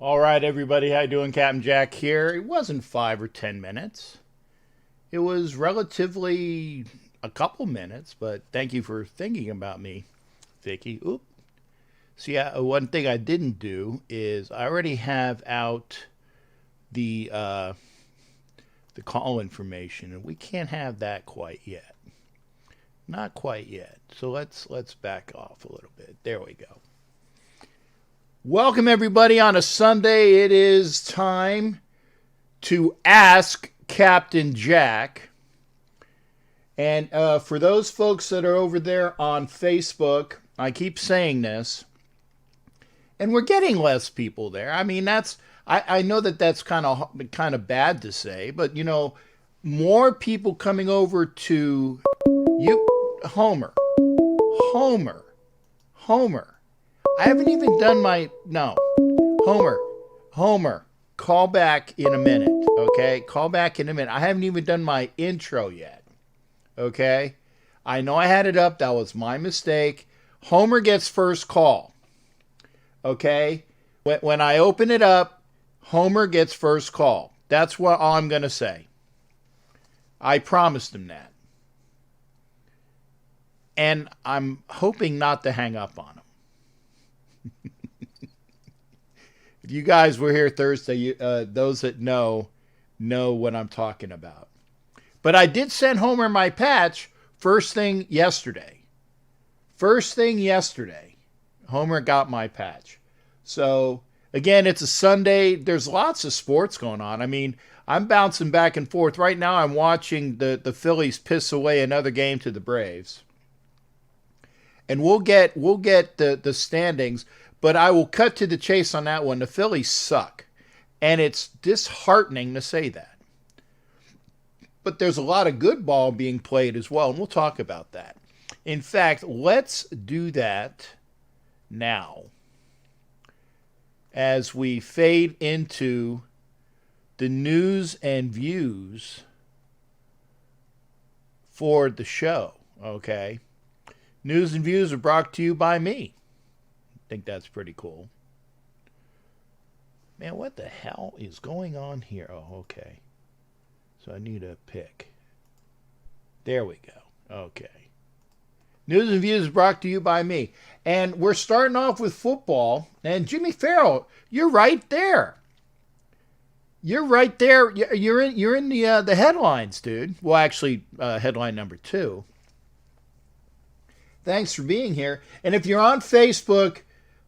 All right, everybody, how you doing? Captain Jack here. It wasn't 5 or 10 minutes. It was relatively a couple minutes, but thank you for thinking about me, Vicky. Oop. So yeah, one thing I didn't do is I already have out the uh, the call information, and we can't have that quite yet. Not quite yet. So let's back off a little bit. There we go. Welcome everybody on a Sunday. It is time to ask Captain Jack. And for those folks that are over there on Facebook, I keep saying this, and we're getting less people there. I mean, I know that that's kind of bad to say, but more people coming over to you, Homer, Homer, Homer. I haven't even done my no, Homer, Homer. Call back in a minute, okay? Call back in a minute. I haven't even done my intro yet, okay? I know I had it up. That was my mistake. Homer gets first call, okay? When I open it up, Homer gets first call. That's what all I'm going to say. I promised him that. And I'm hoping not to hang up on him. If you guys were here Thursday, those that know what I'm talking about. But I did send Homer my patch first thing yesterday. First thing yesterday, Homer got my patch. So, again, it's a Sunday. There's lots of sports going on. I mean, I'm bouncing back and forth. Right now, I'm watching the Phillies piss away another game to the Braves. And we'll get the standings, but I will cut to the chase on that one. The Phillies suck, and it's disheartening to say that. But there's a lot of good ball being played as well, and we'll talk about that. In fact, let's do that now as we fade into the news and views for the show, okay? News and views are brought to you by me. I think that's pretty cool. Man, what the hell is going on here? Oh, okay. So I need a pick. There we go. Okay. News and views brought to you by me. And we're starting off with football. And Jimmy Farrell, you're right there. You're right there. You're in the headlines, dude. Well, actually, headline number 2. Thanks for being here. And if you're on Facebook,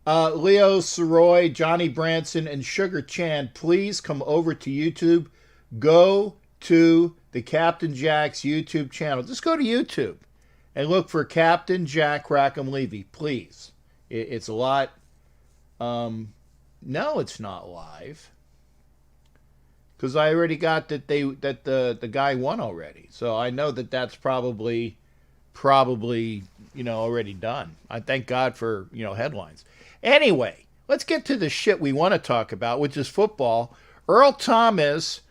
Leo Soroy, Johnny Branson, and Sugar Chan, please come over to YouTube. Go to the Captain Jack's YouTube channel. Just go to YouTube and look for Captain Jack Rackham Levy, please. It's a lot. No, it's not live. Because I already got that the guy won already. So I know that that's probably already done. I thank God for headlines. Anyway, let's get to the shit we want to talk about, which is football. Earl Thomas,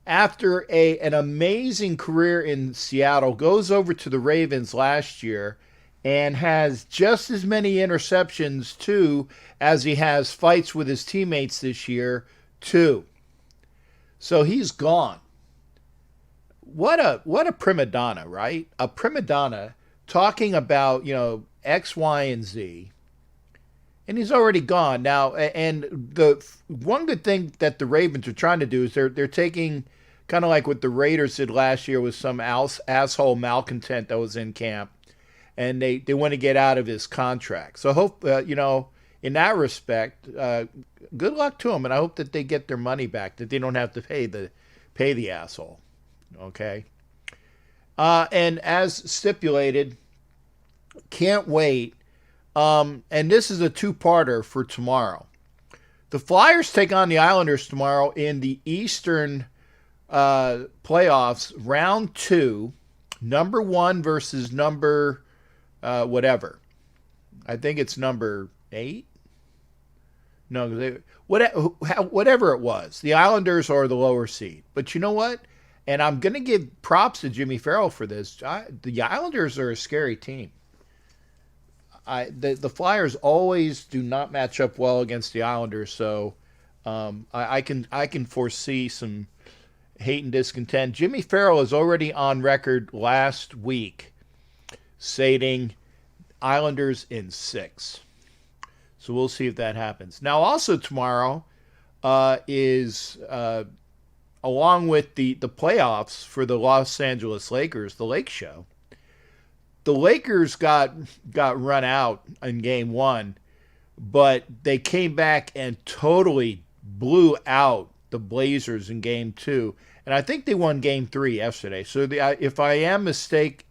after an amazing career in Seattle, goes over to the Ravens last year and has just as many interceptions too as he has fights with his teammates this year too. So he's gone. What a prima donna, right? A prima donna talking about, X, Y, and Z. And he's already gone. Now, and the one good thing that the Ravens are trying to do is they're taking kind of like what the Raiders did last year with some asshole malcontent that was in camp. And they want to get out of his contract. So I hope, in that respect, good luck to them. And I hope that they get their money back, that they don't have to pay the asshole. Okay. And as stipulated, can't wait. And this is a 2-parter for tomorrow. The Flyers take on the Islanders tomorrow in the Eastern playoffs, round 2, number 1 versus number whatever. I think it's number 8. No, whatever it was. The Islanders are the lower seed. But you know what? And I'm going to give props to Jimmy Farrell for this. The Islanders are a scary team. The Flyers always do not match up well against the Islanders, so I can foresee some hate and discontent. Jimmy Farrell is already on record last week stating Islanders in 6. So we'll see if that happens. Now, also tomorrow is along with the playoffs for the Los Angeles Lakers, the Lake Show. The Lakers got run out in Game 1, but they came back and totally blew out the Blazers in Game 2. And I think they won Game 3 yesterday. So if I am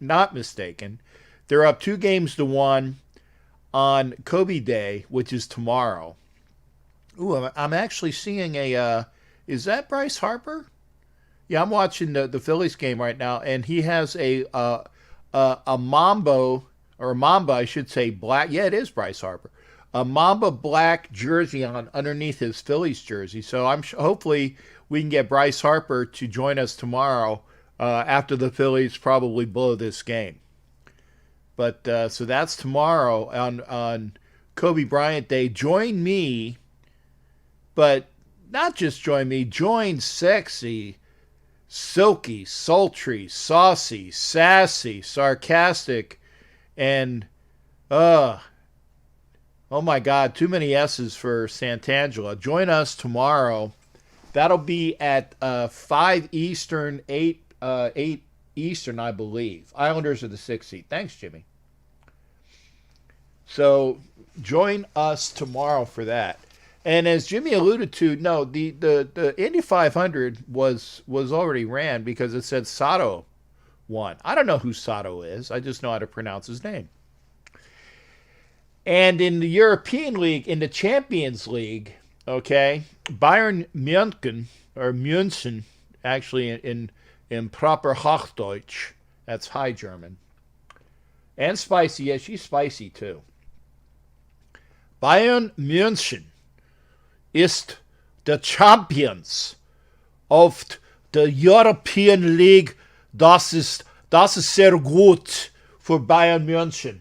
not mistaken, they're up 2-1 on Kobe Day, which is tomorrow. Ooh, I'm actually seeing is that Bryce Harper? Yeah, I'm watching the Phillies game right now, and he has a Mamba, I should say, black. Yeah, it is Bryce Harper. A Mamba black jersey on underneath his Phillies jersey. So hopefully we can get Bryce Harper to join us tomorrow after the Phillies probably blow this game. But so that's tomorrow on Kobe Bryant Day. Join me, but not just join me. Join sexy, silky, sultry, saucy, sassy, sarcastic, and oh my God, too many S's for Santangela. Join us tomorrow. That'll be at 5 Eastern, 8 Eastern, I believe. Islanders are the 6th seed. Thanks, Jimmy. So join us tomorrow for that. And as Jimmy alluded to, no, the Indy 500 was already ran because it said Sato won. I don't know who Sato is. I just know how to pronounce his name. And in the European League, in the Champions League, okay, Bayern München, actually in proper Hochdeutsch, that's High German, and spicy, yeah, she's spicy too. Bayern München ist the Champions of the European League. Das ist sehr gut für Bayern München.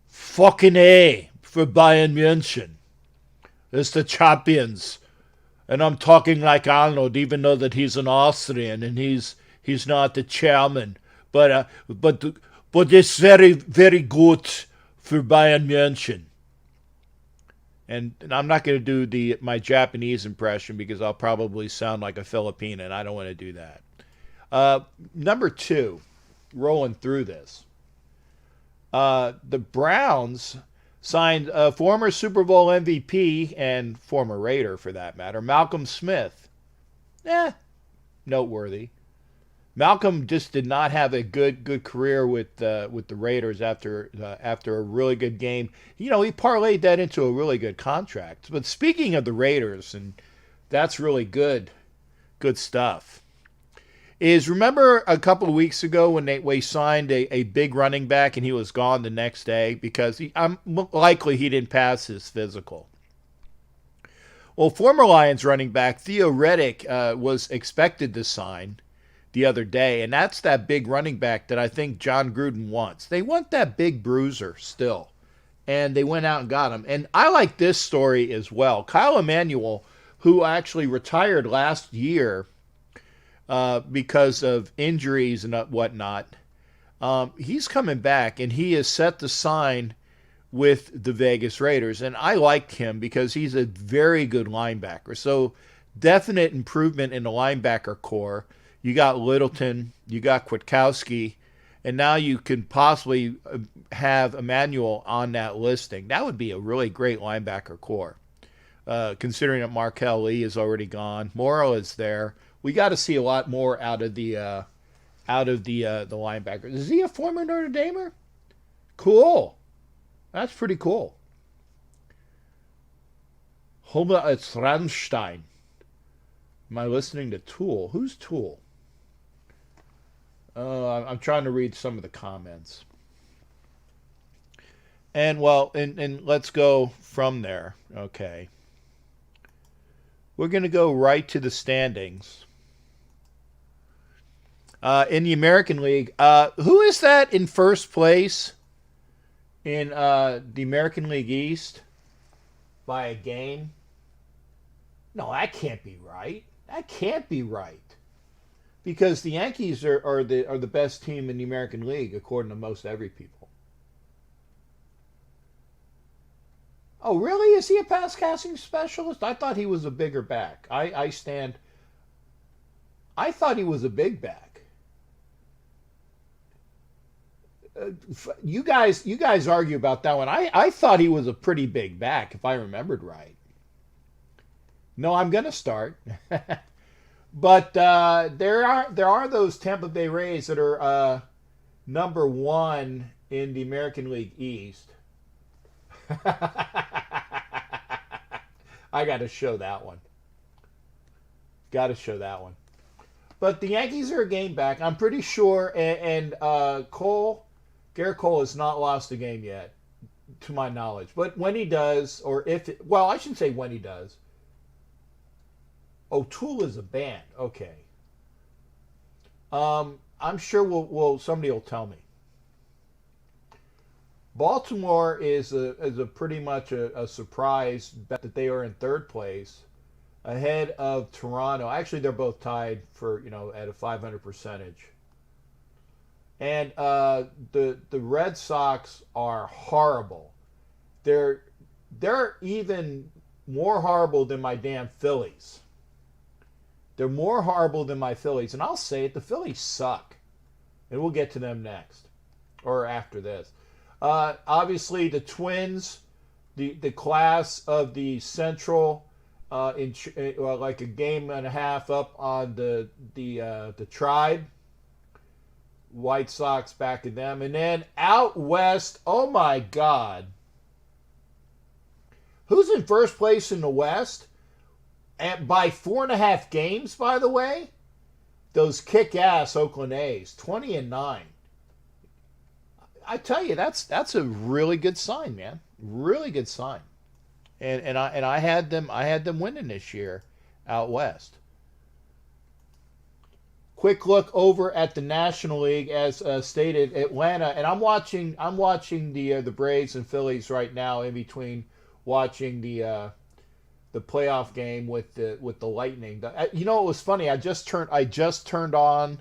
Fucking A for Bayern München. It's the champions. And I'm talking like Arnold, even though that he's an Austrian and he's not the chairman. But it's very, very good for Bayern München. And I'm not going to do my Japanese impression because I'll probably sound like a Filipino, and I don't want to do that. Number 2, rolling through this. The Browns signed former Super Bowl MVP and former Raider, for that matter, Malcolm Smith. Noteworthy. Malcolm just did not have a good career with the Raiders after a really good game. You know, he parlayed that into a really good contract. But speaking of the Raiders, and that's really good stuff, is remember a couple of weeks ago when they signed a big running back and he was gone the next day because I'm likely he didn't pass his physical. Well, former Lions running back Theo Reddick was expected to sign the other day, and that's that big running back that I think John Gruden wants. They want that big bruiser still, and they went out and got him. And I like this story as well. Kyle Emanuel, who actually retired last year because of injuries and whatnot, he's coming back, and he is set to sign with the Vegas Raiders. And I like him because he's a very good linebacker. So definite improvement in the linebacker core. You got Littleton, you got Kwiatkowski, and now you can possibly have Emmanuel on that listing. That would be a really great linebacker core, considering that Markel Lee is already gone. Morrow is there. We got to see a lot more out of the linebackers. Is he a former Notre Damer? Cool. That's pretty cool. Homer, it's Rammstein. Am I listening to Tool? Who's Tool? I'm trying to read some of the comments. And well, and let's go from there. Okay. We're going to go right to the standings. In the American League, who is that in first place in the American League East by a game? No, that can't be right. That can't be right. Because the Yankees are the best team in the American League according to most every people. Oh, really? Is he a pass casting specialist? I thought he was a bigger back. I stand. I thought he was a big back. You guys argue about that one. I thought he was a pretty big back if I remembered right. No, I'm gonna start. But there are those Tampa Bay Rays that are number one in the American League East. I got to show that one. Got to show that one. But the Yankees are a game back. I'm pretty sure. And Garrett Cole has not lost a game yet, to my knowledge. But when he does, well, I shouldn't say when he does. Oh, Tool is a band. Okay. I'm sure somebody will tell me. Baltimore is a pretty much a surprise bet that they are in third place, ahead of Toronto. Actually, they're both tied for at a 500 percentage. And the Red Sox are horrible. They're even more horrible than my damn Phillies. They're more horrible than my Phillies. And I'll say it, the Phillies suck. And we'll get to them next. Or after this. Obviously, the Twins, the class of the Central, like a game and a half up on the Tribe. White Sox back at them. And then out west, oh my God. Who's in first place in the West? And by 4.5 games, by the way, those kick-ass Oakland A's, 20-9. I tell you, that's a really good sign, man. Really good sign. And I had them winning this year out west. Quick look over at the National League, as stated, Atlanta, and I'm watching the Braves and Phillies right now in between watching the playoff game with the Lightning. You know, it was funny. I just turned on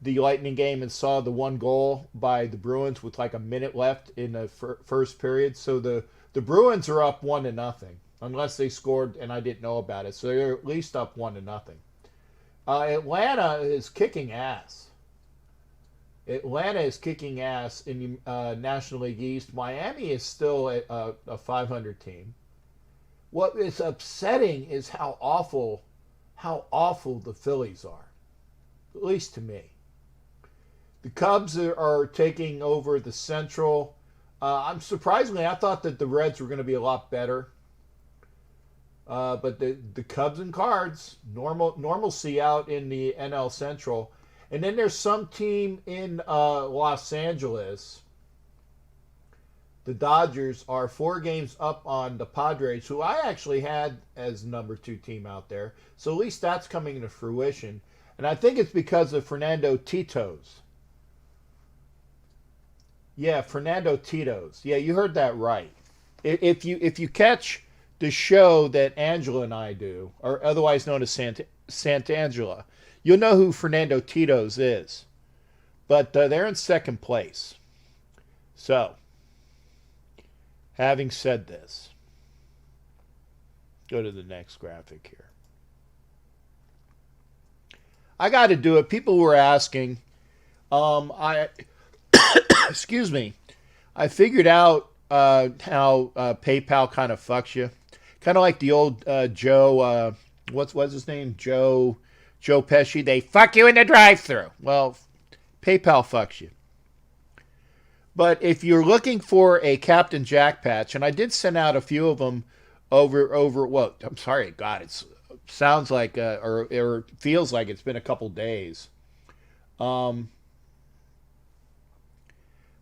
the Lightning game and saw the one goal by the Bruins with like a minute left in the first period. So the Bruins are up 1-0, unless they scored and I didn't know about it. So they're at least up 1-0. Atlanta is kicking ass. Atlanta is kicking ass in the National League East. Miami is still a 500 team. What is upsetting is how awful the Phillies are, at least to me. The Cubs are taking over the Central. I thought that the Reds were going to be a lot better. But the Cubs and Cards, normalcy out in the NL Central. And then there's some team in Los Angeles. The Dodgers are 4 games up on the Padres, who I actually had as number 2 team out there. So at least that's coming into fruition. And I think it's because of Fernando Tito's. Yeah, Fernando Tito's. Yeah, you heard that right. If you catch the show that Angela and I do, or otherwise known as Santa Angela, you'll know who Fernando Tito's is. But they're in second place. So, having said this, go to the next graphic here. I got to do it. People were asking. Excuse me. I figured out how PayPal kind of fucks you. Kind of like the old Joe. What's his name? Joe Pesci. They fuck you in the drive-thru. Well, PayPal fucks you. But if you're looking for a Captain Jack patch, and I did send out a few of them over what? I'm sorry, God, it sounds like or feels like it's been a couple days.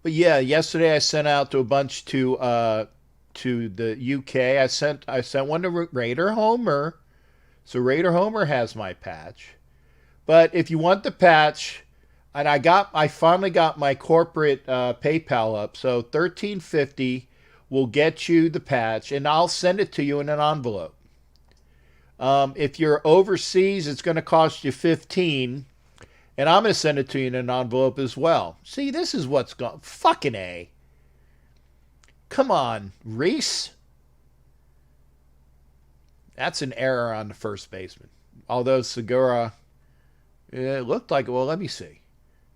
But yeah, yesterday I sent out to a bunch to the UK. I sent one to Raider Homer. So Raider Homer has my patch. But if you want the patch, and I finally got my corporate PayPal up. So $13.50 will get you the patch, and I'll send it to you in an envelope. If you're overseas, it's going to cost you 15, and I'm going to send it to you in an envelope as well. See, this is what's going. Fucking A. Come on, Reese. That's an error on the first baseman. Although Segura, it looked like. Well, let me see.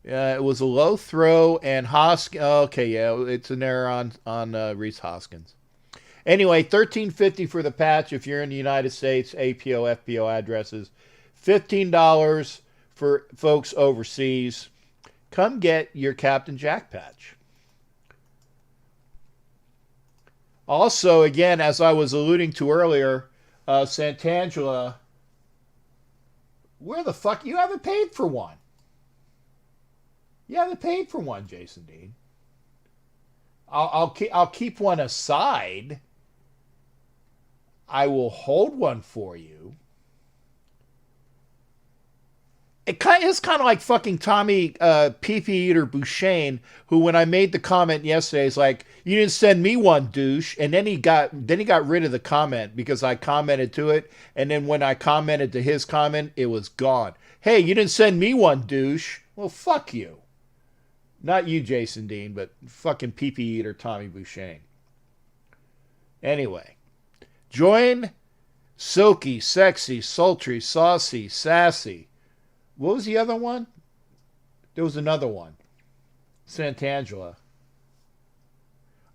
It was a low throw, and Hoskins. Okay, yeah, it's an error on Reese Hoskins. Anyway, $13.50 for the patch if you're in the United States, APO, FPO addresses. $15 for folks overseas. Come get your Captain Jack patch. Also, again, as I was alluding to earlier, Santangela, where the fuck? You haven't paid for one. You haven't paid for one, Jason Dean. I'll keep one aside. I will hold one for you. It's kind of like fucking Tommy Pee-Pee Eater Bouchane, who when I made the comment yesterday, is like, you didn't send me one, douche. And then he got rid of the comment because I commented to it. And then when I commented to his comment, it was gone. Hey, you didn't send me one, douche. Well, fuck you. Not you, Jason Dean, but fucking Pee-Pee Eater Tommy Bouchane. Anyway. Join Silky, Sexy, Sultry, Saucy, Sassy. What was the other one? There was another one. Santangela.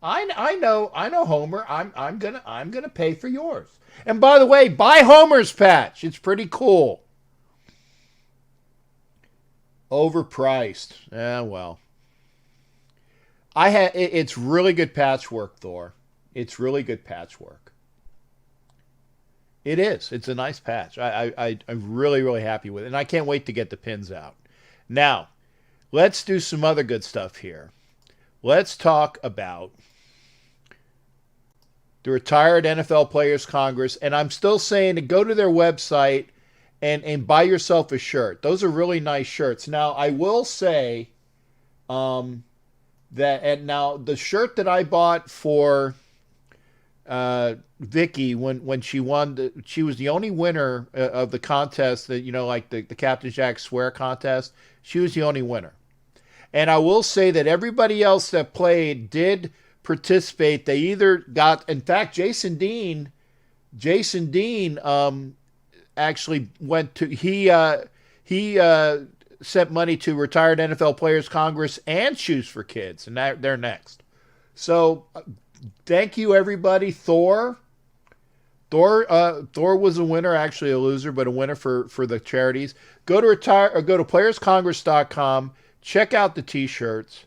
I know Homer. I'm gonna pay for yours. And by the way, buy Homer's patch. It's pretty cool. Overpriced. Yeah, well. It's really good patchwork, Thor. It's really good patchwork. It is. It's a nice patch. I'm really, really happy with it. And I can't wait to get the pins out. Now, let's do some other good stuff here. Let's talk about the Retired NFL Players Congress. And I'm still saying to go to their website and buy yourself a shirt. Those are really nice shirts. Now, I will say that, and now the shirt that I bought for Vicky when she won, she was the only winner of the contest that, like the Captain Jack Swear contest. She was the only winner. And I will say that everybody else that played did participate. They either got, in fact, Jason Dean actually went to, he sent money to Retired NFL Players Congress and Shoes for Kids, and they're next. So thank you, everybody. Thor was a winner, actually a loser, but a winner for the charities. Go to playerscongress.com. Check out the T-shirts.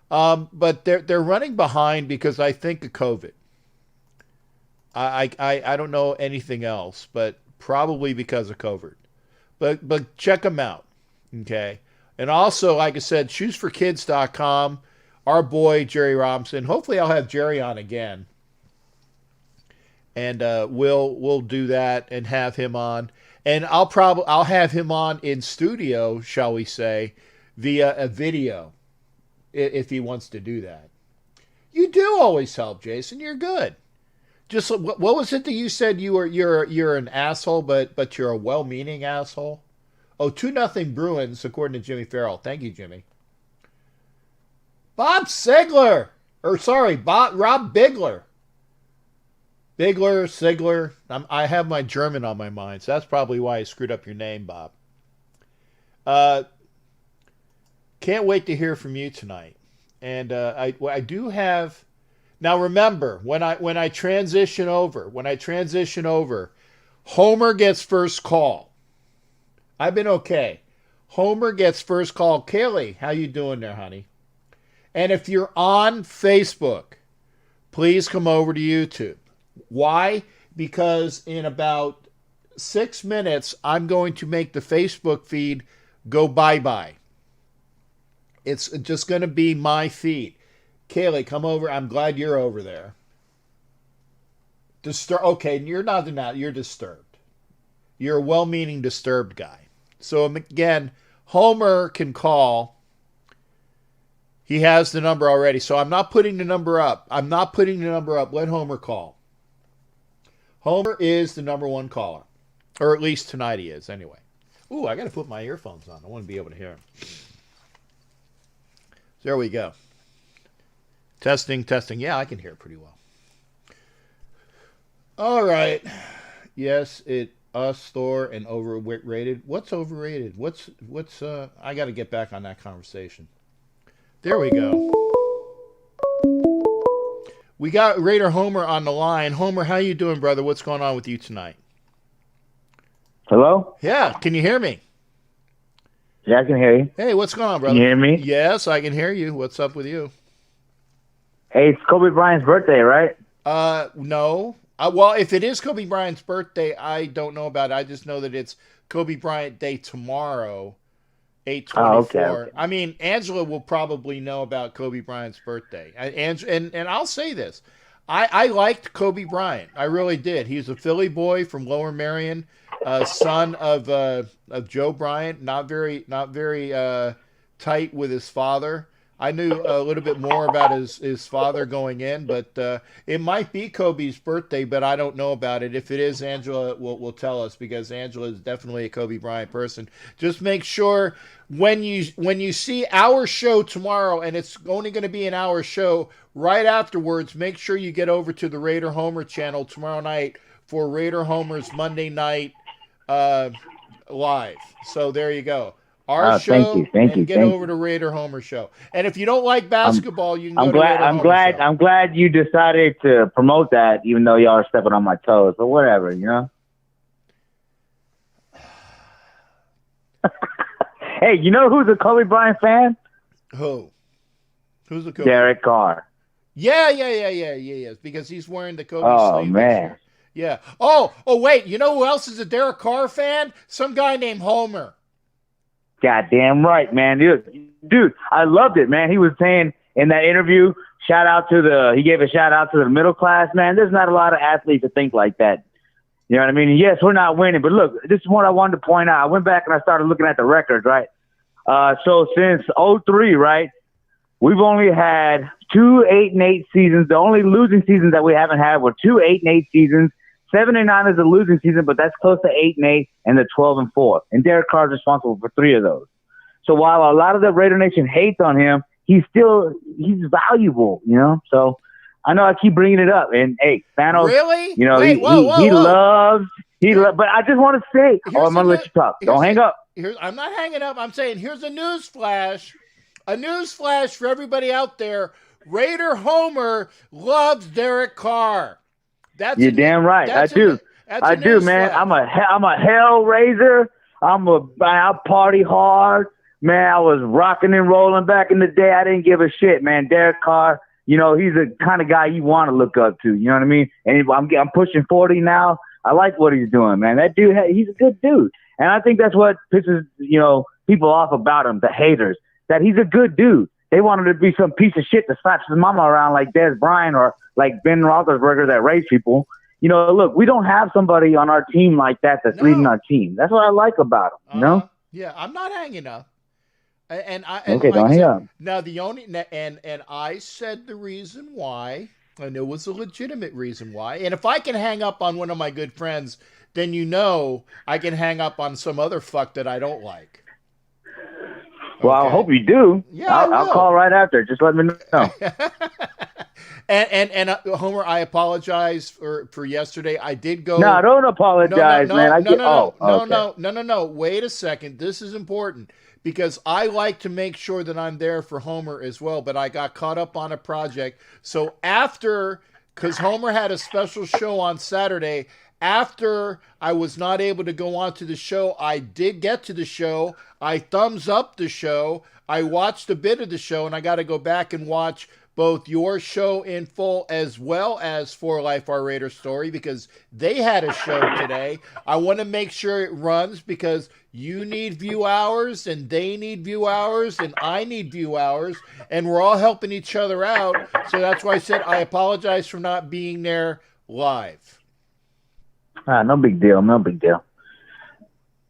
But they're running behind because I think of COVID. I don't know anything else, but probably because of COVID. But check them out, okay? And also, like I said, shoesforkids.com. Our boy Jerry Robinson. Hopefully, I'll have Jerry on again, and we'll do that and have him on. And I'll have him on in studio, shall we say, via a video, if he wants to do that. You do always help, Jason. You're good. Just what was it that you said? You're an asshole, but you're a well-meaning asshole. Oh, 2-0 Bruins, according to Jimmy Farrell. Thank you, Jimmy. Rob Bigler. Sigler. I have my German on my mind, so that's probably why I screwed up your name, Bob. Can't wait to hear from you tonight. And I do have. Now remember, when I transition over, Homer gets first call. I've been okay. Homer gets first call. Kaylee, how you doing there, honey? And if you're on Facebook, please come over to YouTube. Why? Because in about 6 minutes, I'm going to make the Facebook feed go bye-bye. It's just going to be my feed. Kaylee, come over. I'm glad you're over there. Okay, you're not in that. You're disturbed. You're a well-meaning disturbed guy. So again, Homer can call. He has the number already, so I'm not putting the number up. Let Homer call. Homer is the number one caller. Or at least tonight he is, anyway. Ooh, I got to put my earphones on. I want to be able to hear him. There we go. Testing, testing. Yeah, I can hear it pretty well. All right. Yes, us, Thor, and overrated. What's overrated? What's I got to get back on that conversation. There we go. We got Raider Homer on the line. Homer, how you doing, brother? What's going on with you tonight? Hello? Yeah, can you hear me? Yeah, I can hear you. Hey, what's going on, brother? Can you hear me? Yes, I can hear you. What's up with you? Hey, it's Kobe Bryant's birthday, right? No. Well, if it is Kobe Bryant's birthday, I don't know about it. I just know that it's Kobe Bryant Day tomorrow, 8/24. Oh, okay. I mean, Angela will probably know about Kobe Bryant's birthday. And I'll say this. I liked Kobe Bryant. I really did. He's a Philly boy from Lower Merion, son of Joe Bryant, not very tight with his father. I knew a little bit more about his father going in, but it might be Kobe's birthday, but I don't know about it. If it is, Angela will tell us, because Angela is definitely a Kobe Bryant person. Just make sure when you see our show tomorrow, and it's only going to be an hour show, right afterwards, make sure you get over to the Raider Homer channel tomorrow night for Raider Homer's Monday night live. So there you go. Our show, thank you. Get over to Raider Homer show. And if you don't like basketball, you can go to Raider Homer show. I'm glad you decided to promote that, even though y'all are stepping on my toes. But whatever, you know. Hey, you know who's a Kobe Bryant fan? Who? Who's the Kobe? Derek Carr. Yeah. Because he's wearing the Kobe sleeve. Oh man. Yeah. Oh, wait. You know who else is a Derek Carr fan? Some guy named Homer. Goddamn right, man. Dude, I loved it, man. He was saying in that interview, he gave a shout out to the middle class, man. There's not a lot of athletes that think like that. You know what I mean? Yes, we're not winning, but look, this is what I wanted to point out. I went back and I started looking at the records, right? So since 2003, right, we've only had 2 8-8 seasons. The only losing seasons that we haven't had were 2 8-8 seasons. 7-9 is a losing season, but that's close to 8-8, and the 12-4. And Derek Carr is responsible for 3 of those. So while a lot of the Raider Nation hates on him, he's valuable, you know. So I know I keep bringing it up, and hey, Thanos, really, you know, Wait, he loves. But I just want to say, I'm gonna let you talk. Don't hang up. I'm not hanging up. I'm saying here's a news flash. A news flash for everybody out there. Raider Homer loves Derek Carr. You're damn right. I do, man. I'm a hell raiser. I party hard, man. I was rocking and rolling back in the day. I didn't give a shit, man. Derek Carr, you know, he's the kind of guy you want to look up to. You know what I mean? And I'm pushing 40 now. I like what he's doing, man. That dude, he's a good dude, and I think that's what pisses people off about him, the haters. That he's a good dude. They wanted to be some piece of shit that slaps his mama around like Des Bryant or like Ben Roethlisberger that raised people. You know, look, we don't have somebody on our team like that's leading our team. That's what I like about him, you know? Yeah, I'm not hanging up. Okay, don't hang up. Now, and I said the reason why, and it was a legitimate reason why. And if I can hang up on one of my good friends, then I can hang up on some other fuck that I don't like. Well, okay. I hope you do. Yeah, I'll call right after. Just let me know. and Homer, I apologize for yesterday. I did go. No, don't apologize, man. No. Wait a second. This is important because I like to make sure that I'm there for Homer as well. But I got caught up on a project. So because Homer had a special show on Saturday. After I was not able to go on to the show, I did get to the show. I thumbs up the show. I watched a bit of the show, and I got to go back and watch both your show in full as well as For Life Our Raider Story because they had a show today. I want to make sure it runs because you need view hours, and they need view hours, and I need view hours, and we're all helping each other out. So that's why I said I apologize for not being there live. No big deal.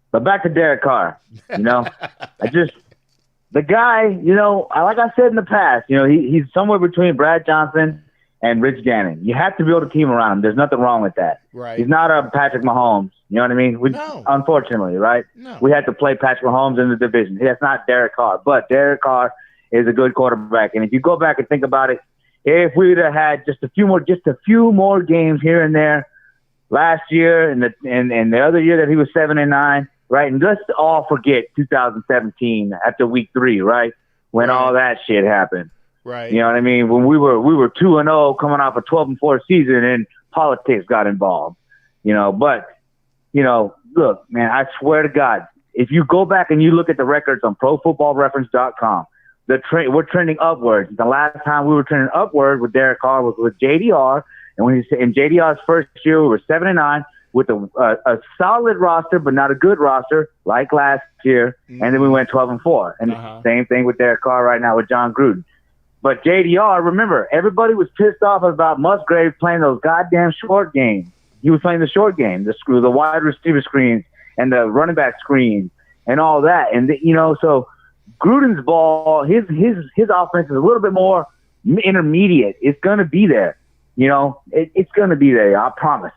But back to Derek Carr, the guy, like I said in the past, he's somewhere between Brad Johnson and Rich Gannon. You have to build a team around him. There's nothing wrong with that. Right. He's not a Patrick Mahomes. You know what I mean? No. Unfortunately, right? No. We had to play Patrick Mahomes in the division. That's not Derek Carr, but Derek Carr is a good quarterback. And if you go back and think about it, if we'd have had just a few more games here and there last year and the other year that he was 7-9, right? And let's all forget 2017 after week 3, right? When all that shit happened. Right. You know what I mean? When we were 2-0 coming off a 12-4 season and politics got involved. But look, man, I swear to God, if you go back and you look at the records on ProFootballReference.com, we're trending upwards. The last time we were trending upward with Derek Carr was with JDR, and when in JDR's first year, we were 7-9 with a solid roster, but not a good roster like last year, and then we went 12-4. And same thing with Derek Carr right now with John Gruden. But JDR, remember, everybody was pissed off about Musgrave playing those goddamn short games. He was playing the short game, the wide receiver screens and the running back screens and all that. And so Gruden's ball, his offense is a little bit more intermediate. It's gonna be there. It's gonna be there. I promise.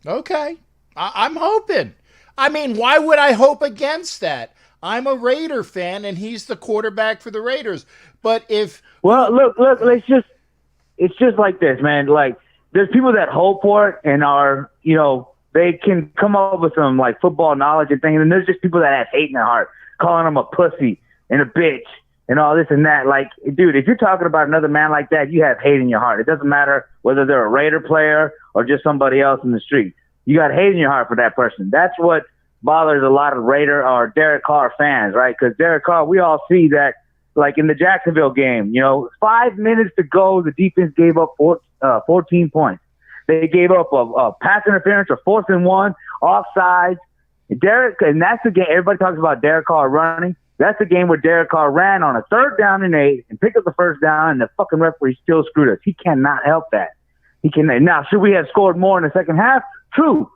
Okay, I'm hoping. I mean, why would I hope against that? I'm a Raider fan, and he's the quarterback for the Raiders. But look, it's just like this, man. Like, there's people that hope for it and are, they can come up with some like football knowledge and things, and there's just people that have hate in their heart, calling them a pussy and a bitch and all this and that. Like, dude, if you're talking about another man like that, you have hate in your heart. It doesn't matter whether they're a Raider player or just somebody else in the street. You got hate in your heart for that person. That's what bothers a lot of Raider or Derek Carr fans, right? Because Derek Carr, we all see that, like in the Jacksonville game, 5 minutes to go, the defense gave up 14 points. They gave up a pass interference or 4th and 1, offsides. And that's the game. Everybody talks about Derek Carr running. That's the game where Derek Carr ran on a 3rd down and 8 and picked up the 1st down, and the fucking referee still screwed us. He cannot help that. Now, should we have scored more in the second half? True.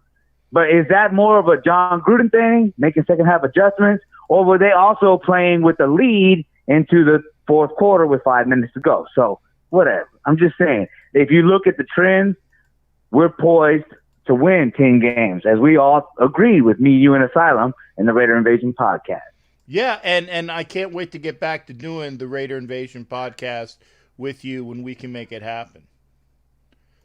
But is that more of a John Gruden thing, making second half adjustments, or were they also playing with the lead into the 4th quarter with 5 minutes to go? So whatever. I'm just saying, if you look at the trends, we're poised to win 10 games, as we all agreed with me, you, and Asylum in the Raider Invasion podcast. Yeah, and I can't wait to get back to doing the Raider Invasion podcast with you when we can make it happen.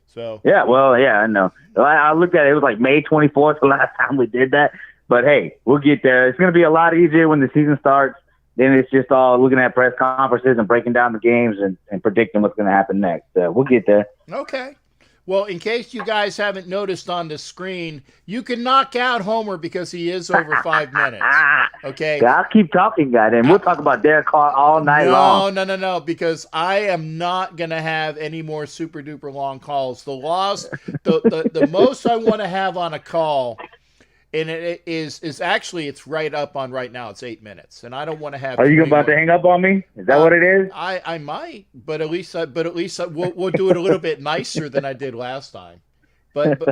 So yeah, I know. I looked at it. It was like May 24th the last time we did that. But hey, we'll get there. It's going to be a lot easier when the season starts. Then it's just all looking at press conferences and breaking down the games and predicting what's going to happen next. We'll get there. Okay. Well, in case you guys haven't noticed on the screen, you can knock out Homer because he is over 5 minutes. Okay. Yeah, I'll keep talking, goddamn. We'll talk about Derek Carr all night long. No, because I am not going to have any more super duper long calls. The most I want to have on a call, and it is actually, it's right up on right now. It's 8 minutes, and I don't want to have. Are you about to hang up on me? Is that what it is? I might, but at least we'll do it a little bit nicer than I did last time. But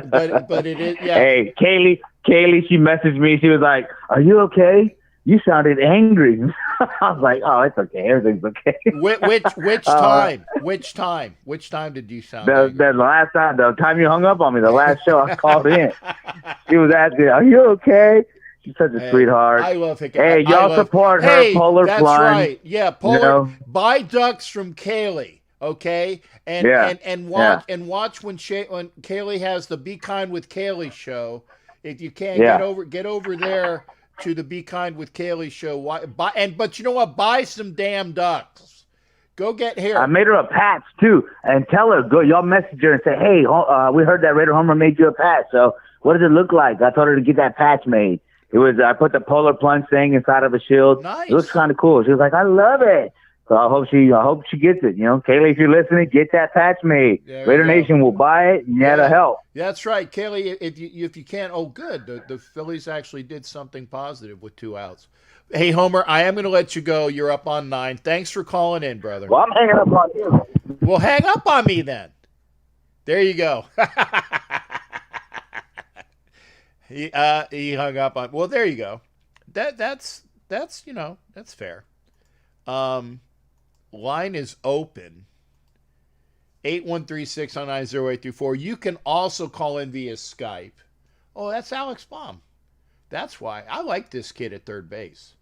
it is. Yeah. Hey, Kaylee, she messaged me. She was like, "Are you okay? You sounded angry." I was like, "Oh, it's okay. Everything's okay." Which time? Which time did you sound angry? The last time, the time you hung up on me, the last show I called in. She was asking, "Are you okay?" She's such a sweetheart. I love her. Hey, y'all support her Polar that's Plunge. That's right. Yeah, Polar. Buy ducks from Kaylee, okay? And watch when Kaylee has the Be Kind with Kaylee show. If you can't get over there to the Be Kind with Kaylee show. But you know what? Buy some damn ducks. Go get here. I made her a patch too, and tell her, go. Y'all message her and say, "Hey, we heard that Raider Homer made you a patch. So what does it look like?" I told her to get that patch made. It was I put the Polar Plunge thing inside of a shield. Nice. It looks kind of cool. She was like, "I love it." So I hope she gets it. Kaylee, if you're listening, get that patch made. Raider Nation will buy it, and that'll help. That's right, Kaylee. If you can't, good. The Phillies actually did something positive with 2 outs. Hey, Homer, I am going to let you go. You're up on 9. Thanks for calling in, brother. Well, I'm hanging up on you. Well, hang up on me then. There you go. He hung up on. Well, there you go. That's fair. Line is open. 813-699-0834. You can also call in via Skype. Oh, that's Alex Baum. That's why. I like this kid at third base.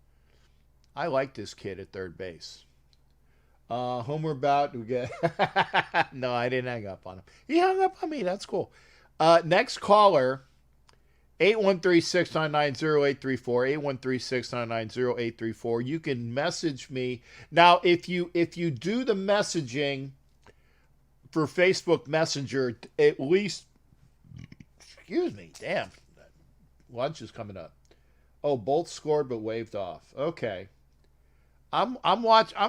Homer Bout. No, I didn't hang up on him. He hung up on me. That's cool. Next caller, 813-699-0834. 813-699-0834. You can message me. Now, if you do the messaging for Facebook Messenger, at least, excuse me, damn, lunch is coming up. Oh, both scored but waved off. Okay. I'm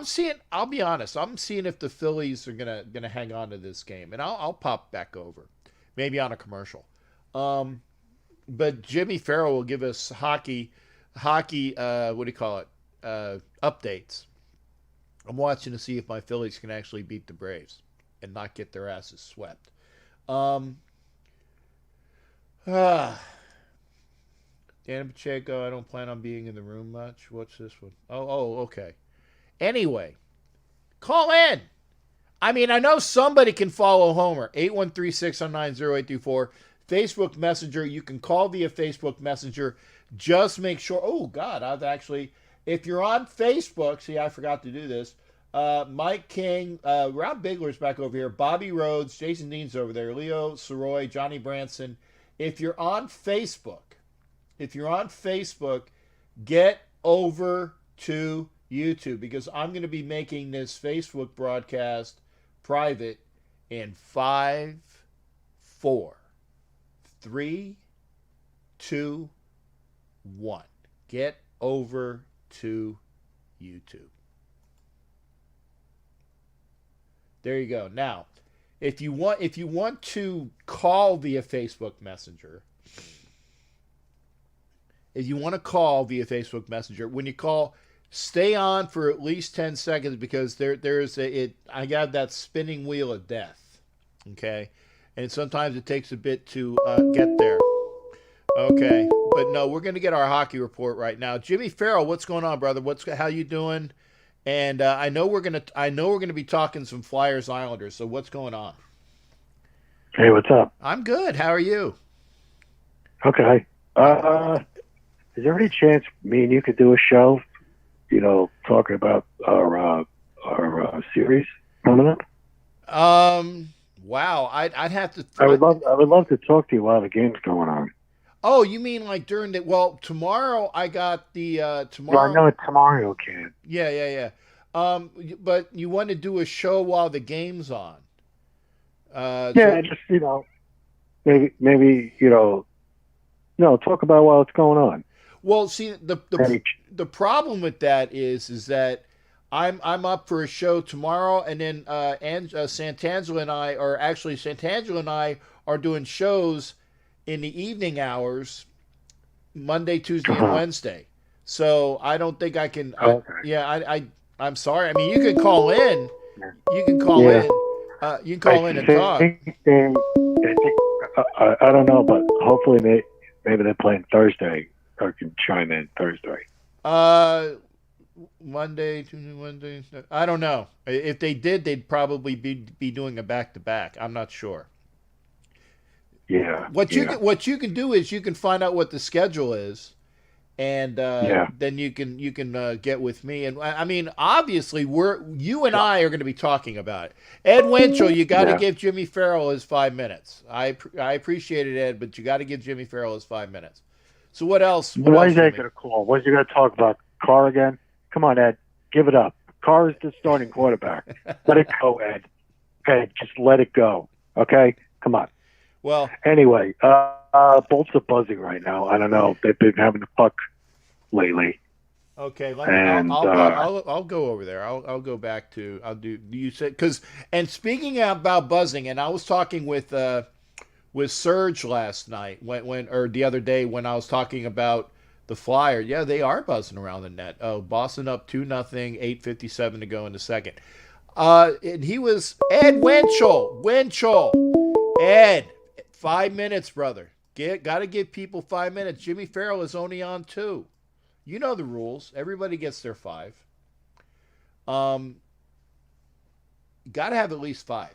seeing, I'll be honest, I'm seeing if the Phillies are gonna hang on to this game, and I'll pop back over, maybe on a commercial. But Jimmy Farrell will give us hockey what do you call it, updates. I'm watching to see if my Phillies can actually beat the Braves and not get their asses swept. Dan Pacheco, I don't plan on being in the room much. What's this one? Oh, okay. Anyway, call in. I mean, I know somebody can follow Homer. 813-699-0834. Facebook Messenger. You can call via Facebook Messenger. Just make sure. Oh, God, if you're on Facebook, see, I forgot to do this. Mike King, Rob Bigler's back over here. Bobby Rhodes, Jason Dean's over there. Leo Soroy, Johnny Branson. If you're on Facebook, get over to YouTube, because I'm going to be making this Facebook broadcast private in 5, 4, 3, 2, 1. Get over to YouTube. There you go. Now, if you want to call via Facebook Messenger, when you call, stay on for at least 10 seconds, because I got that spinning wheel of death. Okay? And sometimes it takes a bit to get there. Okay. But no, we're going to get our hockey report right now. Jimmy Farrell, what's going on, brother? How you doing? And I know we're gonna be talking some Flyers Islanders. So what's going on? Hey, what's up? I'm good. How are you? Okay. Is there any chance me and you could do a show? Talking about our series coming up. Wow. I'd have to. I would love to talk to you while the game's going on. Oh, you mean like during the? Well, tomorrow I got the tomorrow. Well, I know tomorrow can. Yeah. But you want to do a show while the game's on? Just maybe talk about while it's going on. Well, see, the problem with that is that I'm up for a show tomorrow, and then Santangelo and I are doing shows in the evening hours, Monday, Tuesday, and Wednesday. So I don't think I can. I'm sorry. I mean, you can call in. You can call in. You can call in and talk. I don't know, but hopefully maybe they're playing Thursday. I can chime in Thursday. Monday, Tuesday, Wednesday. I don't know. If they did, they'd probably be doing a back-to-back. I'm not sure. Yeah. What you can do is you can find out what the schedule is, and then you can get with me. And I mean, obviously, you and I are going to be talking about it. Ed Winchell, you got to give Jimmy Farrell his 5 minutes. I appreciate it, Ed, but you got to give Jimmy Farrell his 5 minutes. So what else? Why is Ed going to call? What is he going to talk about? Carr again? Come on, Ed. Give it up. Carr is the starting quarterback. Let it go, Ed. Okay, just let it go. Okay? Come on. Well, anyway, Bolts are buzzing right now. I don't know. They've been having the puck lately. Okay, I'll go over there. I'll go back to you said and speaking about buzzing, and I was talking with Serge last night or the other day when I was talking about the Flyers. Yeah, they are buzzing around the net. Oh, Boston up 2-0, 8:57 to go in the second. And he was Ed Winchell. Ed, 5 minutes, brother. Got to give people 5 minutes. Jimmy Farrell is only on 2. You know the rules. Everybody gets their 5. Got to have at least 5.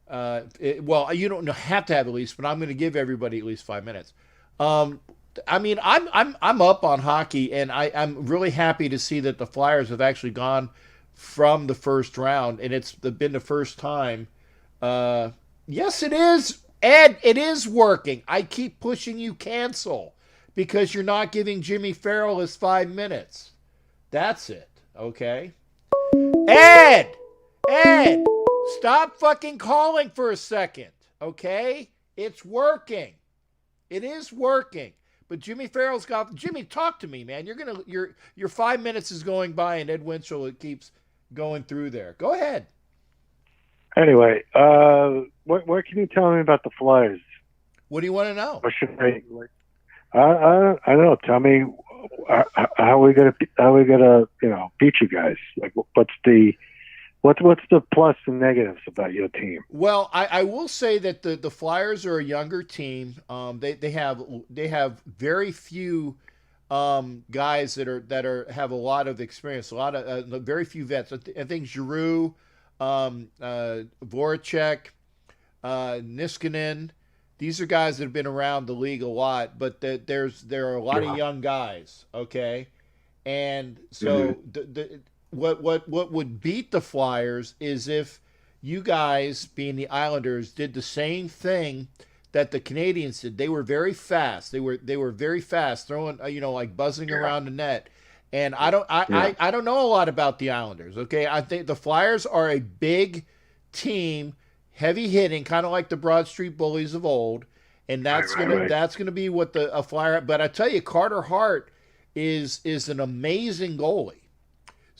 Well, you don't have to have at least, but I'm going to give everybody at least 5 minutes. Um, I mean, I'm up on hockey, and I'm really happy to see that the Flyers have actually gone from the first round, and it's been the first time. Uh, yes, it is, Ed. It is working. I keep pushing you cancel because you're not giving Jimmy Farrell his 5 minutes. That's it. Okay, Ed. Ed, stop fucking calling for a second. Okay, it's working. It is working. But Jimmy Farrell's got Jimmy. Talk to me, man. Your 5 minutes is going by, and Ed Winchell it keeps going through there. Go ahead. Anyway, what can you tell me about the Flyers? What do you want to know? Or should I? I don't know. Tell me how we gonna beat you guys? Like, what's the plus and negatives about your team? Well, I will say that the Flyers are a younger team. They have very few guys that have a lot of experience. A lot of very few vets. I think Giroux, Voracek, Niskanen. These are guys that have been around the league a lot, but there are a lot of young guys. Okay, and so what would beat the Flyers is if you guys, being the Islanders, did the same thing that the Canadians did. They were very fast. They were very fast, throwing like buzzing around the net. And I don't know a lot about the Islanders. Okay, I think the Flyers are a big team, heavy hitting, kind of like the Broad Street Bullies of old. And that's gonna be what a Flyer. But I tell you, Carter Hart is an amazing goalie.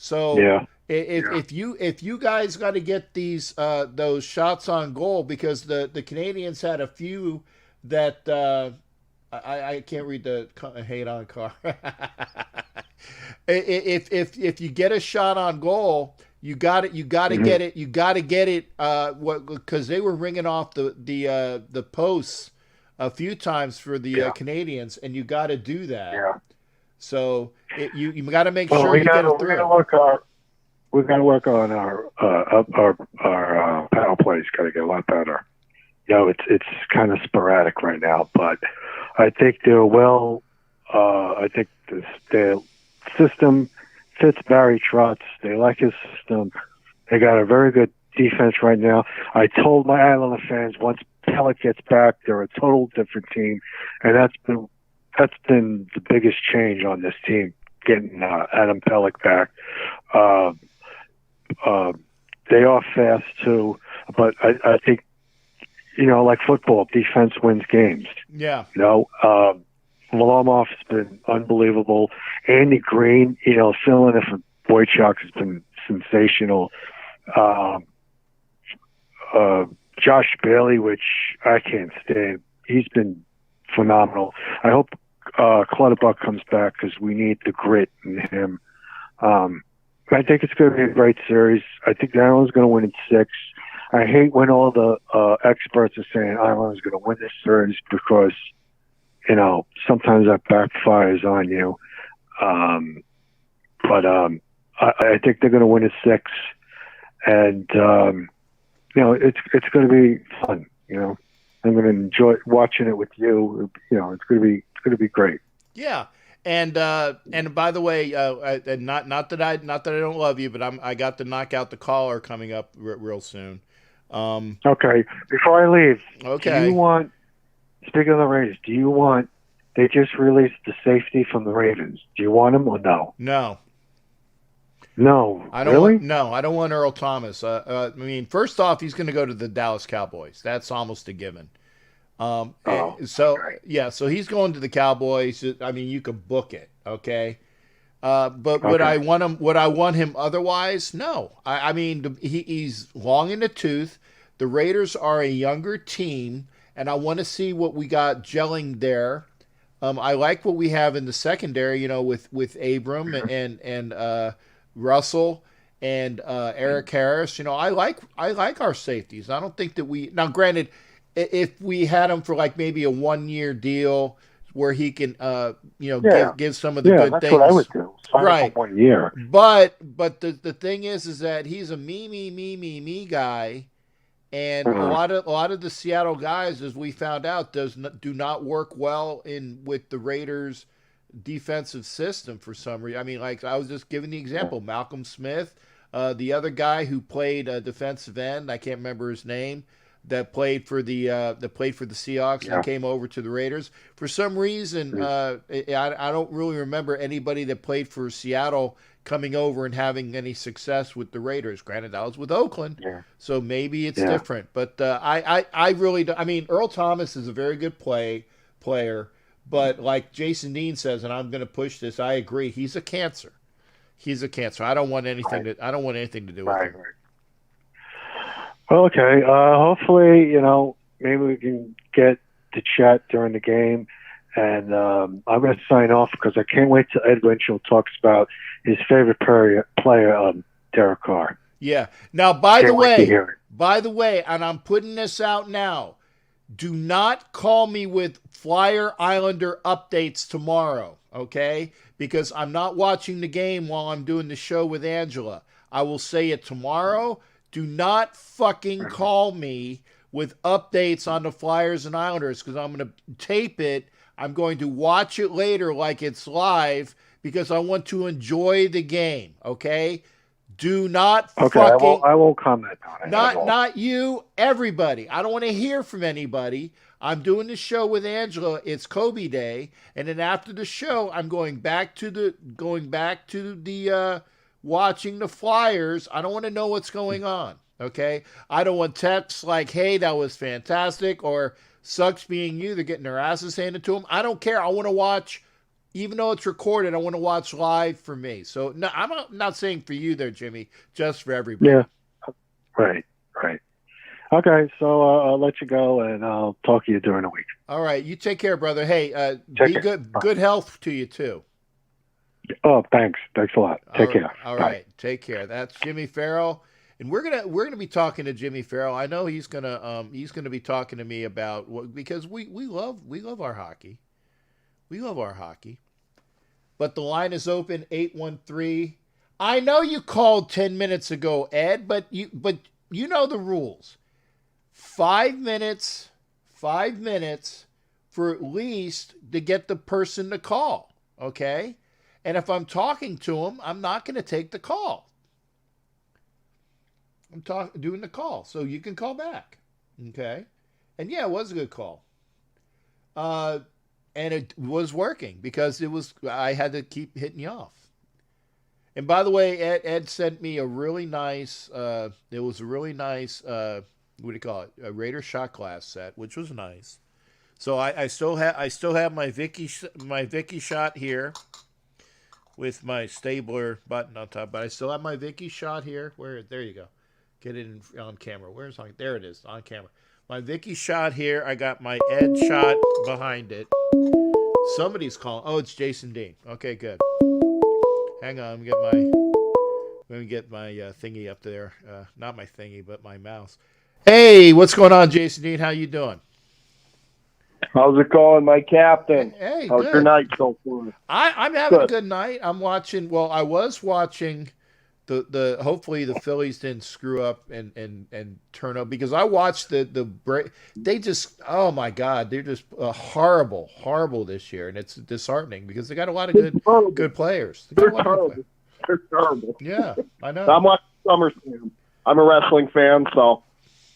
So if you guys got to get those shots on goal, because the Canadians had a few that I can't read the hate on car. if you get a shot on goal, you got to get it. You got to get it. Because they were ringing off the posts a few times for the Canadians, and you got to do that. Yeah. So you got to make sure you get it through. We've got to work on our paddle plays. Got to get a lot better. It's kind of sporadic right now, but I think they're well. I think the system fits Barry Trotz. They like his system. They got a very good defense right now. I told my Islander fans once Pelech gets back, they're a total different team, and that's been the biggest change on this team, getting Adam Pelech back. They are fast too, but I think, like football, defense wins games. Yeah. Volomov's been unbelievable. Andy Green, filling in for Boychuk has been sensational. Josh Bailey, which I can't stand, he's been phenomenal. I hope Clutterbuck comes back because we need the grit in him. I think it's going to be a great series. I think the Islanders going to win in 6. I hate when all the experts are saying Islanders going to win this series because, sometimes that backfires on you. But I think they're going to win in 6, and it's going to be fun. I'm going to enjoy watching it with you. It's going to be great. Yeah. And by the way, not that I don't love you, but I got to knock out the caller coming up real soon. Okay. Before I leave, okay. Do you want? Speaking of the Raiders, they just released the safety from the Ravens. Do you want him or no? No. No. I don't really? No, I don't want Earl Thomas. First off, he's going to go to the Dallas Cowboys. That's almost a given. So he's going to the Cowboys. You could book it, okay? But would I want him? Would I want him otherwise? No. He's long in the tooth. The Raiders are a younger team, and I want to see what we got gelling there. I like what we have in the secondary, with Abram and Russell and Eric Harris. I like our safeties. I don't think that now. Granted, if we had him for maybe a 1-year deal where he can, give some of the good that's things. What I would do. Right. 1 year. But the thing is that he's a me guy, And a lot of the Seattle guys, as we found out, do not work well in with the Raiders' defensive system for some reason. I mean, like I was just giving the example, Malcolm Smith, the other guy who played defensive end, I can't remember his name, that played for the Seahawks and came over to the Raiders. For some reason, I don't really remember anybody that played for Seattle coming over and having any success with the Raiders. Granted, that was with Oakland, so maybe it's different. But I really don't. I mean, Earl Thomas is a very good player, but like Jason Dean says, and I'm going to push this, I agree. He's a cancer. He's a cancer. I don't want anything to do with him. Right. Well, okay. Hopefully, maybe we can get to chat during the game. And I'm going to sign off because I can't wait till Ed Winchell talks about his favorite player, Derek Carr. Yeah. Now, by the way, and I'm putting this out now, do not call me with Flyer Islander updates tomorrow, okay? Because I'm not watching the game while I'm doing the show with Angela. I will say it tomorrow. Do not fucking call me with updates on the Flyers and Islanders because I'm going to tape it. I'm going to watch it later like it's live because I want to enjoy the game, okay? Do not fucking... I won't comment on it. Not you, everybody. I don't want to hear from anybody. I'm doing the show with Angela. It's Kobe Day. And then after the show, I'm going back to the watching the Flyers. I don't want to know what's going on, okay? I don't want texts like, hey, that was fantastic, or sucks being you. They're getting their asses handed to them. I don't care. I want to watch, even though it's recorded, I want to watch live for me. So no, I'm not saying for you there, Jimmy, just for everybody. Yeah, right. Okay, so I'll let you go, and I'll talk to you during the week. All right, you take care, brother. Hey, be good. Good health to you too. Oh, thanks. Thanks a lot. Take care. All right, take care. That's Jimmy Farrell. And we're gonna be talking to Jimmy Farrell. I know he's gonna be talking to me about because we love our hockey. We love our hockey. But the line is open 813. I know you called 10 minutes ago, Ed, but you know the rules. 5 minutes for at least to get the person to call, okay? And if I'm talking to him, I'm not going to take the call. I'm doing the call, so you can call back. Okay? And yeah, it was a good call. And it was working because I had to keep hitting you off. And by the way, Ed sent me a really nice, what do you call it? A Raider shot glass set, which was nice. So I still have my Vicky shot here with my Stabler button on top, but I still have my Vicky shot here. There you go. Get it on camera. There it is, on camera. My Vicky shot here. I got my Ed shot behind it. Somebody's calling. Oh, it's Jason Dean. Okay, good. Hang on, let me get my thingy up there. Not my thingy, but my mouse. Hey, what's going on, Jason Dean? How you doing? How's it going, my captain? Hey, how's good. Your night so far? I'm having a good night. I was watching the hopefully the Phillies didn't screw up and turn up because I watched the break. They just, oh my God, they're just horrible this year, and it's disheartening because they got a lot of good players. They're terrible. Yeah, I know. I'm watching SummerSlam. I'm a wrestling fan, so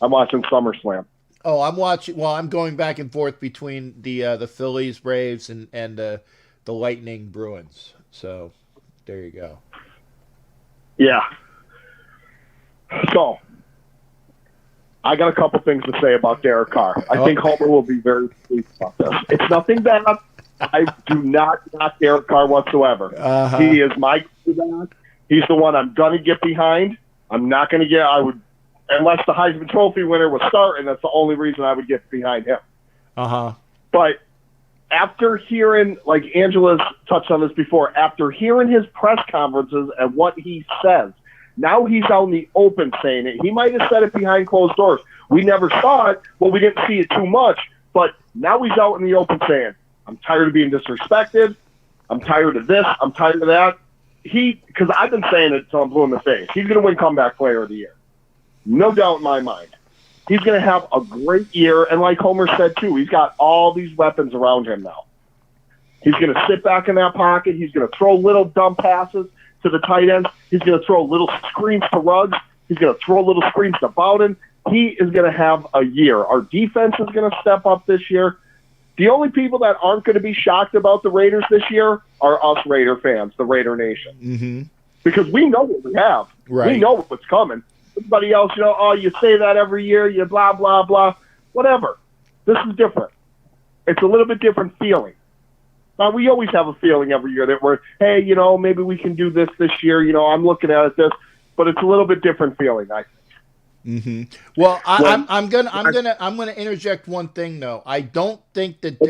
I'm watching SummerSlam. Oh, I'm going back and forth between the Phillies, Braves, and the Lightning, Bruins. So there you go. Yeah. So I got a couple things to say about Derek Carr. I think Homer will be very pleased about this. It's nothing bad. I do not Derek Carr whatsoever. Uh-huh. He is my quarterback. He's the one I'm going to get behind. I'm not going to get – unless the Heisman Trophy winner was starting, that's the only reason I would get behind him. Uh-huh. But after hearing, like Angela's touched on this before, after hearing his press conferences and what he says, now he's out in the open saying it. He might have said it behind closed doors. We never saw it. Well, we didn't see it too much. But now he's out in the open saying, I'm tired of being disrespected. I'm tired of this. I'm tired of that. Because I've been saying it until I'm blue in the face. He's going to win Comeback Player of the Year. No doubt in my mind. He's going to have a great year. And like Homer said, too, he's got all these weapons around him now. He's going to sit back in that pocket. He's going to throw little dumb passes to the tight ends. He's going to throw little screens to Ruggs. He's going to throw little screens to Bowden. He is going to have a year. Our defense is going to step up this year. The only people that aren't going to be shocked about the Raiders this year are us Raider fans, the Raider Nation. Mm-hmm. Because we know what we have. Right. We know what's coming. Everybody else, oh, you say that every year, you blah, blah, blah. Whatever. This is different. It's a little bit different feeling. Now, we always have a feeling every year that we're, hey, maybe we can do this year. I'm looking at it this, but it's a little bit different feeling, I think. Mm-hmm. Well, I'm gonna interject one thing though. I don't think that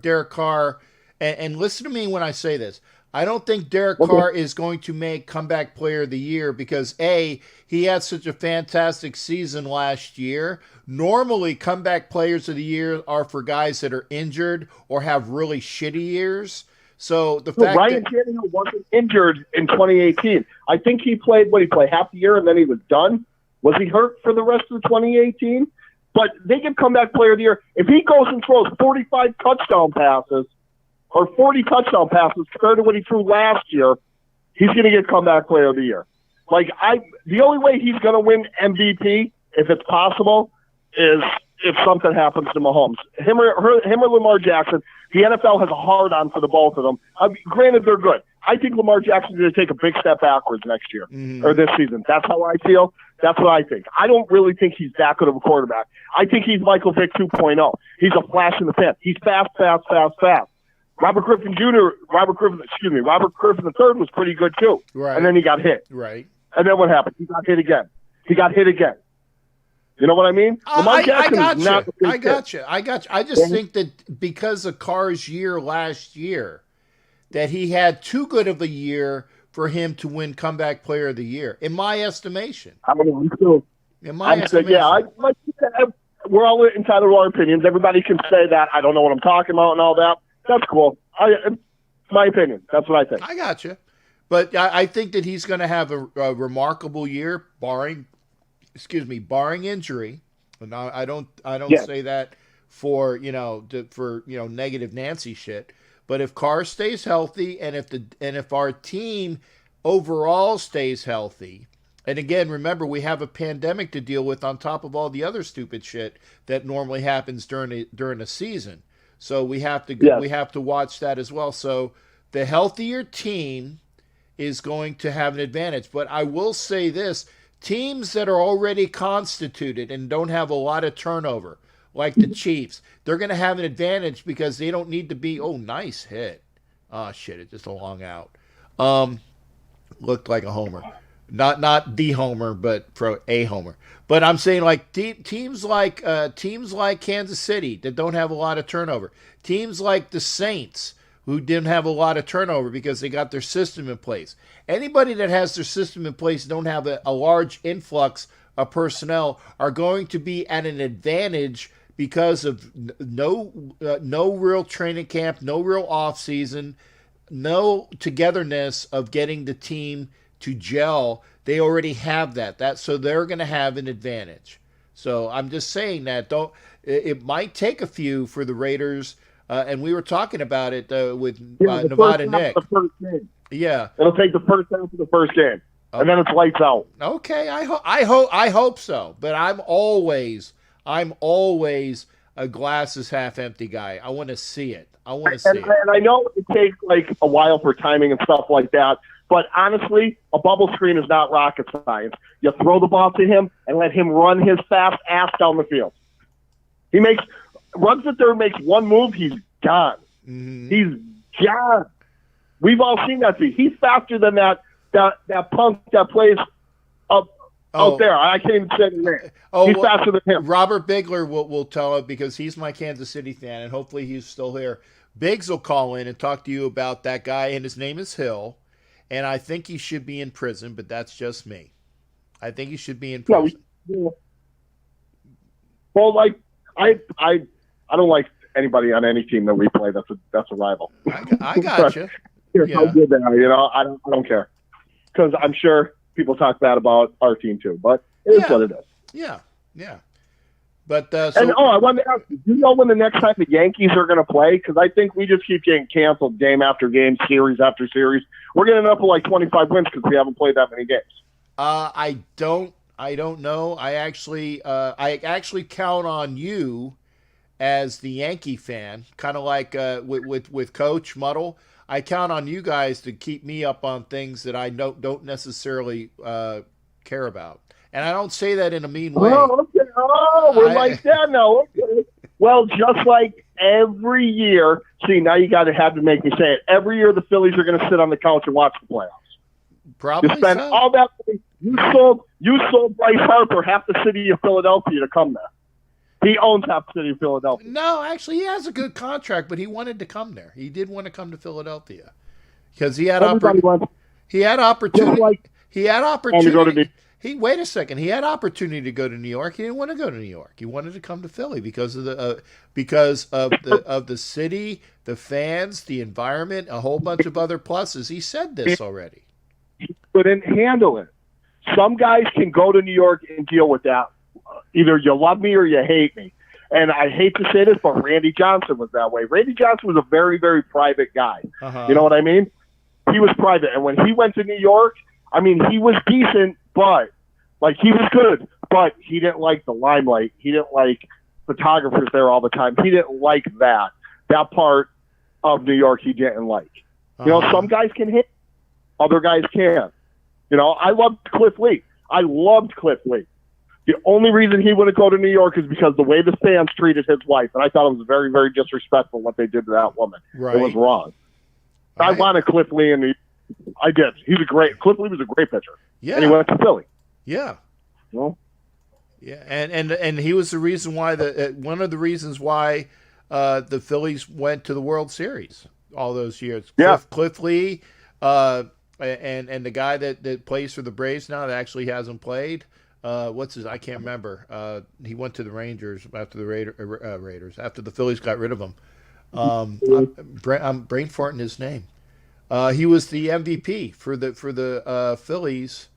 Derek Carr, and listen to me when I say this. I don't think Derek Carr is going to make comeback player of the year because he had such a fantastic season last year. Normally, comeback players of the year are for guys that are injured or have really shitty years. So the fact Ryan Tannehill wasn't injured in 2018. I think he played half the year and then he was done. Was he hurt for the rest of 2018? But they give comeback player of the year. If he goes and throws 45 touchdown passes or 40 touchdown passes compared to what he threw last year, he's going to get comeback player of the year. The only way he's going to win MVP, if it's possible, is if something happens to Mahomes. Him or Lamar Jackson, the NFL has a hard-on for the both of them. Granted, they're good. I think Lamar Jackson's going to take a big step backwards next year or this season. That's how I feel. That's what I think. I don't really think he's that good of a quarterback. I think he's Michael Vick 2.0. He's a flash in the pan. He's fast. Robert Griffin III was pretty good too. Right. And then he got hit. Right. And then what happened? He got hit again. You know what I mean? I got you. I just think that because of Carr's year last year, that he had too good of a year for him to win comeback player of the year, in my estimation. We're all entitled to our opinions. Everybody can say that. I don't know what I'm talking about and all that. That's cool. It's my opinion. That's what I think. I got you. But I think that he's going to have a remarkable year, barring injury. And I don't say that for negative Nancy shit. But if Carr stays healthy, and if our team overall stays healthy, and again, remember we have a pandemic to deal with on top of all the other stupid shit that normally happens during a season. So we have to watch that as well. So the healthier team is going to have an advantage. But I will say this: teams that are already constituted and don't have a lot of turnover, like the Chiefs, they're going to have an advantage because they don't need to be, nice hit. Oh, shit, it's just a long out. Looked like a homer. Not the homer, but a homer. But I'm saying teams like Kansas City that don't have a lot of turnover. Teams like the Saints who didn't have a lot of turnover because they got their system in place. Anybody that has their system in place, don't have a large influx of personnel, are going to be at an advantage because of no real training camp, no real off season, no togetherness of getting the team to gel. They already have that. So they're going to have an advantage. So I'm just saying that it might take a few for the Raiders, and we were talking about it with Nevada Nick. Yeah, it'll take the first half of the first game, and then it's lights out. Okay, I hope so. But I'm always a glass is half empty guy. I want to see it. And I know it takes a while for timing and stuff like that. But honestly, a bubble screen is not rocket science. You throw the ball to him and let him run his fast ass down the field. Runs the third, makes one move, he's gone. Mm-hmm. He's gone. We've all seen that. He's faster than that punk that plays up out there. I can't even say his name. He's faster than him. Robert Bigler will tell it because he's my Kansas City fan, and hopefully he's still here. Biggs will call in and talk to you about that guy, and his name is Hill. And I think he should be in prison, but that's just me. I think he should be in prison. Well, I don't like anybody on any team that we play. That's a rival. I got you. Here's how good they are. I don't care, because I'm sure people talk bad about our team too. But it is what it is. Yeah. But And I wanted to ask you, do you know when the next time the Yankees are going to play? Because I think we just keep getting canceled game after game, series after series. We're getting up to like 25 wins because we haven't played that many games. I don't know. I actually count on you as the Yankee fan, kind of like with Coach Muddle. I count on you guys to keep me up on things that I don't necessarily care about, and I don't say that in a mean way. Oh, okay. Oh, we're like that now. Okay. Well, just like every year. See, now you got to have to make me say it. Every year, the Phillies are going to sit on the couch and watch the playoffs. Probably you spend so. all that money. You sold Bryce Harper half the city of Philadelphia to come there. He owns half the city of Philadelphia. No, actually, he has a good contract, but he wanted to come there. He did want to come to Philadelphia because he had opportunity. He had opportunity. He had opportunity. Wait a second. He had opportunity to go to New York. He didn't want to go to New York. He wanted to come to Philly because of the city, the fans, the environment, a whole bunch of other pluses. He said this already. He couldn't handle it. Some guys can go to New York and deal with that. Either you love me or you hate me. And I hate to say this, but Randy Johnson was that way. Randy Johnson was a very, very private guy. Uh-huh. You know what I mean? He was private. And when he went to New York, I mean, he was decent, but, like, he was good. But he didn't like the limelight. He didn't like photographers there all the time. He didn't like that. That part of New York he didn't like. You know, some guys can hit, other guys can't. You know, I loved Cliff Lee. The only reason he wouldn't go to New York is because the way the fans treated his wife. And I thought it was very, very disrespectful what they did to that woman. Right. It was wrong. I wanted Cliff Lee in New York. I did. Cliff Lee was a great pitcher. Yeah. And he went to Philly. Yeah. You know? Yeah. And he was the reason why one of the reasons why the Phillies went to the World Series all those years. Yeah. Cliff Lee, and the guy that plays for the Braves now that actually hasn't played. What's his? I can't remember. He went to the Rangers after the Raiders after the Phillies got rid of him. I'm brain farting his name. He was the MVP for the Phillies.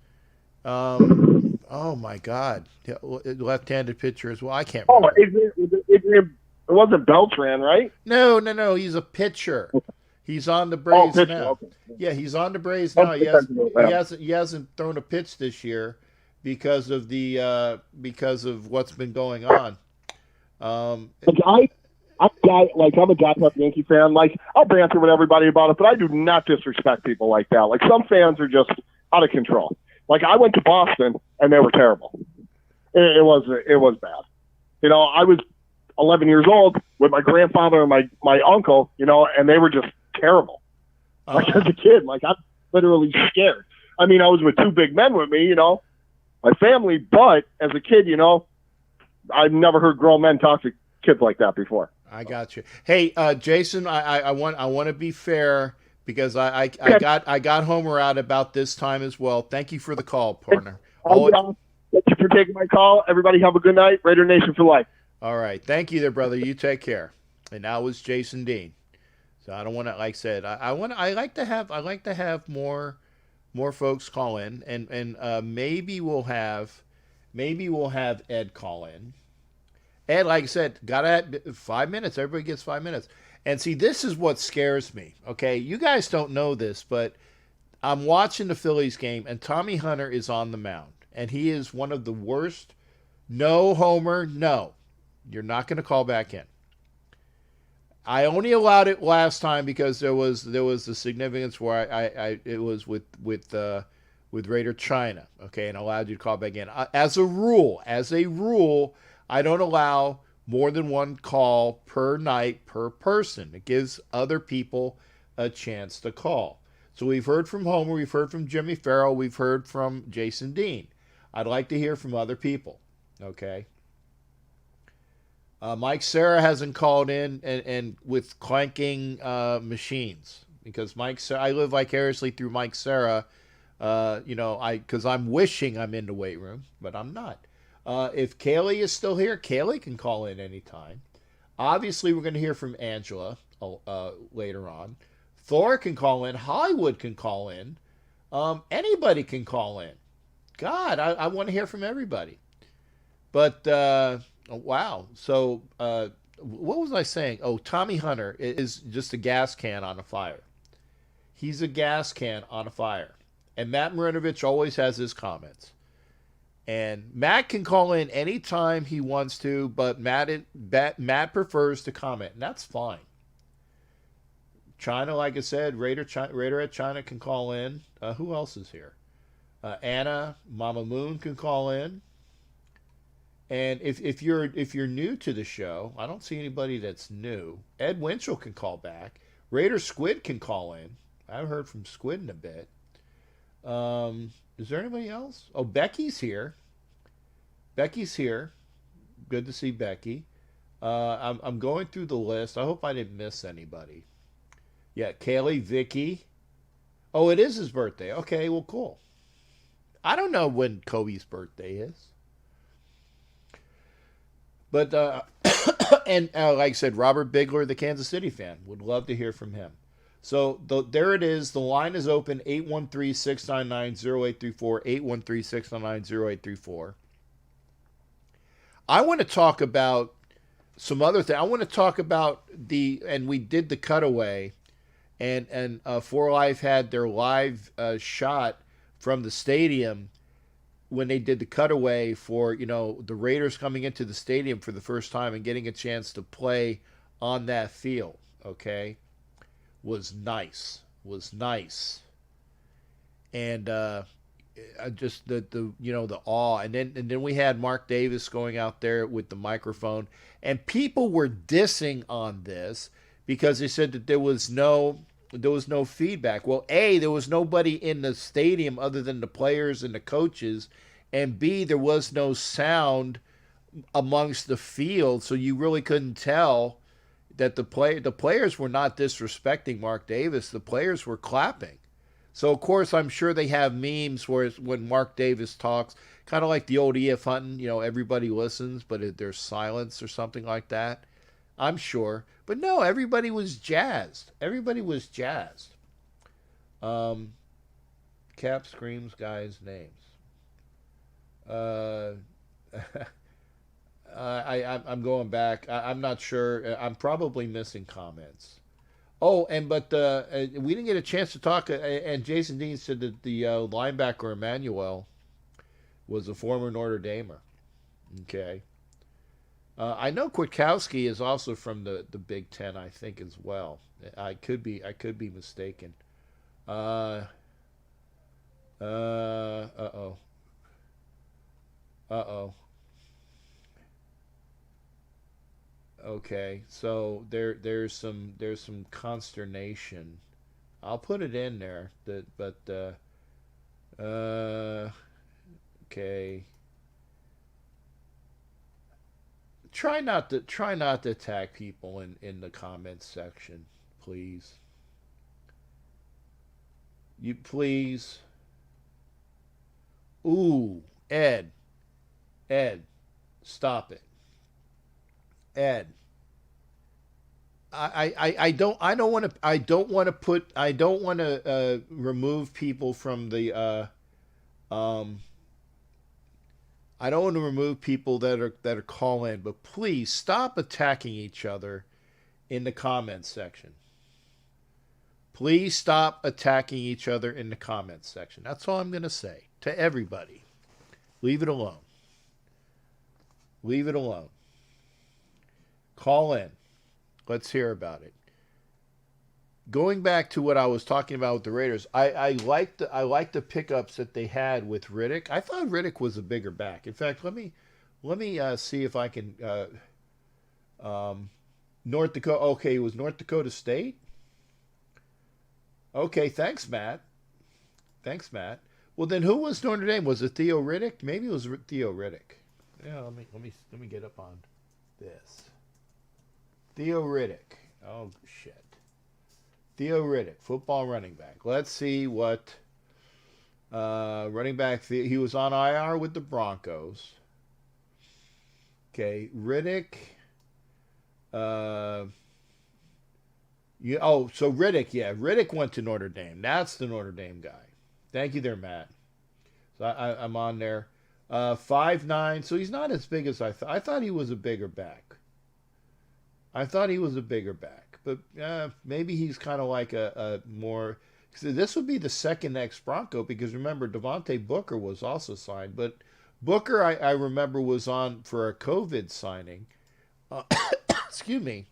Oh my God, left-handed pitcher as well. I can't remember. It wasn't Beltran, right? No. He's a pitcher. He's on the Braves now. Okay. Yeah, he's on the Braves now. He hasn't thrown a pitch this year because of what's been going on. I'm a diehard Yankee fan. Like, I'll banter with everybody about it, but I do not disrespect people like that. Like, some fans are just out of control. Like, I went to Boston and they were terrible. It was bad. You know, I was 11 years old with my grandfather and my uncle, you know, and they were just terrible. Like, as a kid, like, I'm literally scared. I mean, I was with two big men with me, you know, my family, but as a kid, you know, I've never heard grown men talk to kids like that before. I got you. Hey, Jason, I want to be fair because I got Homer out about this time as well. Thank you for the call, partner. Thank you for taking my call. Everybody have a good night. Raider Nation for life. All right. Thank you there, brother. You take care. And that was Jason Dean. So I don't want to, like I said, I like to have more folks call in, and maybe we'll have Ed call in. Ed, like I said, got 5 minutes. Everybody gets 5 minutes. And see, this is what scares me. Okay, you guys don't know this, but I'm watching the Phillies game, and Tommy Hunter is on the mound, and he is one of the worst. No, Homer, no. You're not going to call back in. I only allowed it last time because there was the significance where it was with Raider China, okay, and allowed you to call back in. As a rule, I don't allow more than one call per night per person. It gives other people a chance to call. So we've heard from Homer, we've heard from Jimmy Farrell, we've heard from Jason Dean. I'd like to hear from other people, okay? Mike Serra hasn't called in and with clanking machines because I live vicariously through Mike Serra. Because I'm wishing I'm in the weight room, but I'm not. If Kaylee is still here, Kaylee can call in anytime. Obviously, we're going to hear from Angela later on. Thor can call in. Hollywood can call in. Anybody can call in. God, I want to hear from everybody. But Oh, wow. So, what was I saying? Oh, Tommy Hunter is just a gas can on a fire. He's a gas can on a fire. And Matt Marinovich always has his comments. And Matt can call in anytime he wants to, but Matt prefers to comment, and that's fine. China, like I said, Raider at China can call in. Who else is here? Anna, Mama Moon can call in. And if you're new to the show, I don't see anybody that's new. Ed Winchell can call back. Raider Squid can call in. I haven't heard from Squid in a bit. Is there anybody else? Oh, Becky's here. Becky's here. Good to see Becky. I'm going through the list. I hope I didn't miss anybody. Yeah, Kaylee, Vicky. Oh, it is his birthday. Okay, well, cool. I don't know when Kobe's birthday is. But, and like I said, Robert Bigler, the Kansas City fan, would love to hear from him. So there it is. The line is open, 813-699-0834, 813-699-0834. I want to talk about some other thing. I want to talk about and we did the cutaway, and For Life had their live shot from the stadium when they did the cutaway for the Raiders coming into the stadium for the first time and getting a chance to play on that field. Okay, was nice, and just the awe, and then we had Mark Davis going out there with the microphone, and people were dissing on this because they said that there was no feedback. Well, A, there was nobody in the stadium other than the players and the coaches, and B, there was no sound amongst the field, so you really couldn't tell that the players were not disrespecting Mark Davis. The players were clapping. So of course I'm sure they have memes where when Mark Davis talks, kind of like the old E.F. Hunton, everybody listens, but there's silence or something like that. I'm sure. But no, everybody was jazzed. Cap screams guys' names. I'm going back. I'm not sure. I'm probably missing comments. Oh, but we didn't get a chance to talk. And Jason Dean said that the linebacker Emmanuel was a former Notre Damer. Okay. I know Kwiatkowski is also from the Big Ten, I think, as well. I could be mistaken. Uh-oh. Uh-oh. Okay, so there's some consternation. I'll put it in there. Okay. Try not to attack people in the comments section, please. You please. Ooh, Ed, stop it. Ed, I don't want to remove people from the I don't want to remove people that are call in, but please stop attacking each other in the comments section. Please stop attacking each other in the comments section. That's all I'm going to say to everybody. Leave it alone. Leave it alone. Call in. Let's hear about it. Going back to what I was talking about with the Raiders, I liked the pickups that they had with Riddick. I thought Riddick was a bigger back. In fact, let me see if I can. North Dakota. Okay, it was North Dakota State. Okay, thanks, Matt. Well, then who was Notre Dame? Was it Theo Riddick? Maybe it was Theo Riddick. Yeah, let me get up on this. Theo Riddick. Oh shit. Theo Riddick, football running back. Let's see what running back. He was on IR with the Broncos. Okay, Riddick. So Riddick, yeah, Riddick went to Notre Dame. That's the Notre Dame guy. Thank you there, Matt. So I'm on there. 5'9", so he's not as big as I thought. I thought he was a bigger back. But maybe he's kind of like a more. So this would be the second ex-Bronco because remember Devontae Booker was also signed, but Booker I remember was on for a COVID signing. Excuse me.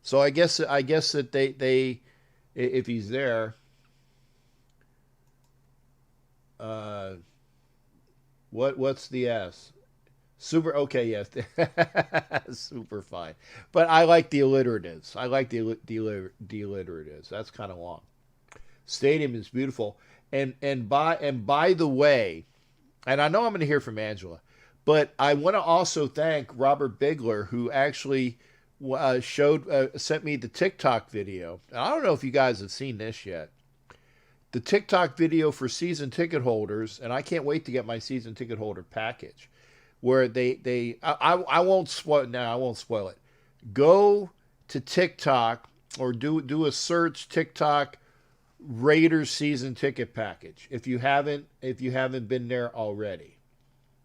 So I guess that they if he's there, what's the S? Super okay, yes, super fine. But I like the alliteratives. The alliteratives. That's kind of long. Stadium is beautiful, and by the way, and I know I'm going to hear from Angela, but I want to also thank Robert Bigler who actually sent me the TikTok video. And I don't know if you guys have seen this yet. The TikTok video for season ticket holders, and I can't wait to get my season ticket holder package, where I won't spoil now. I won't spoil it. Go to TikTok or do a search TikTok Raiders season ticket package if you haven't been there already.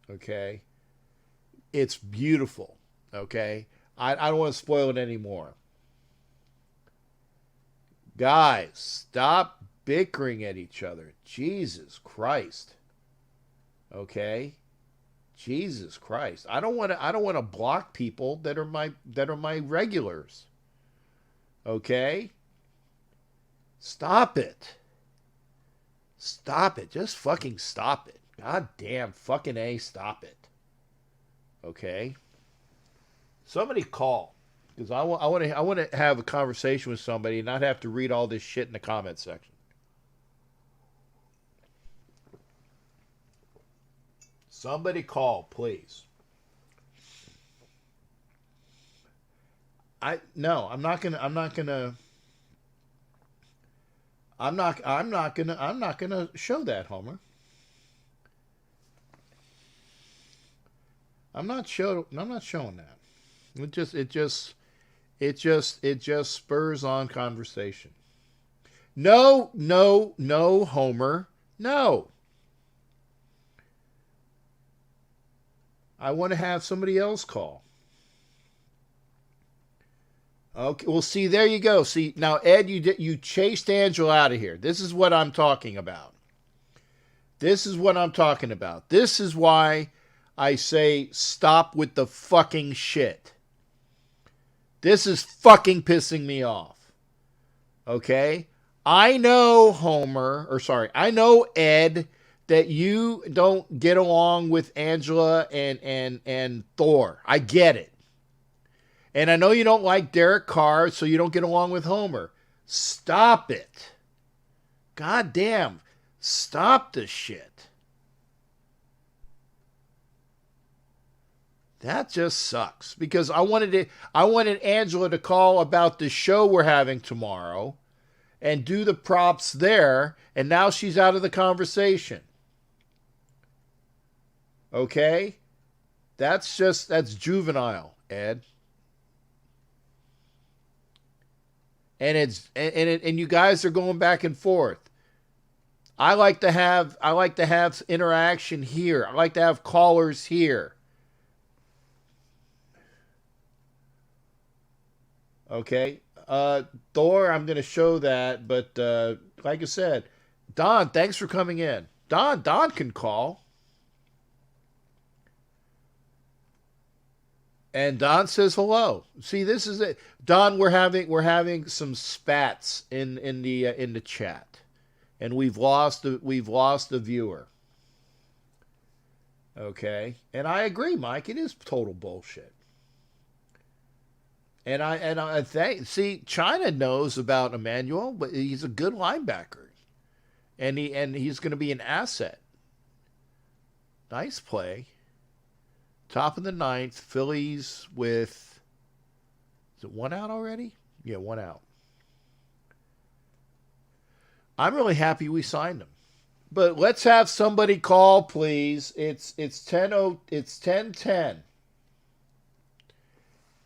Okay, it's beautiful. Okay, I don't want to spoil it anymore. Guys, stop bickering at each other. Jesus Christ. Okay? Jesus Christ. I don't want to block people that are my regulars. Okay? Stop it. Stop it. Just fucking stop it. God damn fucking A, stop it. Okay? Somebody call. Because I want to have a conversation with somebody and not have to read all this shit in the comment section. Somebody call, please. I'm not gonna show that, Homer. I'm not showing that. It just spurs on conversation. No, Homer. No. I want to have somebody else call. Okay, well, see, there you go. See, now, Ed, you chased Angela out of here. This is what I'm talking about. This is why I say stop with the fucking shit. This is fucking pissing me off. Okay? I know I know Ed, that you don't get along with Angela and Thor. I get it. And I know you don't like Derek Carr, so you don't get along with Homer. Stop it. God damn. Stop the shit. That just sucks. Because I wanted Angela to call about the show we're having tomorrow and do the props there, and now she's out of the conversation. Okay? That's juvenile, Ed. And you guys are going back and forth. I like to have interaction here. I like to have callers here. Okay? Thor, I'm going to show that, but like I said, Don, thanks for coming in. Don can call. And Don says hello. See, this is it. Don, we're having some spats in the chat. And we've lost the viewer. Okay? And I agree, Mike, it is total bullshit. And I think, see, China knows about Emmanuel, but he's a good linebacker. And he's going to be an asset. Nice play. Top of the ninth, Phillies with, is it one out already? Yeah, one out. I'm really happy we signed him. But let's have somebody call, please. It's 10:10.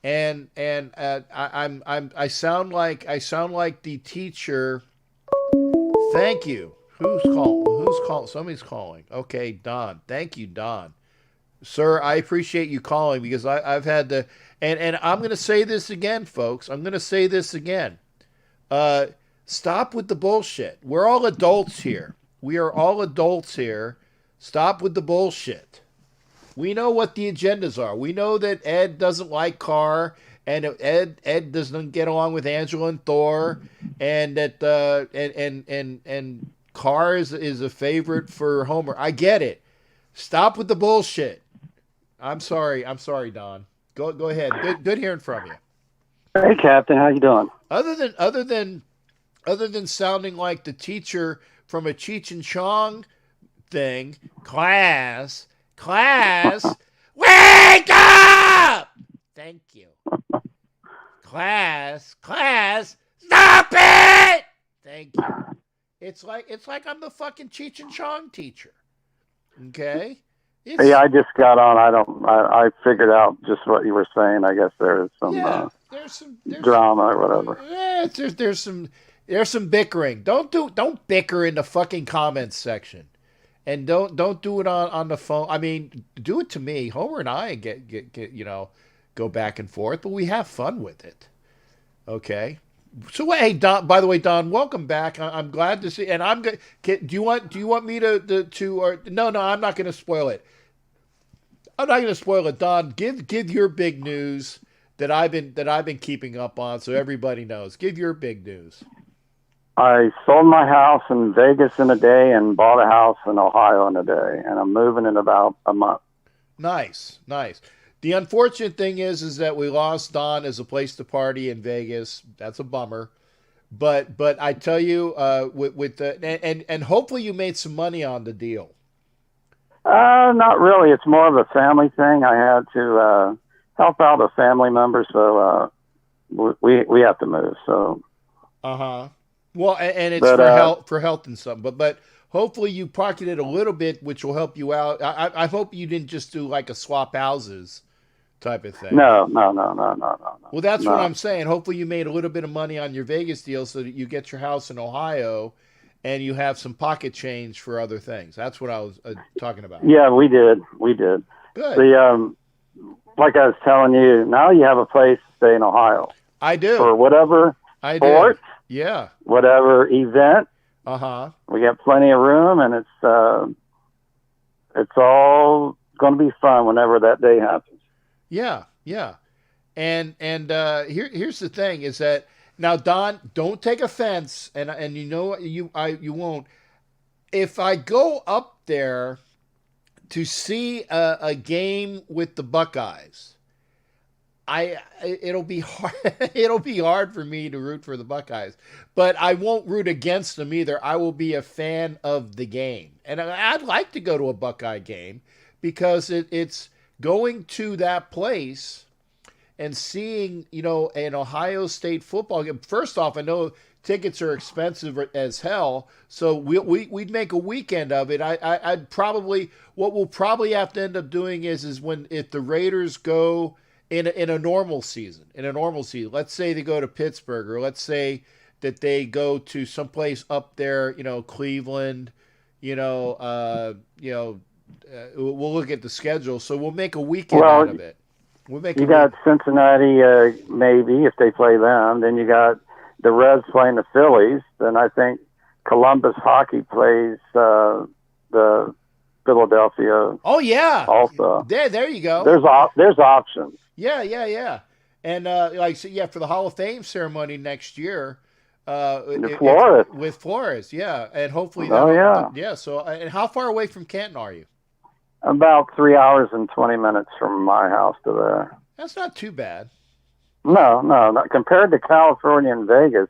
And I sound like the teacher. Thank you. Who's calling? Who's calling? Somebody's calling. Okay, Don. Thank you, Don. Sir, I appreciate you calling because I've had to, and I'm going to say this again, folks. I'm going to say this again. Uh, Stop with the bullshit. We're all adults here. We are all adults here. Stop with the bullshit. We know what the agendas are. We know that Ed doesn't like Carr, and Ed doesn't get along with Angela and Thor, and that and Carr is a favorite for Homer. I get it. Stop with the bullshit. I'm sorry, Don. Go ahead. Good hearing from you. Hey, Captain, how you doing? Other than sounding like the teacher from a Cheech and Chong thing, class, wake up! Thank you. Class, stop it! Thank you. It's like I'm the fucking Cheech and Chong teacher. Okay? Yeah, I just got on. I figured out just what you were saying. I guess there's some there's drama or whatever. There's some bickering. Don't bicker in the fucking comments section, and don't do it on the phone. I mean, do it to me. Homer and I get go back and forth, but we have fun with it. Okay. So hey, Don. By the way, Don, welcome back. I'm glad to see. And I'm good. Do you want me to or no? I'm not going to spoil it. I'm not going to spoil it, Don. Give your big news that I've been keeping up on, so everybody knows. Give your big news. I sold my house in Vegas in a day and bought a house in Ohio in a day, and I'm moving in about a month. Nice. The unfortunate thing is that we lost Don as a place to party in Vegas. That's a bummer. But I tell you, with the and hopefully you made some money on the deal. Not really. It's more of a family thing. I had to help out a family member, so we have to move. So. Well, and it's for health and something. But hopefully you pocketed a little bit, which will help you out. I hope you didn't just do like a swap houses type of thing. No. Well, that's what I'm saying. Hopefully you made a little bit of money on your Vegas deal so that you get your house in Ohio and you have some pocket change for other things. That's what I was talking about. Yeah, we did. Good. Like I was telling you, now you have a place to stay in Ohio. I do. For whatever sport. Yeah. Whatever event. We got plenty of room, and it's all going to be fun whenever that day happens. Yeah. And here's the thing is that now, Don, don't take offense, and you know you won't. If I go up there to see a game with the Buckeyes, it'll be hard. It'll be hard for me to root for the Buckeyes, but I won't root against them either. I will be a fan of the game, and I'd like to go to a Buckeye game because it's going to that place and seeing, an Ohio State football game. First off, I know tickets are expensive as hell, so we'd make a weekend of it. I'd probably, what we'll probably have to end up doing is if the Raiders go in a normal season, let's say they go to Pittsburgh, or let's say that they go to someplace up there, Cleveland, we'll look at the schedule. So we'll make a weekend out of it. You got Cincinnati, maybe, if they play them. Then you got the Reds playing the Phillies. Then I think Columbus Hockey plays the Philadelphia. Oh, yeah. Also. There you go. There's options. Yeah. And for the Hall of Fame ceremony next year. With Flores, yeah. And hopefully. Yeah, so, and how far away from Canton are you? About 3 hours and 20 minutes from my house to there. That's not too bad. No, not compared to California and Vegas.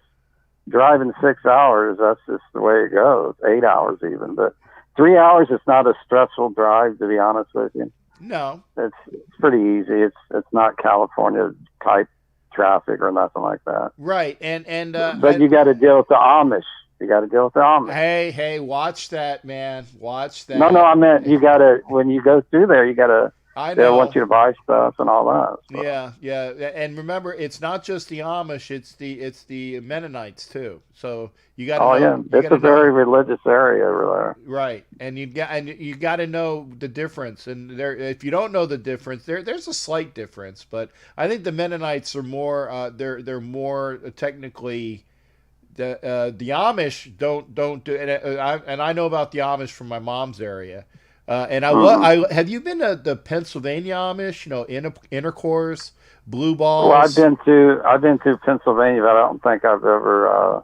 Driving 6 hours, that's just the way it goes. 8 hours even, but 3 hours is not a stressful drive, to be honest with you. No, it's pretty easy. It's not California type traffic or nothing like that. Right, but you got to deal with the Amish. Hey, watch that, man. Watch that. No, I meant you got to, when you go through there, you got to I They want know. you to buy stuff and all that. So. Yeah. And remember, it's not just the Amish; it's the Mennonites too. So you got to Oh know. yeah, You it's got a to know. very religious area over Right, and you got to know the difference. And there, if you don't know the difference, there's a slight difference, but I think the Mennonites are more. They're more technically. The Amish don't do, and I know about the Amish from my mom's area. And I there. love. Hmm. I have you been to the Pennsylvania Amish? You know, intercourse, blue Well, balls. I've been to Pennsylvania, but I don't think I've ever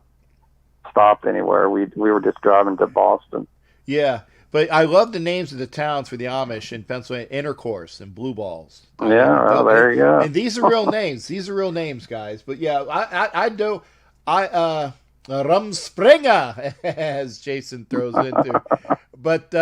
stopped anywhere. We were just driving to Boston. Yeah, but I love the names of the towns for the Amish in Pennsylvania: Intercourse and Blue Balls. I Yeah, mean, well, there you go. and these are real names. These are real names, guys. But yeah, I do. I Rumspringa, as Jason throws into. But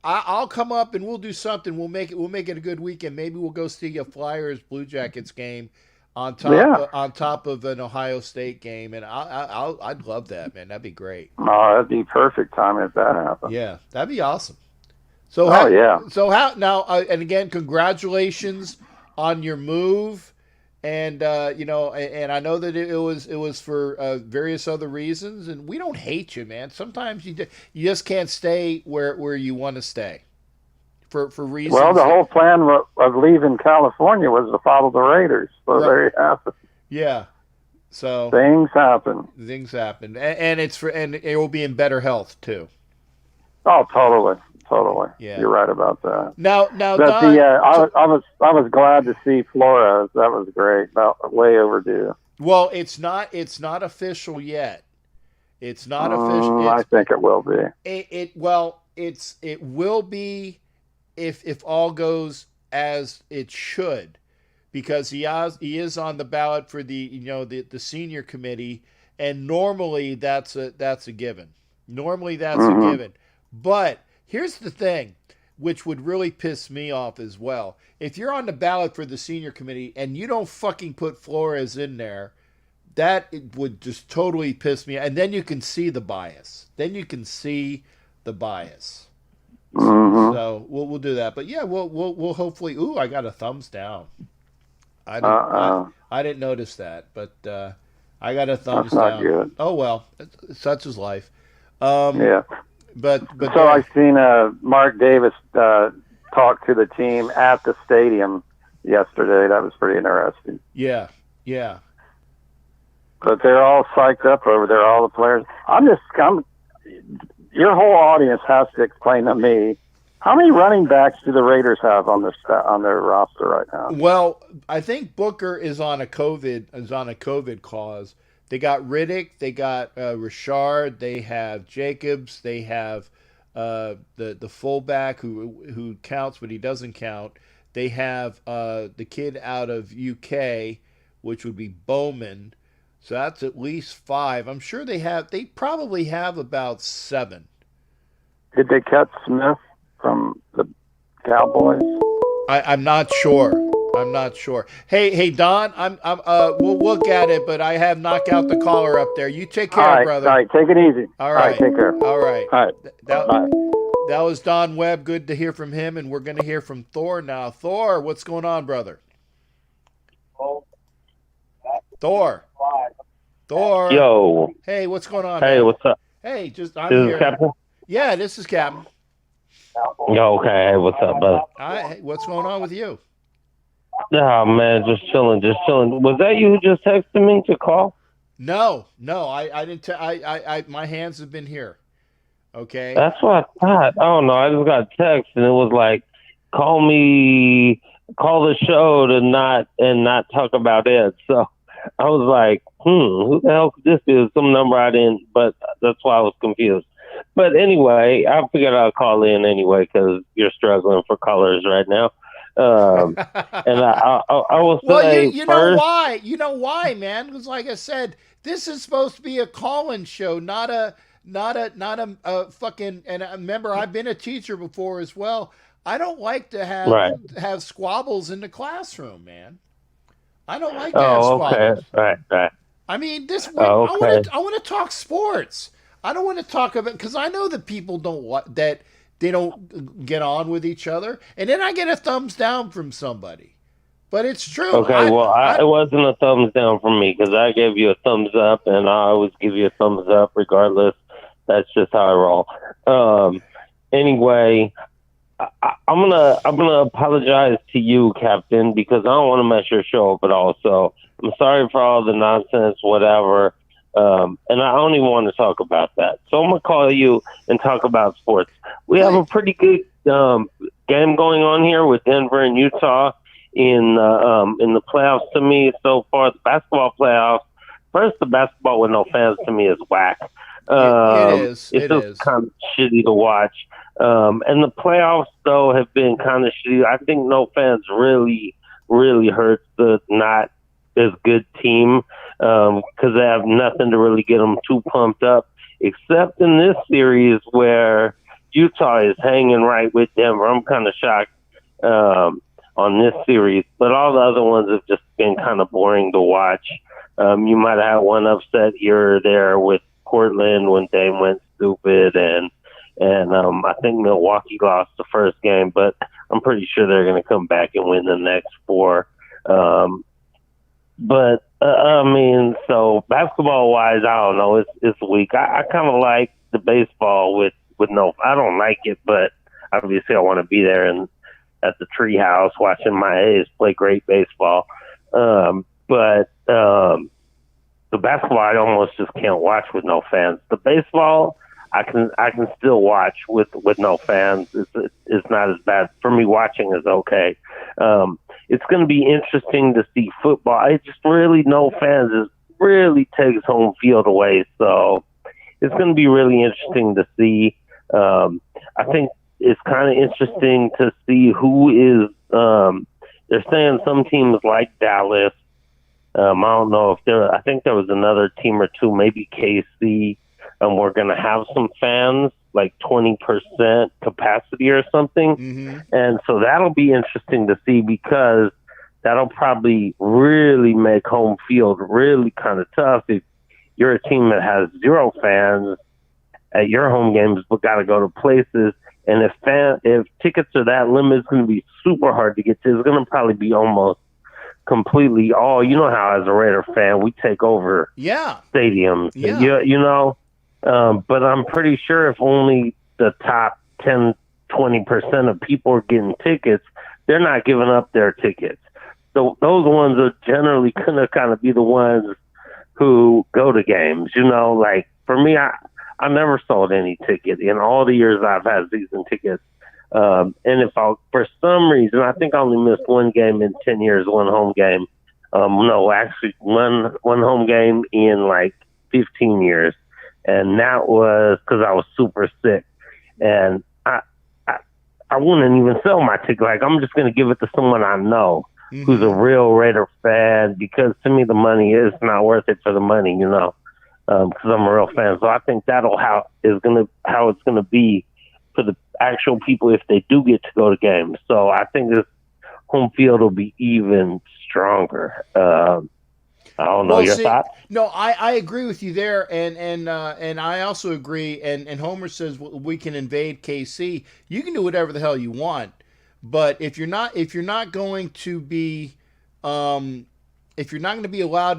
I'll come up and we'll do something. We'll make it a good weekend. Maybe we'll go see a Flyers Blue Jackets game Yeah. on top of an Ohio State game, and I'd love that, man. That'd be great. Oh, that'd be perfect timing if that happened. Yeah, that'd be awesome. So Oh yeah. so how now? And again, congratulations on your move. And and I know that it was for various other reasons, and we don't hate you, man. Sometimes you just can't stay where you want to stay for reasons. Well, the whole plan of leaving California was to follow the Raiders. So Right. there you have it. Yeah. So Things happen. things happen, and it will be in better health too. Oh, totally. Yeah. You're right about that. Now, But Don, I was glad to see Flores. That was great. Way overdue. well, it's not official yet. It's not official. I think it will be. It will be if all goes as it should, because he is on the ballot for the senior committee, and normally that's a given. Normally that's a given. But here's the thing, which would really piss me off as well. If you're on the ballot for the senior committee and you don't fucking put Flores in there, that it would just totally piss me. And then you can see the bias. So we'll do that. But yeah, we'll hopefully. Ooh, I got a thumbs down. I didn't notice that, but I got a thumbs That's not down. good. Oh well, such is life. Yeah. But So I seen Mark Davis talk to the team at the stadium yesterday. That was pretty interesting. yeah. But they're all psyched up over there, all the players. Your whole audience has to explain to me, how many running backs do the Raiders have on their roster right now? Well, I think Booker is on a COVID cause. They got Riddick, they got Richard, they have Jacobs, they have the fullback who counts but he doesn't count. They have the kid out of UK, which would be Bowman. So that's at least 5. I'm sure they probably have about 7. Did they cut Smith from the Cowboys? I'm not sure. Hey Don, we'll look at it, but I have knocked out the caller up there. You take care, brother. All right, take it easy. All right, take care. All right. All right. Bye. That was Don Webb. Good to hear from him, and we're going to hear from Thor now. Thor, what's going on, brother? Thor. Yo. Hey, what's going on? Hey, man? what's up? Hey, I'm This here. is Captain? Yeah, this is Captain. Yo, okay. Hey, what's up, brother? Hey, what's going on with you? Oh, man, just chilling. Was that you who just texted me to call? No, I didn't. My hands have been here. Okay. That's what I thought. I don't know. I just got a text, and it was like, call the show to not talk about it. So I was like, who the hell could this be? Some number I didn't, but that's why I was confused. But anyway, I figured I'd call in anyway because you're struggling for callers right now. And I will say, well, you first, know why? You know why, man? Because like I said, this is supposed to be a call-in show, not a fucking. And remember, I've been a teacher before as well. I don't like to have squabbles in the classroom, man. I don't like to have squabbles. Okay. Right. I mean, I want to talk sports. I don't want to talk about, because I know that people don't want that. they don't get on with each other, and then I get a thumbs down from somebody. But it's true. Okay, well, it wasn't a thumbs down from me because I gave you a thumbs up, and I always give you a thumbs up regardless. That's just how I roll. Anyway, I'm gonna apologize to you, Captain, because I don't want to mess your show up at all. So I'm sorry for all the nonsense, whatever. And I don't even want to talk about that. So I'm gonna call you and talk about sports. We have a pretty good game going on here with Denver and Utah in the playoffs. To me, so far, the basketball playoffs. First, the basketball with no fans to me is whack. It is. It's just kind of shitty to watch. And the playoffs, though, have been kind of shitty. I think no fans really hurts the not as good team because they have nothing to really get them too pumped up, except in this series where Utah is hanging right with Denver. I'm kind of shocked on this series, but all the other ones have just been kind of boring to watch. You might have had one upset here or there with Portland when Dame went stupid, and I think Milwaukee lost the first game, but I'm pretty sure they're going to come back and win the next four. But I mean, so basketball wise, I don't know. It's weak. I kind of like the baseball with no. I don't like it, but obviously I want to be there and at the treehouse watching my A's play great baseball. But the basketball I almost just can't watch with no fans. The baseball I can still watch with no fans. It's not as bad for me. Watching is okay. It's going to be interesting to see football. It's just really no fans. It really takes home field away. So it's going to be really interesting to see. I think it's kind of interesting to see who is. They're saying some teams like Dallas. I don't know if I think there was another team or two, maybe KC. We're going to have some fans, like 20% capacity or something. Mm-hmm. And so that'll be interesting to see because that'll probably really make home field really kind of tough if you're a team that has 0 fans at your home games but got to go to places. And if tickets are that limited, it's going to be super hard to get to. It's going to probably be almost completely all. You know how as a Raider fan, we take over stadiums. Yeah. You know? But I'm pretty sure if only the top 10, 20% of people are getting tickets, they're not giving up their tickets. So those ones are generally going to kind of be the ones who go to games. You know, like for me, I never sold any ticket in all the years I've had season tickets. And if for some reason, I think I only missed one game in 10 years, one home game. No, actually one home game in like 15 years. And that was because I was super sick. And I wouldn't even sell my ticket. Like, I'm just going to give it to someone I know who's a real Raider fan because to me the money is not worth it for the money, you know, because I'm a real fan. So I think how it's going to be for the actual people if they do get to go to games. So I think this home field will be even stronger. I don't know your thoughts. No, I agree with you there, and I also agree. And Homer says we can invade KC. You can do whatever the hell you want, but if you're not going to be allowed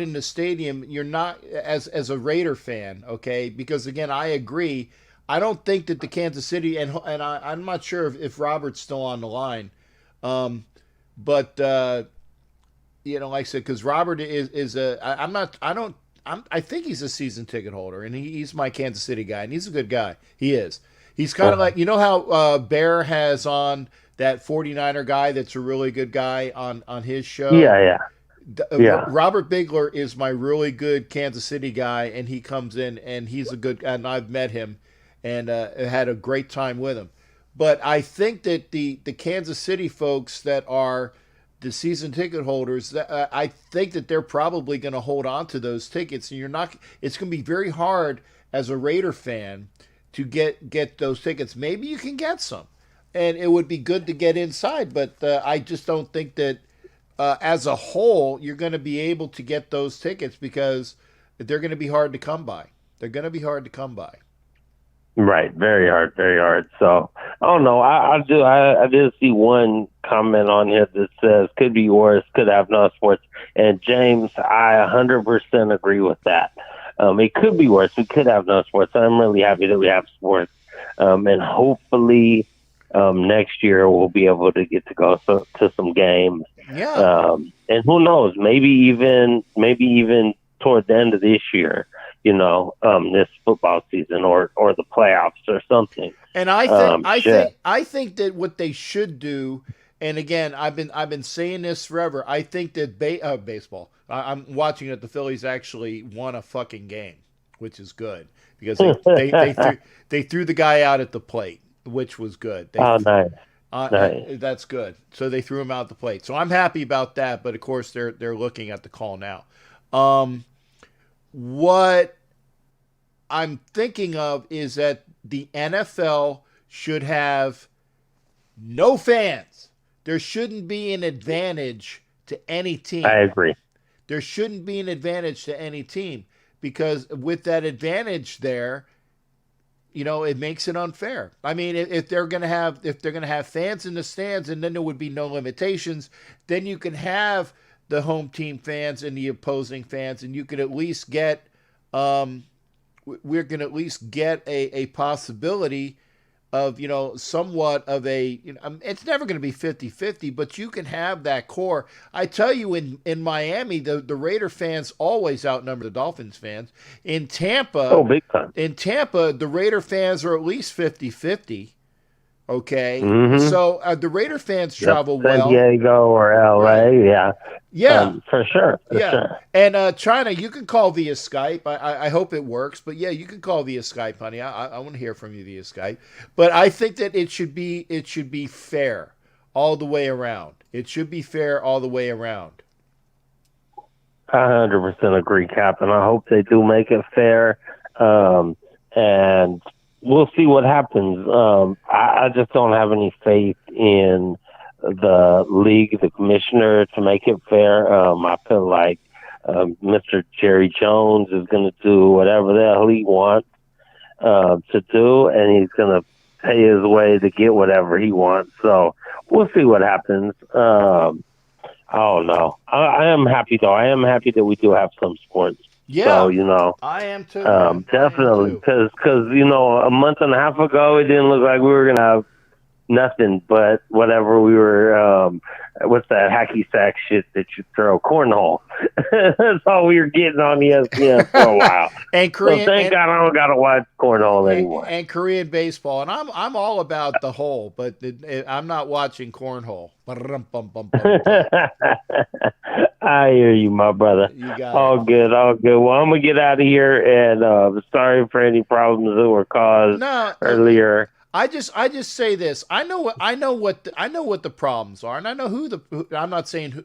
in the stadium, you're not as a Raider fan, okay? Because again, I agree. I don't think that the Kansas City and I'm not sure if Robert's still on the line, but. You know, like I said, because Robert I think he's a season ticket holder, and he's my Kansas City guy, and he's a good guy. He is. He's kind of like, you know how Bear has on that 49er guy that's a really good guy on his show? Yeah. Robert Bigler is my really good Kansas City guy, and he comes in, and he's a good, and I've met him, and had a great time with him. But I think that the Kansas City folks that are the season ticket holders, I think that they're probably going to hold on to those tickets, and it's going to be very hard as a Raider fan to get those tickets. Maybe you can get some, and it would be good to get inside, but I just don't think that as a whole you're going to be able to get those tickets because they're going to be hard to come by. They're going to be hard to come by. Right, very hard, very hard. So I don't know. I did see one comment on here that says could be worse, could have no sports. And James, I 100% agree with that. It could be worse. We could have no sports. I'm really happy that we have sports, and hopefully next year we'll be able to get to go to some games. Yeah. And who knows? Maybe even toward the end of this year. This football season or the playoffs or something. And I think that what they should do, and again, I've been saying this forever. I think that baseball. I'm watching that the Phillies actually won a fucking game, which is good because they threw the guy out at the plate, which was good. Nice. Nice. That's good. So they threw him out at the plate. So I'm happy about that. But of course, they're looking at the call now. What I'm thinking of is that the NFL should have no fans. There shouldn't be an advantage to any team. I agree. There shouldn't be an advantage to any team because with that advantage there, it makes it unfair. I mean, if they're going to have fans in the stands and then there would be no limitations, then you can have the home team fans and the opposing fans, and you could at least get we're going to at least get a possibility of, somewhat of a, it's never going to be 50-50, but you can have that core. I tell you, in Miami, the Raider fans always outnumber the Dolphins fans. In Tampa, big time. In Tampa, the Raider fans are at least 50-50. Okay, Mm-hmm. So the Raider fans travel well. San Diego or LA, yeah. Yeah, for sure. Sure. And China, you can call via Skype. I hope it works, but yeah, you can call via Skype, honey. I want to hear from you via Skype. But I think that it should be fair all the way around. It should be fair all the way around. I 100% agree, Cap, and I hope they do make it fair. And we'll see what happens. I just don't have any faith in the league, the commissioner, to make it fair. I feel like Mr. Jerry Jones is going to do whatever the hell he wants to do, and he's going to pay his way to get whatever he wants. So we'll see what happens. I don't know. I am happy, though. I am happy that we do have some sports. Yeah, so, I am too. Definitely, because a month and a half ago, it didn't look like we were gonna have nothing but whatever we were. What's that hacky sack shit that you throw? Cornhole. That's all we were getting on ESPN for a while. And Korean, so thank God I don't gotta watch cornhole anymore. And Korean baseball, and I'm all about the hole, but I'm not watching cornhole. I hear you, my brother. You got all good. Well, I'm gonna get out of here, and sorry for any problems that were caused earlier. I just say this. I know what the problems are, and I know who I'm not saying who.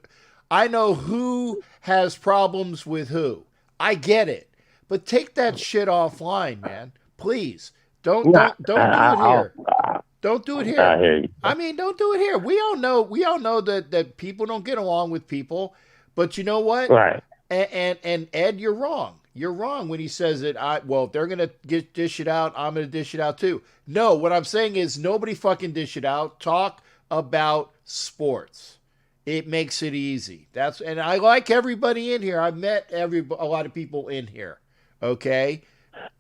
I know who has problems with who. I get it, but take that shit offline, man. Please don't do it here. Don't do it here. I hear you. I mean, don't do it here. We all know that people don't get along with people, but you know what? Right. And Ed, you're wrong. You're wrong when he says that if they're going to dish it out, I'm going to dish it out too. No, what I'm saying is nobody fucking dish it out. Talk about sports. It makes it easy. And I like everybody in here. I've met a lot of people in here. Okay?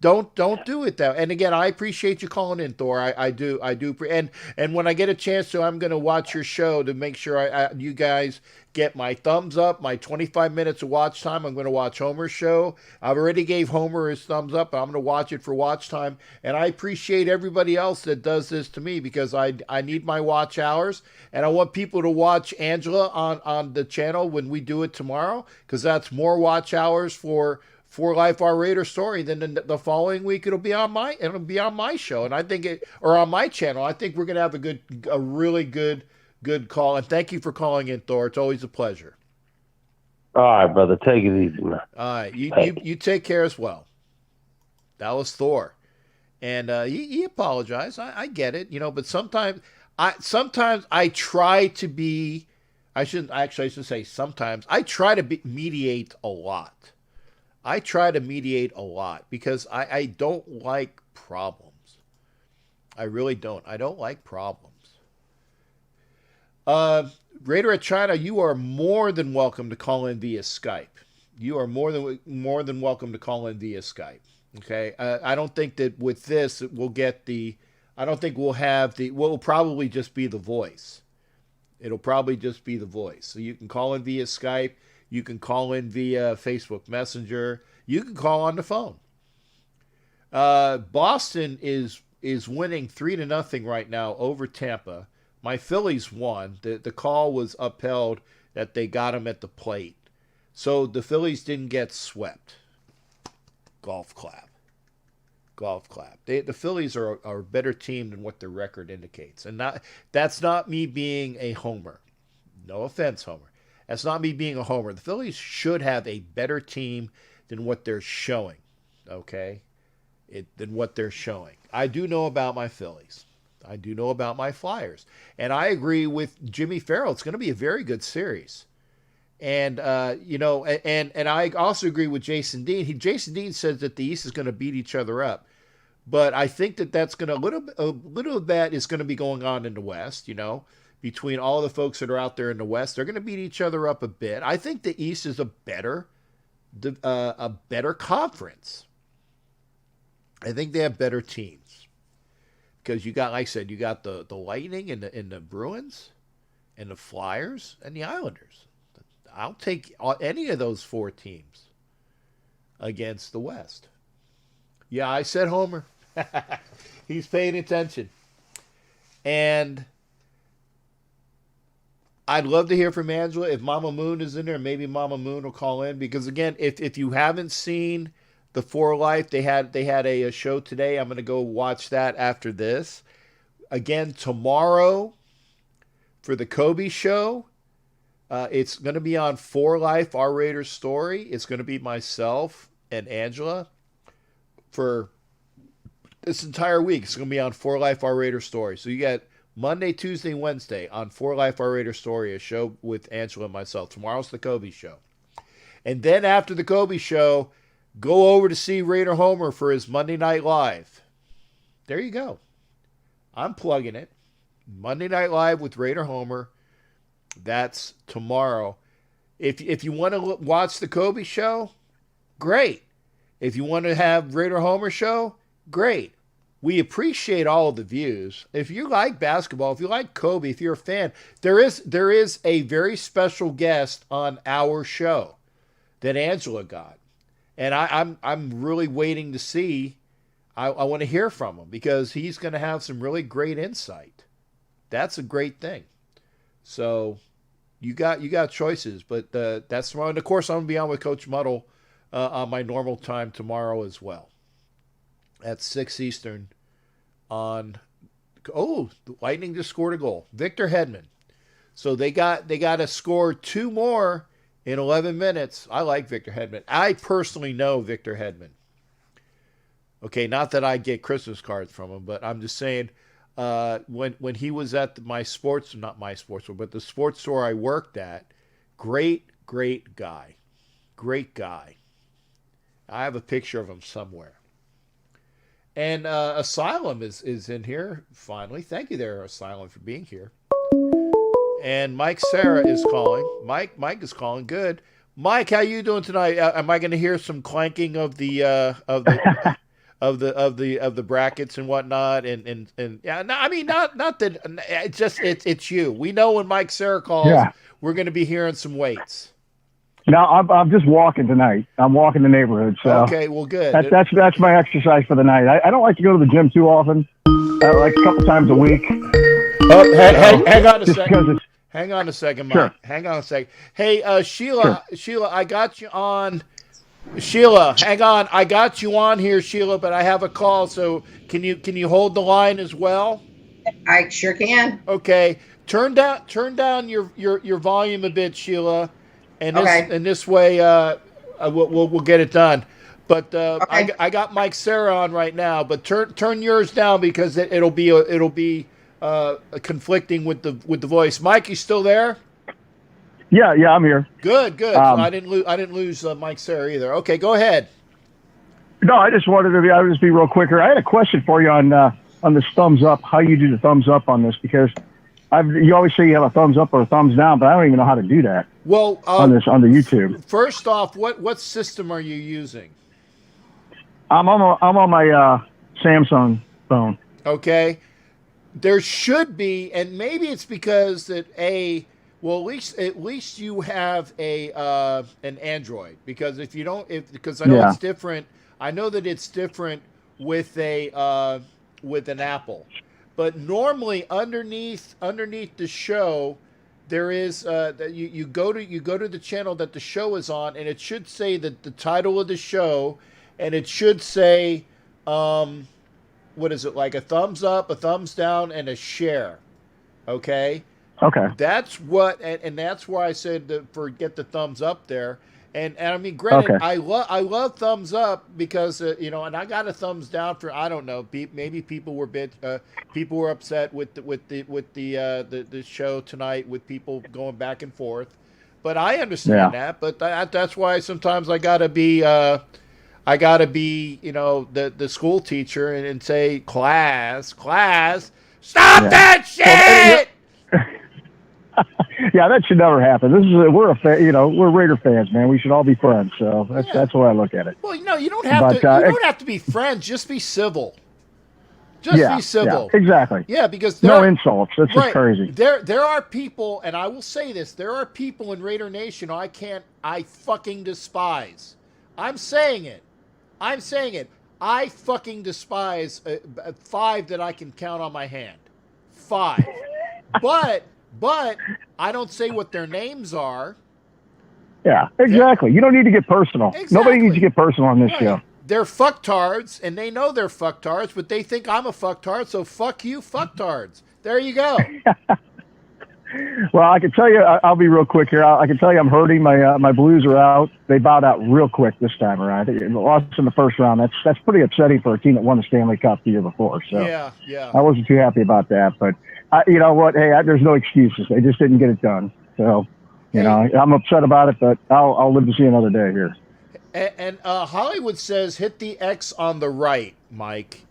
Don't do it though. And again, I appreciate you calling in, Thor. I do. And when I get a chance to, I'm going to watch your show to make sure you guys get my thumbs up, my 25 minutes of watch time. I'm going to watch Homer's show. I've already gave Homer his thumbs up, but I'm going to watch it for watch time. And I appreciate everybody else that does this to me because I need my watch hours, and I want people to watch Angela on the channel when we do it tomorrow, because that's more watch hours for Life Our Raider Story. Then the following week it'll be on my show, and I think or on my channel. I think we're gonna have a really good call. And thank you for calling in, Thor. It's always a pleasure. All right, brother. Take it easy, man. All right, you take care as well. That was Thor, and he apologized. I get it, but sometimes I try to be. I should say sometimes I try to mediate a lot. I try to mediate a lot because I don't like problems. I really don't. I don't like problems. Raider at China, you are more than welcome to call in via Skype. You are more than welcome to call in via Skype. Okay, I don't think that with this we'll get the. I don't think we'll have the. Well, it'll probably just be the voice. It'll probably just be the voice. So you can call in via Skype. You can call in via Facebook Messenger. You can call on the phone. Boston is winning 3-0 right now over Tampa. My Phillies won. The call was upheld that they got them at the plate. So the Phillies didn't get swept. Golf clap. Golf clap. The Phillies are a better team than what their record indicates. And that's not me being a homer. No offense, Homer. That's not me being a homer. The Phillies should have a better team than what they're showing. Okay? Than what they're showing. I do know about my Phillies. I do know about my Flyers. And I agree with Jimmy Farrell. It's going to be a very good series. And, and I also agree with Jason Dean. Jason Dean says that the East is going to beat each other up. But I think that's going to, a little of that is going to be going on in the West, between all the folks that are out there in the West. They're going to beat each other up a bit. I think the East is a better conference. I think they have better teams. Because you got, like I said, you got the Lightning and the Bruins and the Flyers and the Islanders. I'll take any of those 4 teams against the West. Yeah, I said Homer. He's paying attention. And I'd love to hear from Angela. If Mama Moon is in there, maybe Mama Moon will call in. Because, again, if you haven't seen The For Life, they had a show today. I'm going to go watch that after this. Again, tomorrow for the Kobe show, it's going to be on For Life, Our Raiders Story. It's going to be myself and Angela for this entire week. It's going to be on For Life, Our Raiders Story. So you got Monday, Tuesday, Wednesday on For Life, Our Raiders Story, a show with Angela and myself. Tomorrow's the Kobe show. And then after the Kobe show, go over to see Raider Homer for his Monday Night Live. There you go. I'm plugging it. Monday Night Live with Raider Homer. That's tomorrow. If you want to watch the Kobe show, great. If you want to have Raider Homer show, great. We appreciate all of the views. If you like basketball, if you like Kobe, if you're a fan, there is a very special guest on our show that Angela got. And I'm really waiting to see. I want to hear from him because he's going to have some really great insight. That's a great thing. So you got choices, but that's tomorrow. And of course, I'm going to be on with Coach Muddle on my normal time tomorrow as well. At 6 Eastern the Lightning just scored a goal. Victor Hedman. So they got to score 2 more in 11 minutes. I like Victor Hedman. I personally know Victor Hedman. Okay, not that I get Christmas cards from him, but I'm just saying when he was at the sports store I worked at, great guy. Great guy. I have a picture of him somewhere. And Asylum is in here, finally. Thank you there, Asylum, for being here. And Mike Sarah is calling. Mike is calling. Good. Mike, how you doing tonight? Am I going to hear some clanking of the of the brackets and whatnot? And yeah, no, I mean not that. It's you. We know when Mike Sarah calls, we're going to be hearing some weights. No, I'm just walking tonight. I'm walking the neighborhood. So okay, well, good. That's my exercise for the night. I don't like to go to the gym too often. Like a couple times a week. Oh, hang on a second. Hang on a second, Mike. Sure. Hang on a second. Hey, Sheila. Sure. Sheila, I got you on. Sheila, hang on. I got you on here, Sheila, but I have a call. So can you hold the line as well? I sure can. Okay. Turn down your volume a bit, Sheila. And this way, we'll get it done. But okay. I got Mike Sarah on right now. But turn yours down because it'll be conflicting with the voice. Mike, you still there? Yeah, I'm here. Good. I didn't lose Mike Sarah either. Okay, go ahead. No, I just wanted to be real quicker. I had a question for you on on this thumbs up, how you do the thumbs up on this, because you always say you have a thumbs up or a thumbs down, but I don't even know how to do that. Well, on the YouTube. First off, what system are you using? I'm on my Samsung phone. Okay, there should be, and maybe it's because that at least you have an Android, because if you don't, because I know it's different. I know that it's different with with an Apple, but normally underneath the show, there is that you go to the channel that the show is on, and it should say that the title of the show, and it should say what is it, like a thumbs up, a thumbs down, and a share. Okay. That's what, and that's why I said get the thumbs up there. And I mean, granted, I love thumbs up because and I got a thumbs down for, I don't know, maybe people were upset with the show tonight, with people going back and forth, but I understand that. But that's why sometimes I gotta be the school teacher and say, class, stop that shit. Yeah, that should never happen. We're Raider fans, man. We should all be friends. So that's the way I look at it. Well, you don't have to be friends. Just be civil. Be civil. Yeah, exactly. Yeah, because no insults. That's just crazy. There are people, and I will say this: there are people in Raider Nation I fucking despise. I'm saying it. I fucking despise 5 that I can count on my hand. 5. But I don't say what their names are. Yeah, exactly. You don't need to get personal. Exactly. Nobody needs to get personal on this show. They're fucktards, and they know they're fucktards, but they think I'm a fucktard, so fuck you, fucktards. There you go. Well, I can tell you, I'll be real quick here. I can tell you I'm hurting. My Blues are out. They bowed out real quick this time around. I think they lost in the first round. That's pretty upsetting for a team that won the Stanley Cup the year before. So yeah. I wasn't too happy about that. But you know what? Hey, there's no excuses. They just didn't get it done. So, I'm upset about it, but I'll live to see another day here. And Hollywood says hit the X on the right, Mike.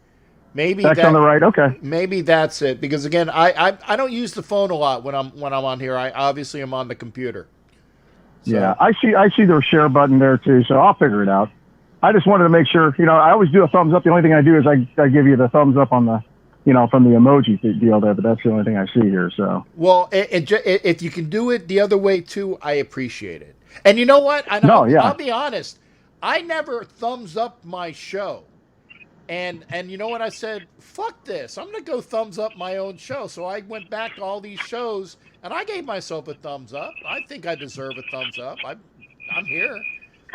Maybe X on the right. Okay. Maybe that's it, because again, I don't use the phone a lot when I'm on here. I obviously am on the computer. So. Yeah, I see their share button there too, so I'll figure it out. I just wanted to make sure. I always do a thumbs up. The only thing I do is I give you the thumbs up on the, from the emoji deal there, but that's the only thing I see here. So. Well, if you can do it the other way too, I appreciate it. And you know what? I'll be honest. I never thumbs up my show. And you know what I said? Fuck this. I'm going to go thumbs up my own show. So I went back to all these shows, and I gave myself a thumbs up. I think I deserve a thumbs up. I'm here.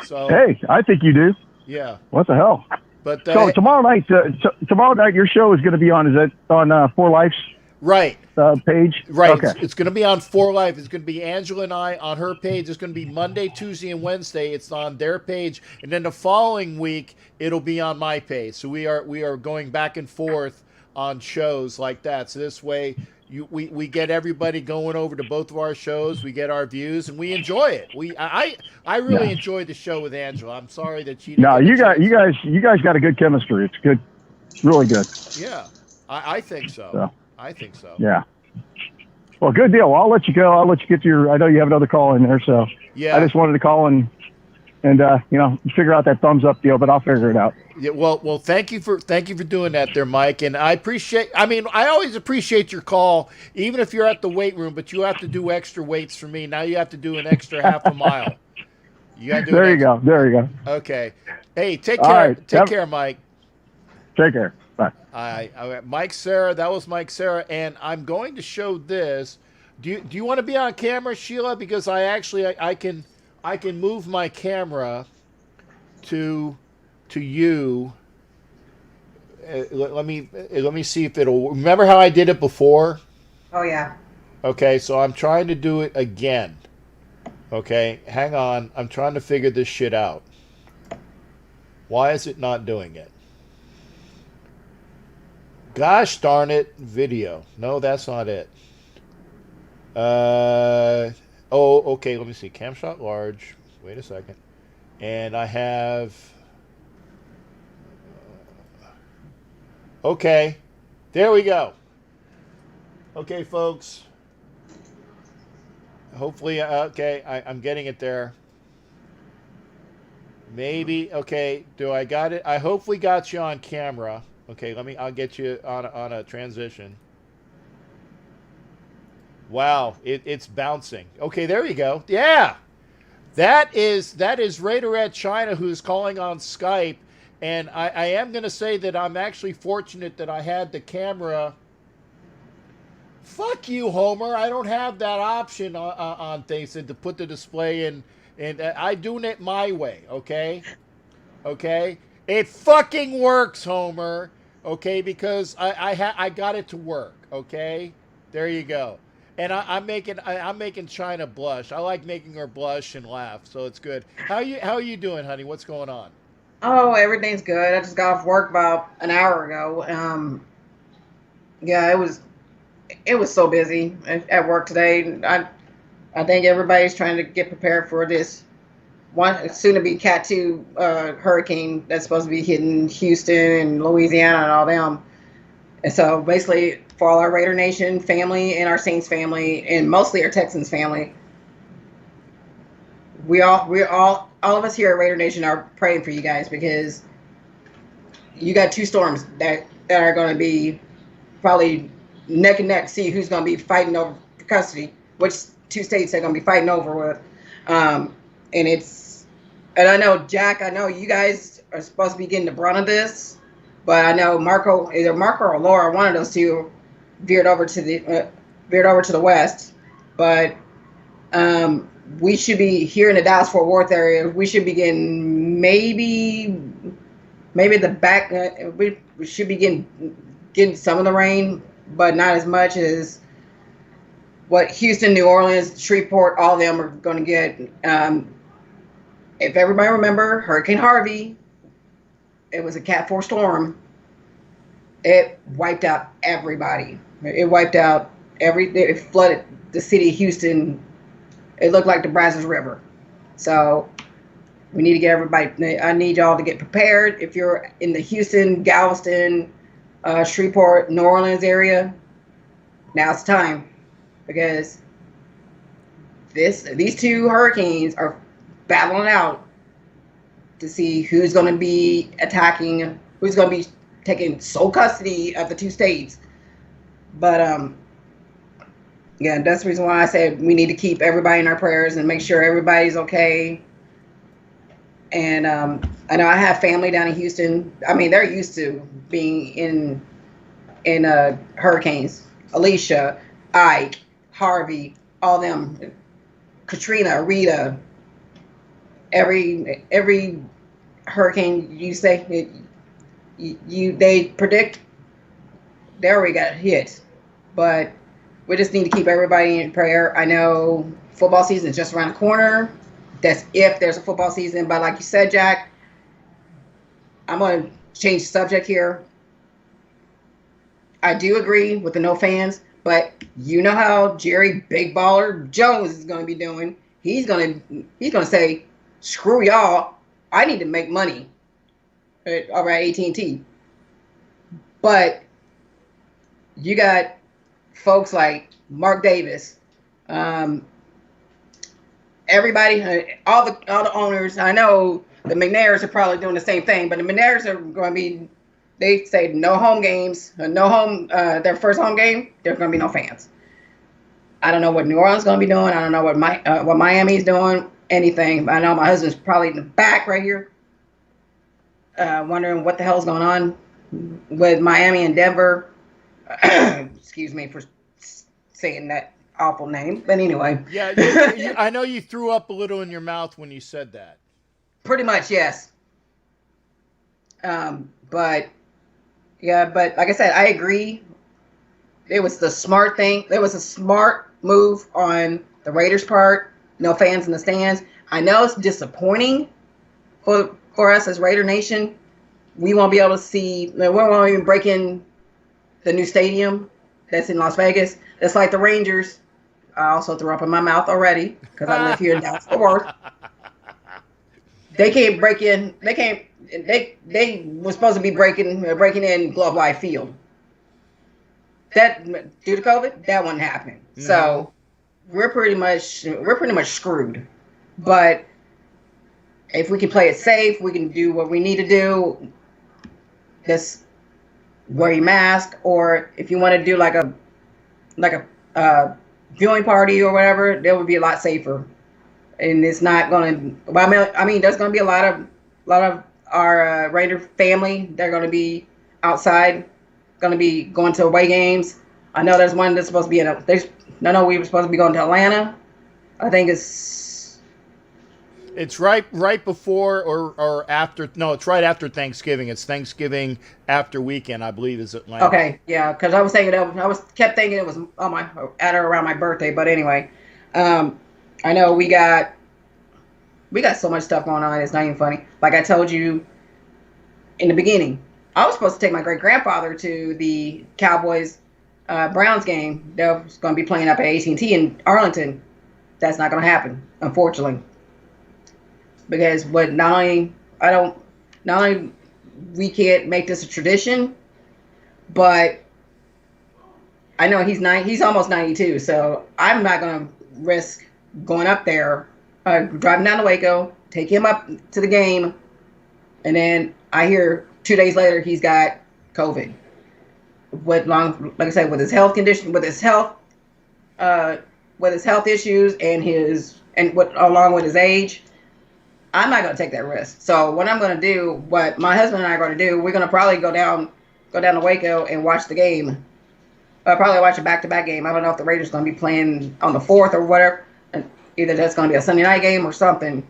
So hey, I think you do. Yeah. What the hell? But so tomorrow night, your show is going to be on. Is it on 4 Life's? Right. Page? Right. Okay. It's going to be on 4 Life. It's going to be Angela and I on her page. It's going to be Monday, Tuesday, and Wednesday. It's on their page. And then the following week, it'll be on my page. So we are going back and forth on shows like that. So this way, we get everybody going over to both of our shows. We get our views, and we enjoy it. I really enjoy the show with Angela. I'm sorry that she didn't. No, you guys got a good chemistry. It's good. It's really good. Yeah, I think so. I think so. Yeah. Well, good deal. I'll let you go. I'll let you get to your. I know you have another call in there, so yeah. I just wanted to call and figure out that thumbs up deal, but I'll figure it out. Yeah. Well, thank you for doing that there, Mike. And I appreciate. I mean, I always appreciate your call, even if you're at the weight room. But you have to do extra weights for me. Now you have to do an extra half a mile. You got to do. There you go. There you go. Okay. Hey, take care. Right. Take care, Mike. Take care. Bye. Mike Sarah, that was Mike Sarah, and I'm going to show this. Do you want to be on camera, Sheila? Because I can move my camera to you. Let me see if it'll. Remember how I did it before? Oh yeah. Okay, so I'm trying to do it again. Okay, hang on. I'm trying to figure this shit out. Why is it not doing it? Gosh darn it, video. No, that's not it. Okay, let me see. Cam shot large. Wait a second. And I have... Okay. There we go. Okay, folks. Hopefully, okay, I'm getting it there. Maybe, okay, do I got it? I hopefully got you on camera. Okay, I'll get you on a transition. Wow, it's bouncing. Okay, there you go. Yeah. That is Raider at China, who's calling on Skype. And I am going to say that I'm actually fortunate that I had the camera. Fuck you, Homer. I don't have that option on things to put the display in. And I doing it my way, okay? Okay? It fucking works, Homer. Okay? Because I got it to work, okay? There you go. And I'm making China blush. I like making her blush and laugh, so it's good. How are you doing, honey? What's going on? Oh, everything's good. I just got off work about an hour ago. Yeah, it was so busy at work today. I think everybody's trying to get prepared for this one soon to be Cat 2 hurricane that's supposed to be hitting Houston and Louisiana and all them. And so basically, for all our Raider Nation family and our Saints family and mostly our Texans family, we're all of us here at Raider Nation are praying for you guys, because you got two storms that are going to be probably neck and neck to see who's going to be fighting over custody, which two states they're going to be fighting over with. And I know, Jack, I know you guys are supposed to be getting the brunt of this, but I know either Marco or Laura, one of those two, veered over to the west. But we should be here in the Dallas-Fort Worth area. We should be getting maybe the back. We should be getting some of the rain, but not as much as what Houston, New Orleans, Shreveport, all of them are going to get. If everybody remember, Hurricane Harvey, it was a Cat 4 storm. It wiped out everybody. It wiped out it flooded the city of Houston. It looked like the Brazos River. So we need to get everybody, I need y'all to get prepared. If you're in the Houston, Galveston, Shreveport, New Orleans area, now's the time, because these two hurricanes are battling out to see who's going to be attacking, who's going to be taking sole custody of the two states. But yeah, that's the reason why I said we need to keep everybody in our prayers and make sure everybody's okay. And I know I have family down in Houston. I mean, they're used to being in hurricanes. Alicia, Ike, Harvey, all them, Katrina, Rita. Every hurricane you say they predict, they already got hit. But we just need to keep everybody in prayer. I know football season is just around the corner. That's if there's a football season. But like you said, Jack, I'm going to change the subject here. I do agree with the no fans, but you know how Jerry Big Baller Jones is going to be doing. He's going to say, screw y'all. I need to make money over at AT&T. But you got folks like Mark Davis, everybody, all the owners. I know the McNairs are probably doing the same thing, but the McNairs are going to be, they say no home games, their first home game, there's going to be no fans. I don't know what New Orleans is going to be doing. I don't know what Miami's doing, anything. I know my husband's probably in the back right here, wondering what the hell's going on with Miami and Denver. Excuse me for saying that awful name, but anyway. Yeah, I know you threw up a little in your mouth when you said that. Pretty much, yes. But like I said, I agree. It was the smart thing. It was a smart move on the Raiders' part. No fans in the stands. I know it's disappointing for us as Raider Nation. We won't be able to see. We won't even break in the new stadium that's in Las Vegas. It's like the Rangers. I also threw up in my mouth already because I live here in Dallas-Fort Worth. They can't break in. They were supposed to be breaking in Glove Life Field. that due to COVID, that wouldn't happen. So we're pretty much screwed. But if we can play it safe, we can do what we need to do. Just wear your mask, or if you want to do like a viewing party or whatever, that would be a lot safer. And it's not going to. Well, I mean, there's going to be a lot of our Raider family. They're going to be outside, going to be going to away games. I know there's one that's supposed to be no, we were supposed to be going to Atlanta. I think it's right before or after. No, it's right after Thanksgiving. It's Thanksgiving after weekend, I believe, is Atlanta. Okay, yeah, because I was thinking kept thinking it was at or around my birthday. But anyway, I know we got so much stuff going on. It's not even funny. Like I told you in the beginning, I was supposed to take my great grandfather to the Cowboys Browns game. They was going to be playing up at AT&T in Arlington. That's not going to happen, unfortunately, because not only we can't make this a tradition, but I know he's almost 92, so I'm not going to risk going up there, driving down to Waco, take him up to the game, and then I hear 2 days later he's got COVID. Like I said, with his health condition, with his health issues, along with his age, I'm not going to take that risk. So what I'm going to do, what my husband and I are going to do, we're going to probably go down to Waco and watch the game. Probably watch a back-to-back game. I don't know if the Raiders are going to be playing on the 4th or whatever. And either that's going to be a Sunday night game or something.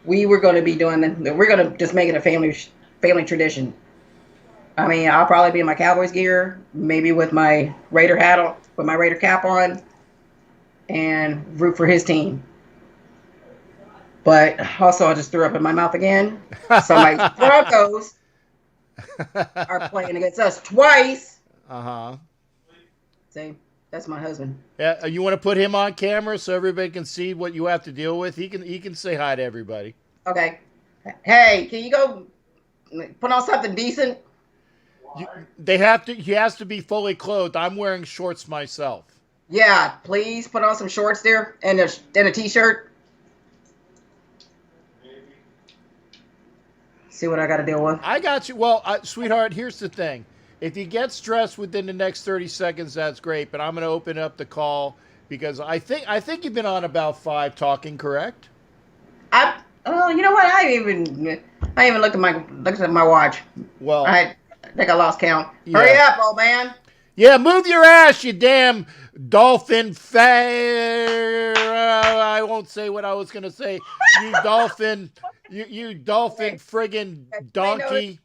We're going to just make it a family tradition. I mean, I'll probably be in my Cowboys gear, maybe with my Raider hat on, with my Raider cap on, and root for his team. But also, I just threw up in my mouth again. So my Broncos are playing against us twice. See, that's my husband. Yeah, you want to put him on camera so everybody can see what you have to deal with? He can say hi to everybody. Okay. Hey, can you go put on something decent? He has to be fully clothed. I'm wearing shorts myself. Yeah, please put on some shorts there and a t-shirt. See what I got to deal with. I got you. Well, sweetheart, here's the thing. If you get stressed within the next 30 seconds, that's great. But I'm going to open up the call because I think you've been on about 5 talking, correct? You know what? I even looked at my watch. Well, I think I lost count. Yeah. Hurry up, old man. Yeah, move your ass, you damn dolphin I won't say what I was going to say. You dolphin, you dolphin friggin' donkey.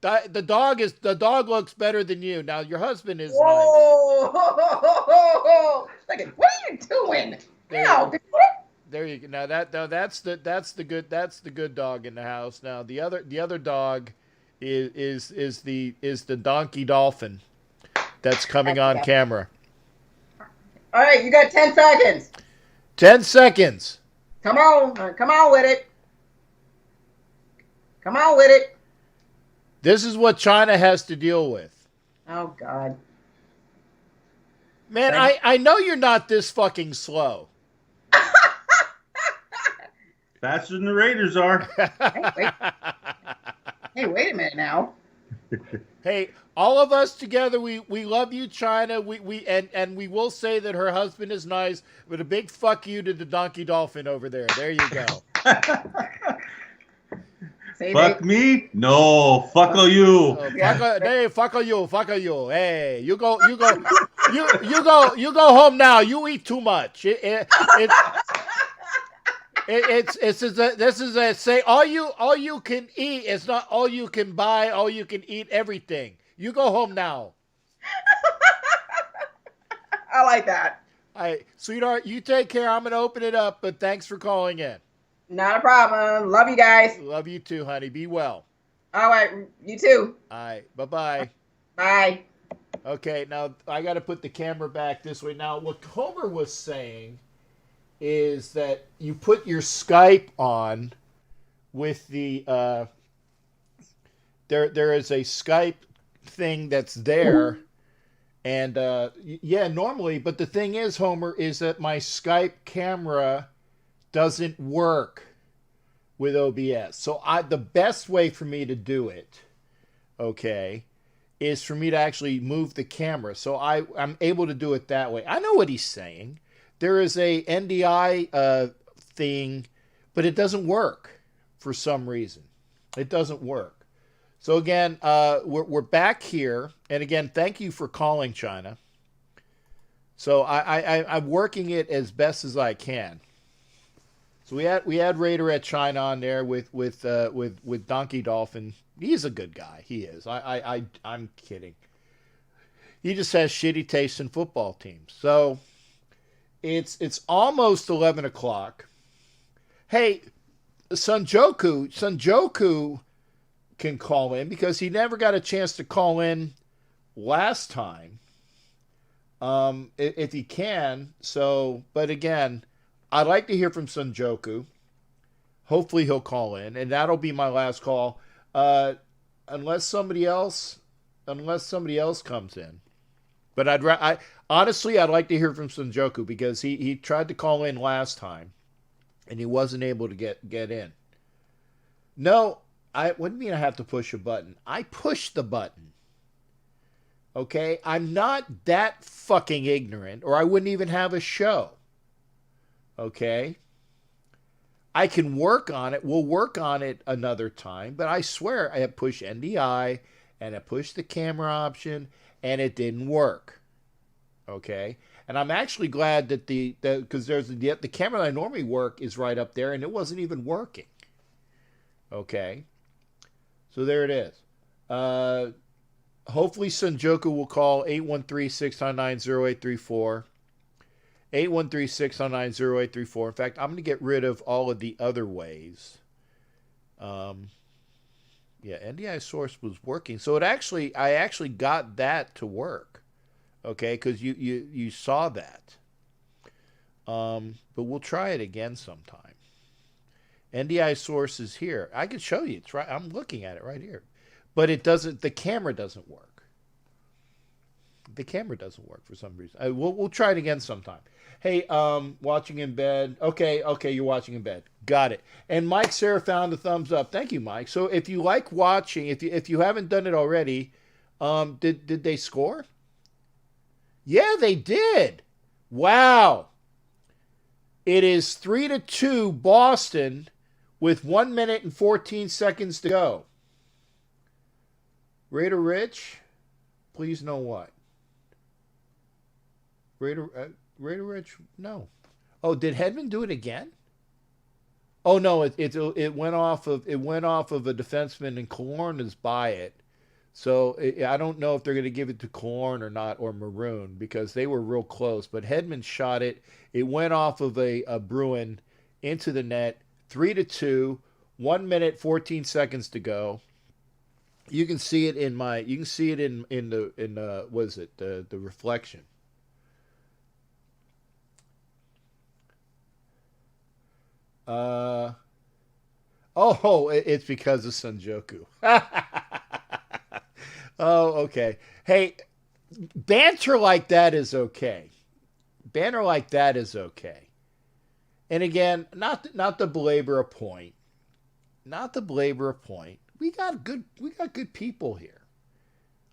The dog looks better than you. Now your husband is Whoa. Nice. What are you doing? There you go. Now that's the good dog in the house. Now the other dog is the donkey dolphin that's coming on camera. All right, you got 10 seconds. 10 seconds. Come on with it. Come on with it. This is what China has to deal with. Oh, God. Man, I know you're not this fucking slow. Faster than the Raiders are. Hey, wait a minute now. Hey, all of us together, we love you, China. And we will say that her husband is nice, but a big fuck you to the donkey dolphin over there. There you go. Fuck me? No, fuck you. Hey, fuck you. Hey, you go home now. You eat too much. This is a say all you can eat. It's not all you can buy. All you can eat. Everything. You go home now. I like that. All right, sweetheart, you take care. I'm gonna open it up, but thanks for calling in. Not a problem. Love you guys. Love you too, honey. Be well. All right, you too. All right, bye-bye. Bye. Okay, now I got to put the camera back this way. Now, what Homer was saying is that you put your Skype on with the there is a Skype thing that's there, And yeah, normally, but the thing is, Homer, is that my Skype camera doesn't work with OBS. So the best way for me to do it, okay, is for me to actually move the camera. So I'm able to do it that way. I know what he's saying. There is a NDI thing, but it doesn't work for some reason. It doesn't work. So again, we're back here, and again, thank you for calling, China. So I'm working it as best as I can. So we had Raider at China on there with Donkey Dolphin. He's a good guy. He is. I'm kidding. He just has shitty taste in football teams. So it's almost 11 o'clock. Hey, Sunjoku can call in because he never got a chance to call in last time. If he can. So, but again, I'd like to hear from Sunjoku. Hopefully he'll call in, and that'll be my last call. Unless somebody else comes in. But honestly, I'd like to hear from Sunjoku because he tried to call in last time, and he wasn't able to get in. No, what do you mean I have to push a button? I pushed the button. Okay? I'm not that fucking ignorant, or I wouldn't even have a show. Okay? I can work on it. We'll work on it another time, but I swear I have pushed NDI, and I pushed the camera option, and it didn't work. Okay? And I'm actually glad that because there's the camera that I normally work is right up there, and it wasn't even working. Okay? So there it is. Hopefully Sunjoku will call 813-699-0834. 813-699-0834. In fact, I'm going to get rid of all of the other ways. Yeah, NDI source was working. So I actually got that to work. Okay, because you saw that. But we'll try it again sometime. NDI source is here. I can show you. It's right. I'm looking at it right here. But it doesn't. The camera doesn't work. The camera doesn't work for some reason. We'll try it again sometime. Hey, watching in bed. Okay, you're watching in bed. Got it. And Mike Sarah found a thumbs up. Thank you, Mike. So if you like watching, if you haven't done it already, did they score? Yeah, they did. Wow. It is 3-2 Boston with 1 minute and 14 seconds to go. Raider Rich, please know what? Raider Rich, no. Oh, did Hedman do it again? Oh no, it went off of a defenseman, and Killorn is by it. So I don't know if they're going to give it to Killorn or not, or Maroon, because they were real close. But Hedman shot it. It went off of a Bruin into the net. 3-2, 1 minute 14 seconds to go. You can see it in what is it, the reflection. It's because of Sunjoku. Oh, okay. Hey, banter like that is okay. Banter like that is okay. And again, not to belabor a point. Not to belabor a point. We got good people here.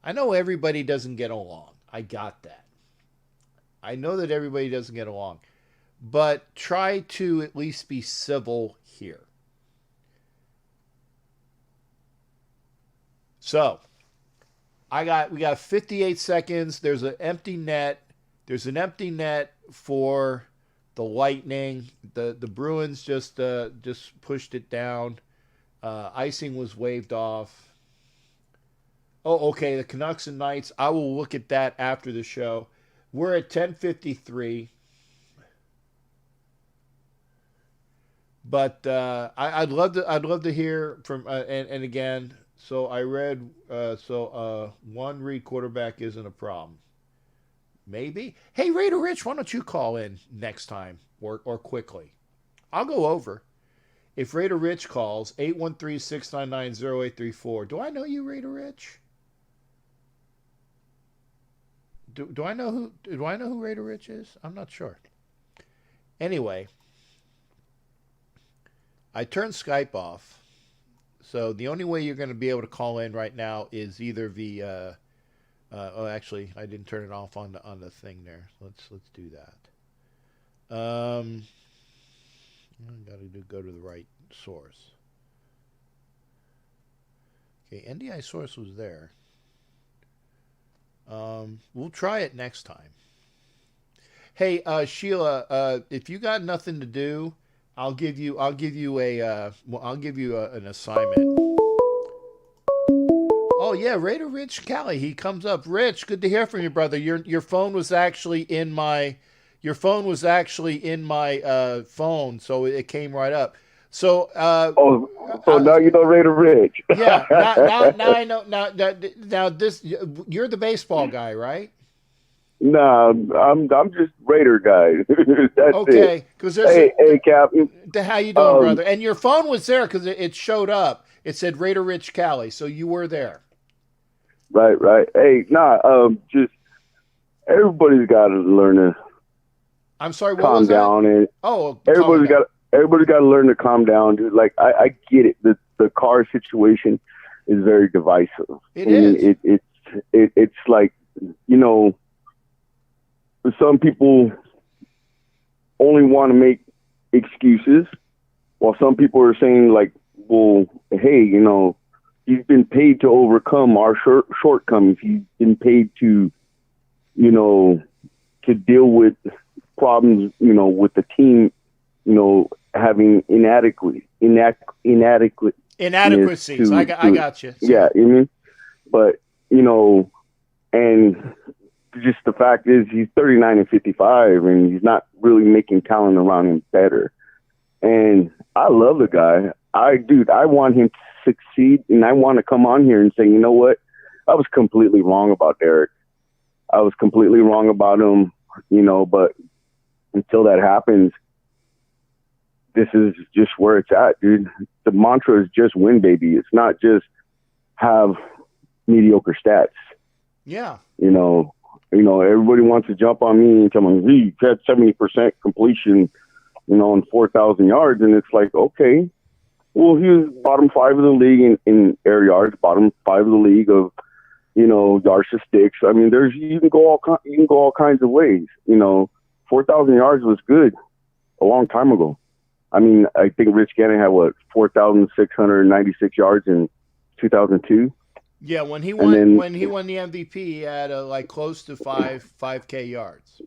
I know everybody doesn't get along. I got that. I know that everybody doesn't get along. But try to at least be civil here. So, we got 58 seconds. There's an empty net. There's an empty net for the Lightning. The Bruins just pushed it down. Icing was waved off. Oh, okay. The Canucks and Knights. I will look at that after the show. We're at 10:53. But I'd love to hear from and again. So I read one read quarterback isn't a problem. Maybe. Hey, Raider Rich, why don't you call in next time or quickly? I'll go over. If Raider Rich calls, 813-699-0834. Do I know you, Raider Rich? Do I know who Raider Rich is? I'm not sure. Anyway, I turned Skype off, so the only way you're going to be able to call in right now is either via. Actually, I didn't turn it off on the thing there. Let's do that. I got to go to the right source. Okay, NDI source was there. We'll try it next time. Hey, Sheila, if you got nothing to do, I'll give you an assignment. Oh yeah, Raider Rich Cali. He comes up. Rich, good to hear from you, brother. Your phone was actually in my phone, so it came right up. So so now you know Raider Rich. Yeah, now I know. Now this, you're the baseball guy, right? Nah, I'm just Raider guy. That's okay, because there's hey, Captain. How you doing, brother? And your phone was there because it showed up. It said Raider Rich Cali, so you were there. Right. Hey, just everybody's got to learn to. I'm sorry. What calm was down that? and everybody's got to learn to calm down, dude. Like I get it. The car situation is very divisive. It's like, you know, some people only want to make excuses, while some people are saying like, well, hey, you know, he's been paid to overcome our shortcomings. He's been paid to, you know, to deal with problems, you know, with the team, you know, having inadequacies. I got you. Yeah, you know, but you know, and just the fact is he's 39 and 55, and he's not really making talent around him better. And I love the guy. I want him to succeed, and I want to come on here and say, you know what, I was completely wrong about Derek. I was completely wrong about him, you know, but until that happens, this is just where it's at, dude. The mantra is just win, baby. It's not just have mediocre stats. Yeah. You know, everybody wants to jump on me and tell me, he had 70% completion, you know, and 4,000 yards. And it's like, okay, well, he was bottom 5 of the league in air yards, bottom 5 of the league of, you know, yards to sticks. I mean, you can go all kinds of ways. You know, 4,000 yards was good a long time ago. I mean, I think Rich Gannon had 4,696 yards in 2002. Yeah, when he won the MVP, he had like close to 5K yards.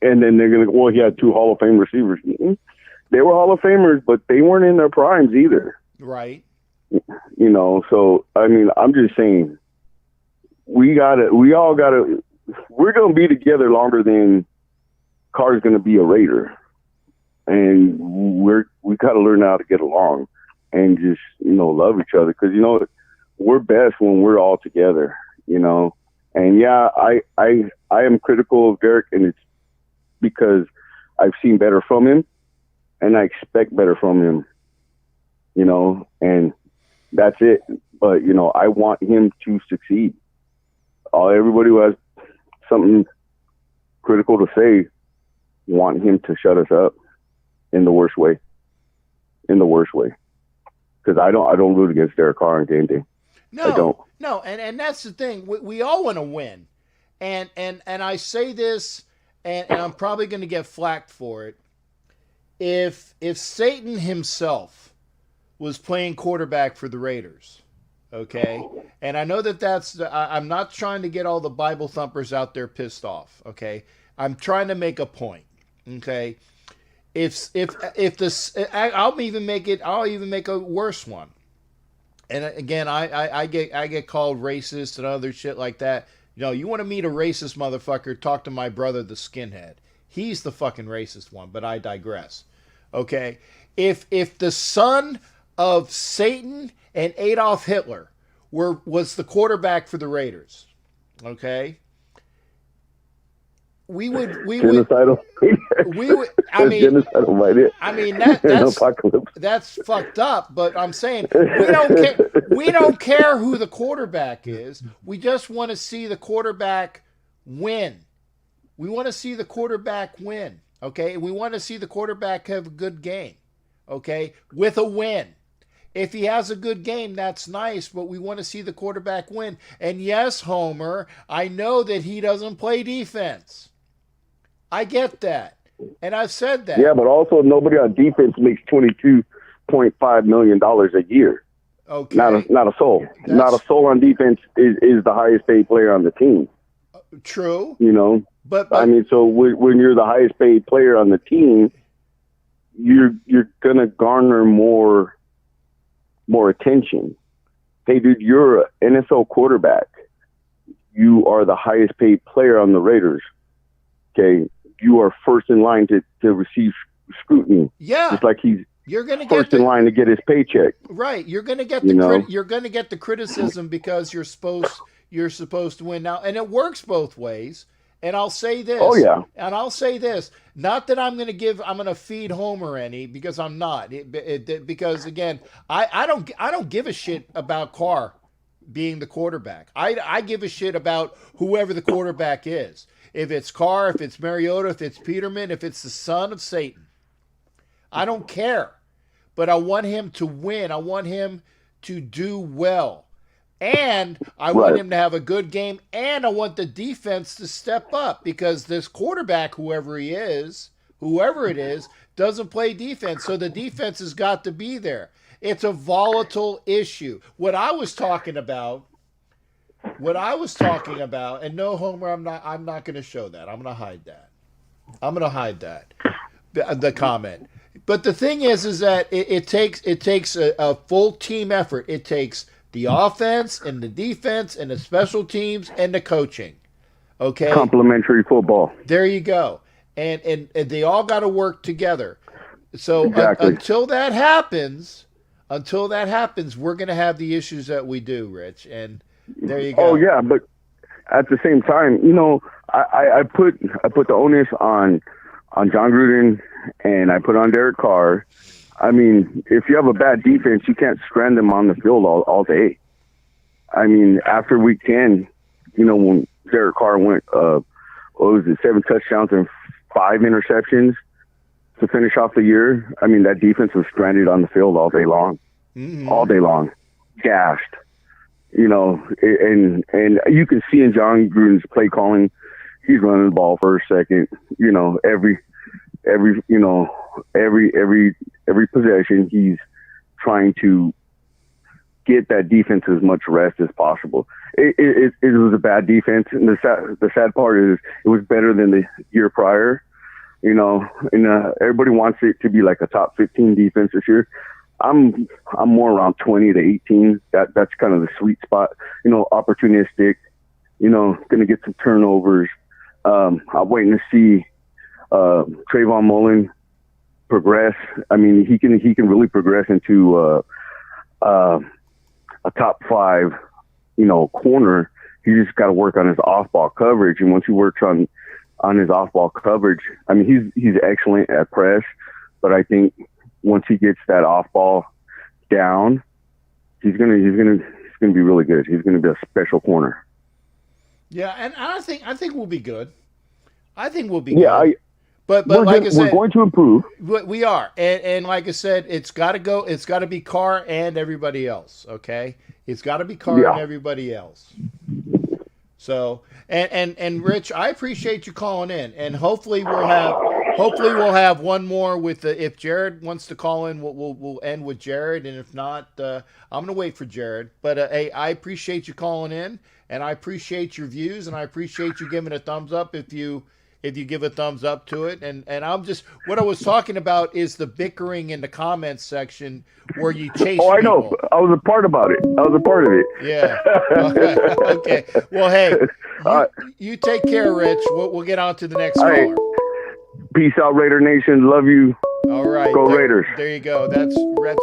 And then they're gonna he had 2 Hall of Fame receivers. They were Hall of Famers, but they weren't in their primes either. Right. You know, so I mean, I'm just saying, we're gonna be together longer than Carr's gonna be a Raider, and we gotta learn how to get along and just, you know, love each other, because, you know, we're best when we're all together, you know. And yeah, I am critical of Derek, and it's because I've seen better from him, and I expect better from him, you know, and that's it. But, you know, I want him to succeed. Everybody who has something critical to say want him to shut us up in the worst way. Because I don't root against Derek Carr on game day. No, I don't. No, and that's the thing. We all want to win, and I say this, and I'm probably going to get flack for it. If Satan himself was playing quarterback for the Raiders, okay, and I know that's I'm not trying to get all the Bible thumpers out there pissed off, okay. I'm trying to make a point, okay. If this, I'll even make a worse one. And again, I get called racist and other shit like that. You know, you want to meet a racist motherfucker, talk to my brother, the skinhead. He's the fucking racist one, but I digress. Okay? If the son of Satan and Adolf Hitler was the quarterback for the Raiders, okay? We would genocidal. I mean genocidal right I mean that's fucked up, but I'm saying we don't care who the quarterback is. We just want to see the quarterback win. We want to see the quarterback win. Okay, we want to see the quarterback have a good game. Okay, with a win. If he has a good game, that's nice, but we want to see the quarterback win. And yes, Homer, I know that he doesn't play defense. I get that. And I've said that. Yeah, but also nobody on defense makes $22.5 million a year. Okay. Not a soul. Not a soul on defense is the highest paid player on the team. True. You know? But I mean, so when you're the highest paid player on the team, you're going to garner more attention. Hey, dude, you're an NFL quarterback. You are the highest paid player on the Raiders. Okay, you are first in line to receive scrutiny. Yeah, just like you're going to get first in line to get his paycheck. Right, you're going to get you're going to get the criticism because you're supposed to win now, and it works both ways. And I'll say this. Oh yeah. And I'll say this. Not that I'm going to feed Homer any, because I'm not. Because again, I don't give a shit about Carr being the quarterback. I give a shit about whoever the quarterback is. If it's Carr, if it's Mariota, if it's Peterman, if it's the son of Satan. I don't care. But I want him to win. I want him to do well. And I want him to have a good game, and I want the defense to step up, because this quarterback, whoever it is, doesn't play defense. So the defense has got to be there. It's a volatile issue. What I was talking about, and no, Homer, I'm not going to show that. I'm going to hide that. The comment. But the thing is that it takes a full team effort. It takes the offense and the defense and the special teams and the coaching. Okay? Complementary football. There you go. And they all got to work together. So exactly. Until that happens, we're going to have the issues that we do, Rich. And there you go. Oh yeah, but at the same time, you know, I put the onus on John Gruden, and I put on Derek Carr. I mean, if you have a bad defense, you can't strand them on the field all day. I mean, after week 10, you know, when Derek Carr went, 7 touchdowns and 5 interceptions to finish off the year. I mean, that defense was stranded on the field all day long. Mm-hmm. All day long. Gashed. You know, and you can see in John Gruden's play calling, he's running the ball for a second. You know, every possession, he's trying to get that defense as much rest as possible. It was a bad defense, and the sad part is it was better than the year prior. You know, and everybody wants it to be like a top 15 defense this year. I'm more around 20 to 18. That's kind of the sweet spot. You know, opportunistic. You know, going to get some turnovers. I'm waiting to see Trayvon Mullen progress. I mean, he can really progress into a top 5, you know, corner. He just got to work on his off-ball coverage, and once he works on his off-ball coverage, I mean, he's excellent at press, but I think once he gets that off-ball down, he's gonna be really good. He's gonna be a special corner. Yeah, and I think we'll be good. I think we'll be good. But like I said, we're going to improve. We are, and like I said, it's got to go. It's got to be Carr and everybody else. Okay, it's got to be Carr and everybody else. So, and Rich, I appreciate you calling in, and hopefully we'll have one more with if Jared wants to call in, we'll end with Jared, and if not, I'm gonna wait for Jared. But hey, I appreciate you calling in, and I appreciate your views, and I appreciate you giving a thumbs up if you give a thumbs up to it. And I'm just, what I was talking about is the bickering in the comments section where you chase people. I know. I was a part about it. I was a part of it. Yeah. Okay. Well, hey, you take care, Rich. We'll get on to the next caller. Peace out, Raider Nation. Love you. All right. Go Raiders. There you go. That's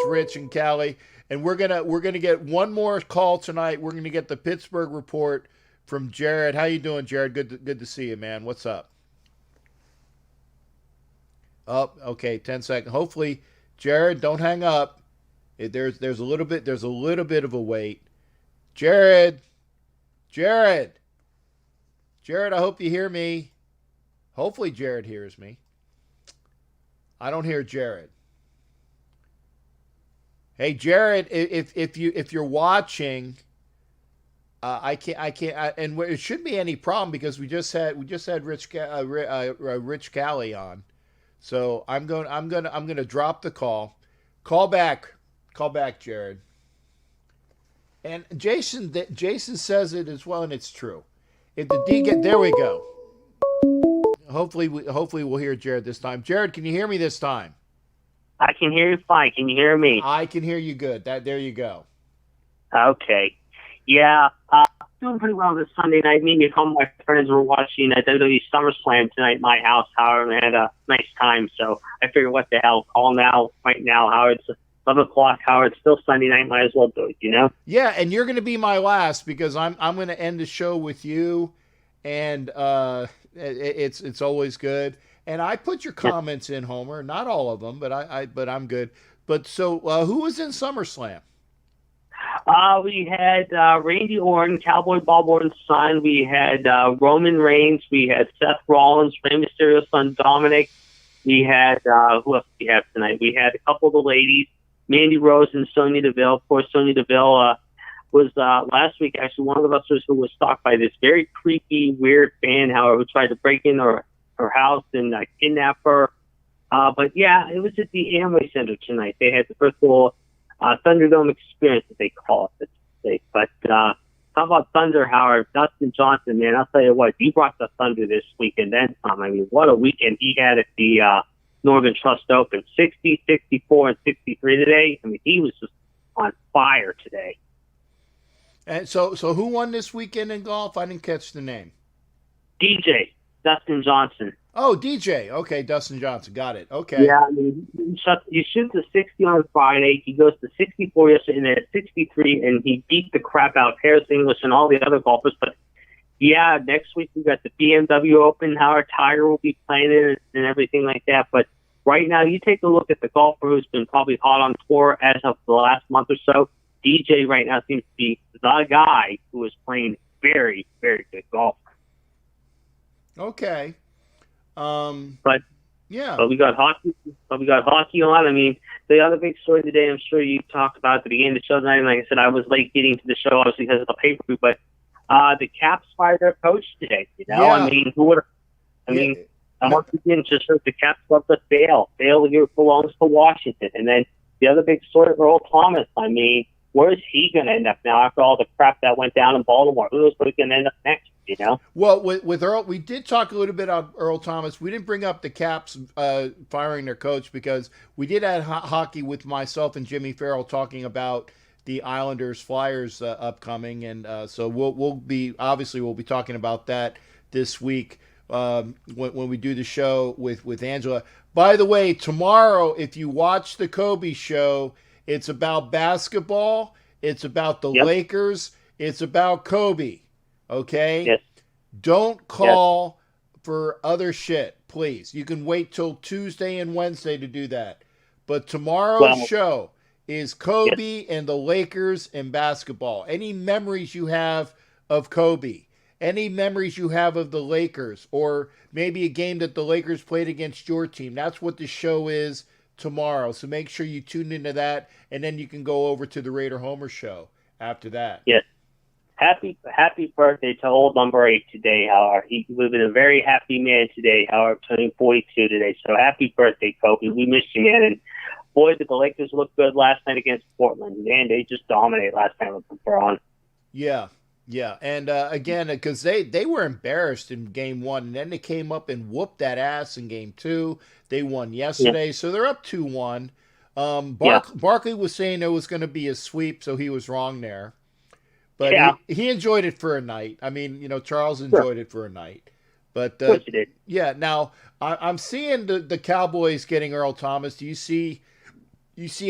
Rich and Callie. And we're gonna get one more call tonight. We're gonna get the Pittsburgh report from Jared. How you doing, Jared? Good to see you, man. What's up? Oh, okay, 10 seconds. Hopefully, Jared, don't hang up. There's a little bit of a wait. Jared. Jared, I hope you hear me. Hopefully Jared hears me. I don't hear Jared. Hey Jared, if you're watching, I can't, and it shouldn't be any problem because we just had Rich Cali on, so I'm gonna drop the call. Call back, Jared. And Jason says it as well, and it's true. If the D get there, we go. Hopefully we'll hear Jared this time. Jared, can you hear me this time? I can hear you fine. Can you hear me? I can hear you good. There you go. Okay. Yeah, doing pretty well this Sunday night. Me and a couple of my friends were watching WWE SummerSlam tonight at my house, Howard, and had a nice time. So I figured, what the hell, call now, right now, Howard. It's 11 o'clock, Howard. It's still Sunday night. Might as well do it, you know? Yeah, and you're going to be my last because I'm going to end the show with you, and it's always good. And I put your comments in, Homer. Not all of them, but I'm good. But so, who was in SummerSlam? We had Randy Orton, Cowboy Bob Orton's son. We had Roman Reigns. We had Seth Rollins, Rey Mysterio's son Dominic. We had who else did we have tonight? We had a couple of the ladies, Mandy Rose and Sonya Deville. Of course, Sonya Deville was last week actually one of the wrestlers who was stalked by this very creepy, weird fan, however, who tried to break in her house and kidnap her. But yeah, it was at the Amway Center tonight. They had the virtual Thunderdome experience, as they call it. But how about Thunder, Howard? Dustin Johnson, man, I'll tell you what, he brought the Thunder this weekend then some. I mean, what a weekend he had at the Northern Trust Open. 60, 64, and 63 today. I mean, he was just on fire today. And so who won this weekend in golf? I didn't catch the name. DJ, Dustin Johnson. Oh, DJ. Okay, Dustin Johnson. Got it. Okay. Yeah, I mean, he shoots a 60 on Friday. He goes to 64 yesterday, and then at 63, and he beat the crap out of Harris English and all the other golfers. But, yeah, next week we got the BMW Open. Howard Tiger will be playing it and everything like that. But right now, you take a look at the golfer who's been probably hot on tour as of the last month or so. DJ right now seems to be the guy who is playing very, very good golf. Okay. But yeah, we got hockey. On. I mean, the other big story today, I'm sure you talked about at the beginning of the show tonight. And like I said, I was late getting to the show obviously because of the pay-per-view. But the Caps fired their coach today. You know, yeah. I mean, who would? I mean, once again, just shows the Caps love to fail. Fail here belongs to Washington. And then the other big story, Earl Thomas. I mean, where is he going to end up now after all the crap that went down in Baltimore? Who knows where he's going to end up next? You know? Well, with Earl, we did talk a little bit about Earl Thomas. We didn't bring up the Caps firing their coach because we did have hockey with myself and Jimmy Farrell talking about the Islanders Flyers upcoming, and so we'll be talking about that this week when we do the show with Angela. By the way, tomorrow, if you watch the Kobe show, it's about basketball. It's about the Lakers. It's about Kobe. Okay? Yes. Don't call for other shit, please. You can wait till Tuesday and Wednesday to do that. But tomorrow's show is Kobe and the Lakers and basketball. Any memories you have of Kobe, any memories you have of the Lakers, or maybe a game that the Lakers played against your team, that's what the show is tomorrow. So make sure you tune into that, and then you can go over to the Raider Homer show after that. Yes. Happy birthday to old number 8 today, Howard. He would have been a very happy man today, Howard, turning 42 today. So happy birthday, Kobe. We miss you, man. And boy, did the Lakers look good last night against Portland. Man, they just dominated last night with LeBron. Yeah. And again, because they were embarrassed in game 1, and then they came up and whooped that ass in game 2. They won yesterday, so they're up 2-1. Barkley was saying there was going to be a sweep, so he was wrong there. But he enjoyed it for a night. I mean, Charles enjoyed it for a night. But yeah, now I'm seeing the Cowboys getting Earl Thomas. Do you see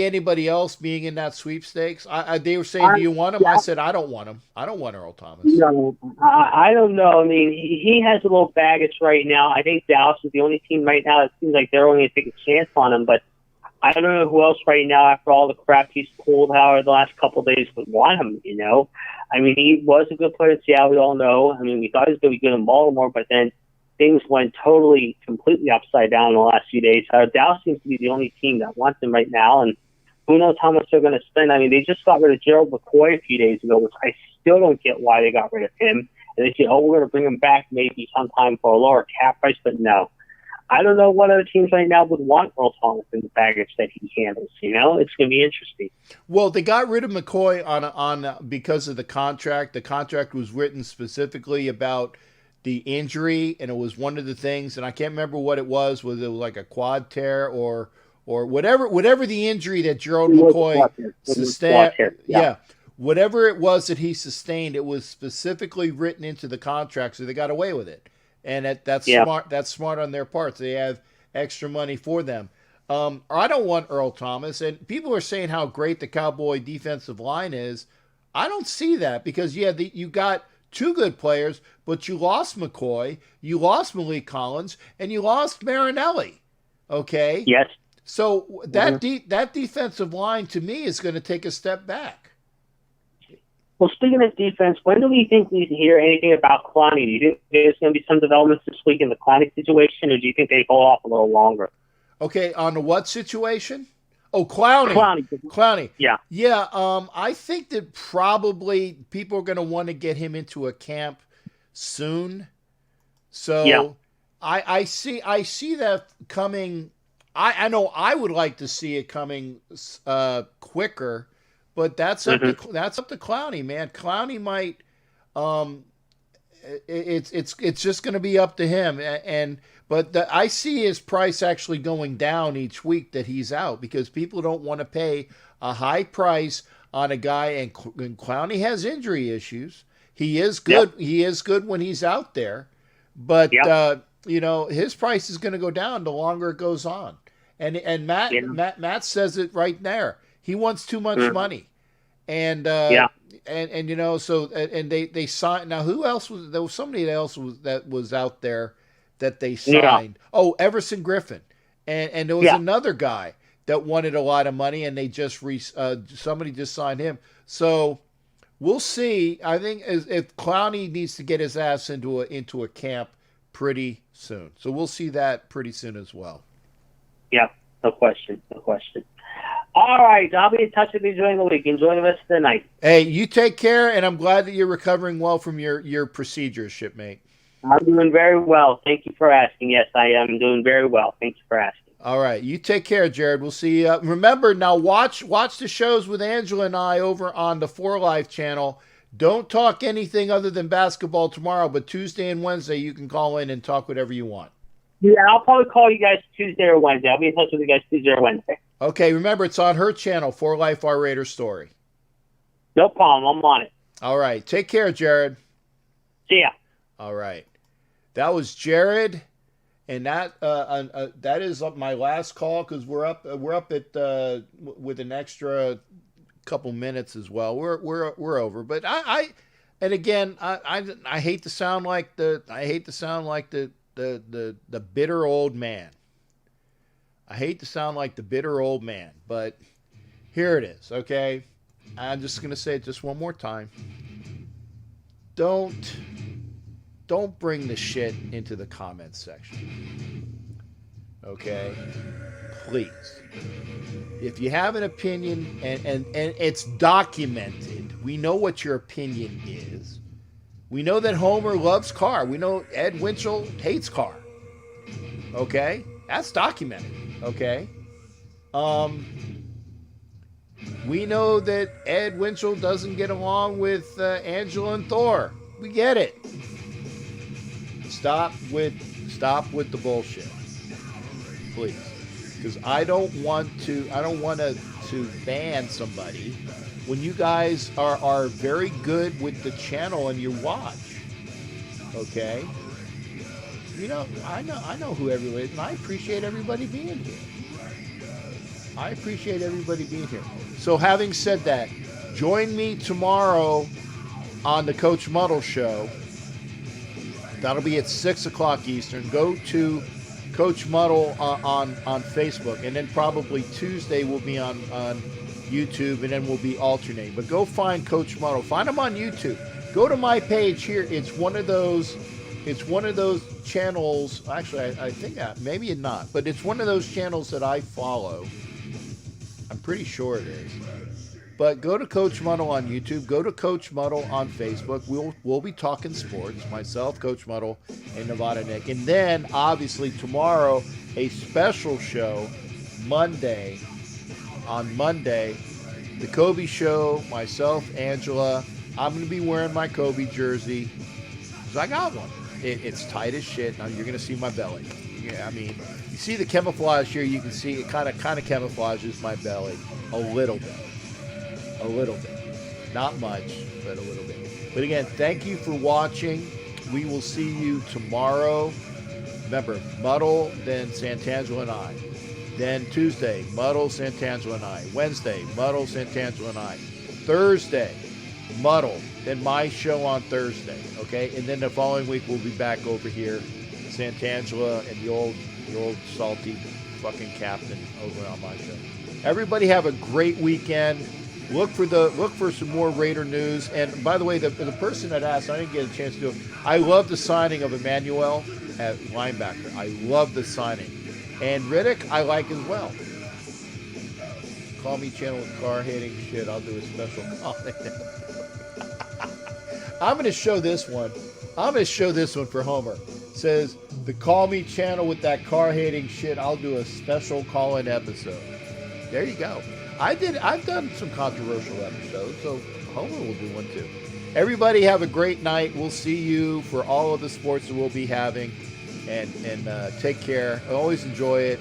anybody else being in that sweepstakes? They were saying, do you want him? I said, I don't want him. I don't want Earl Thomas. No, I don't know. I mean, he has a little baggage right now. I think Dallas is the only team right now that seems like they're only going to take a chance on him. But I don't know who else right now, after all the crap he's pulled, however, the last couple of days, would want him, you know? I mean, he was a good player in Seattle, we all know. I mean, we thought he was going to be good in Baltimore, but then things went completely upside down in the last few days. Dallas seems to be the only team that wants him right now, and who knows how much they're going to spend. I mean, they just got rid of Gerald McCoy a few days ago, which I still don't get why they got rid of him. And they say, oh, we're going to bring him back maybe sometime for a lower cap price, but no. I don't know what other teams right now would want Earl Thomas in the baggage that he handles. You know, it's going to be interesting. Well, they got rid of McCoy on because of the contract. The contract was written specifically about the injury, and it was one of the things, and I can't remember what it was, whether it was like a quad tear or whatever the injury that Gerald McCoy sustained. Yeah. Whatever it was that he sustained, it was specifically written into the contract, so they got away with it. And that's smart. That's smart on their part. They have extra money for them. I don't want Earl Thomas. And people are saying how great the Cowboy defensive line is. I don't see that because, you got two good players, but you lost McCoy, you lost Malik Collins, and you lost Marinelli. Okay? Yes. So that defensive line, to me, is going to take a step back. Well, speaking of defense, when do we think we hear anything about Clowney? Do you think there's going to be some developments this week in the Clowney situation, or do you think they hold off a little longer? Okay, on the what situation? Oh, Clowney. Clowney. Yeah. Yeah, I think that probably people are going to want to get him into a camp soon. So I see that coming. I know I would like to see it coming quicker. But that's up to Clowney, man. Clowney might, it's just going to be up to him. But I see his price actually going down each week that he's out because people don't want to pay a high price on a guy. And Clowney has injury issues. He is good. Yep. He is good when he's out there, but his price is going to go down the longer it goes on. And Matt says it right there. He wants too much money, and they signed. Now, who else was there? Was somebody else that was out there that they signed? Yeah. Oh, Everson Griffin, and there was another guy that wanted a lot of money, and they just somebody just signed him. So we'll see. I think if Clowney needs to get his ass into a camp pretty soon, so we'll see that pretty soon as well. Yeah, no question. All right, I'll be in touch with you during the week. Enjoy the rest of the night. Hey, you take care, and I'm glad that you're recovering well from your procedures, shipmate. I'm doing very well. Thank you for asking. Yes, I am doing very well. Thank you for asking. All right, you take care, Jared. We'll see you. Remember, now watch the shows with Angela and I over on the 4Life channel. Don't talk anything other than basketball tomorrow, but Tuesday and Wednesday you can call in and talk whatever you want. Yeah, I'll probably call you guys Tuesday or Wednesday. I'll be in touch with you guys Tuesday or Wednesday. Okay, remember, it's on her channel, 4Life Our Raider Story. No problem. I'm on it. All right. Take care, Jared. See ya. All right. That was Jared, and that is my last call because we're up at with an extra couple minutes as well. We're over, but I hate to sound like the bitter old man. I hate to sound like the bitter old man, but here it is, okay? I'm just going to say it just one more time. Don't bring the shit into the comments section. Okay? Please. If you have an opinion and it's documented, we know what your opinion is. We know that Homer loves Carr. We know Ed Winchell hates Carr. Okay? That's documented. Okay? We know that Ed Winchell doesn't get along with Angela and Thor. We get it. Stop with the bullshit. Please. Because I don't want to ban somebody when you guys are very good with the channel and you watch. Okay? I know who everybody is, and I appreciate everybody being here. So having said that, join me tomorrow on the Coach Muddle Show. That'll be at 6 o'clock Eastern. Go to Coach Muddle on Facebook, and then probably Tuesday we'll be on YouTube, and then we'll be alternating. But go find Coach Muddle. Find him on YouTube. Go to my page here. It's one of those channels. Actually, I think maybe not, but it's one of those channels that I follow. I'm pretty sure it is. But go to Coach Muddle on YouTube. Go to Coach Muddle on Facebook. We'll be talking sports. Myself, Coach Muddle, and Nevada Nick. And then, obviously, tomorrow, a special show, Monday. On Monday, the Kobe Show, myself, Angela. I'm going to be wearing my Kobe jersey because I got one. It's tight as shit. Now you're going to see my belly. Yeah, I mean, you see the camouflage here. You can see it kind of camouflages my belly a little bit. A little bit. Not much, but a little bit. But again, thank you for watching. We will see you tomorrow. Remember, Muddle, then Santangelo and I. Then Tuesday, Muddle, Santangelo and I. Wednesday, Muddle, Santangelo and I. Thursday, Muddle. Then my show on Thursday. Okay? And then the following week we'll be back over here. Santangelo and the old salty fucking captain over on my show. Everybody have a great weekend. Look for some more Raider news. And by the way, the person that asked, I didn't get a chance to do it. I love the signing of Emmanuel at linebacker. I love the signing. And Riddick, I like as well. Call me channel with car hating shit. I'll do a special comment. I'm going to show this one. I'm going to show this one for Homer. It says, the call me channel with that car hating shit. I'll do a special call-in episode. There you go. I've done some controversial episodes, so Homer will do one too. Everybody have a great night. We'll see you for all of the sports that we'll be having, and take care. I always enjoy it.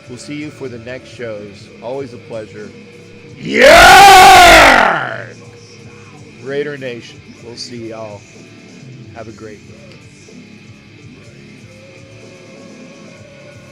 We'll see you for the next shows. Always a pleasure. Yeah! Raider Nation. We'll see y'all. Have a great one.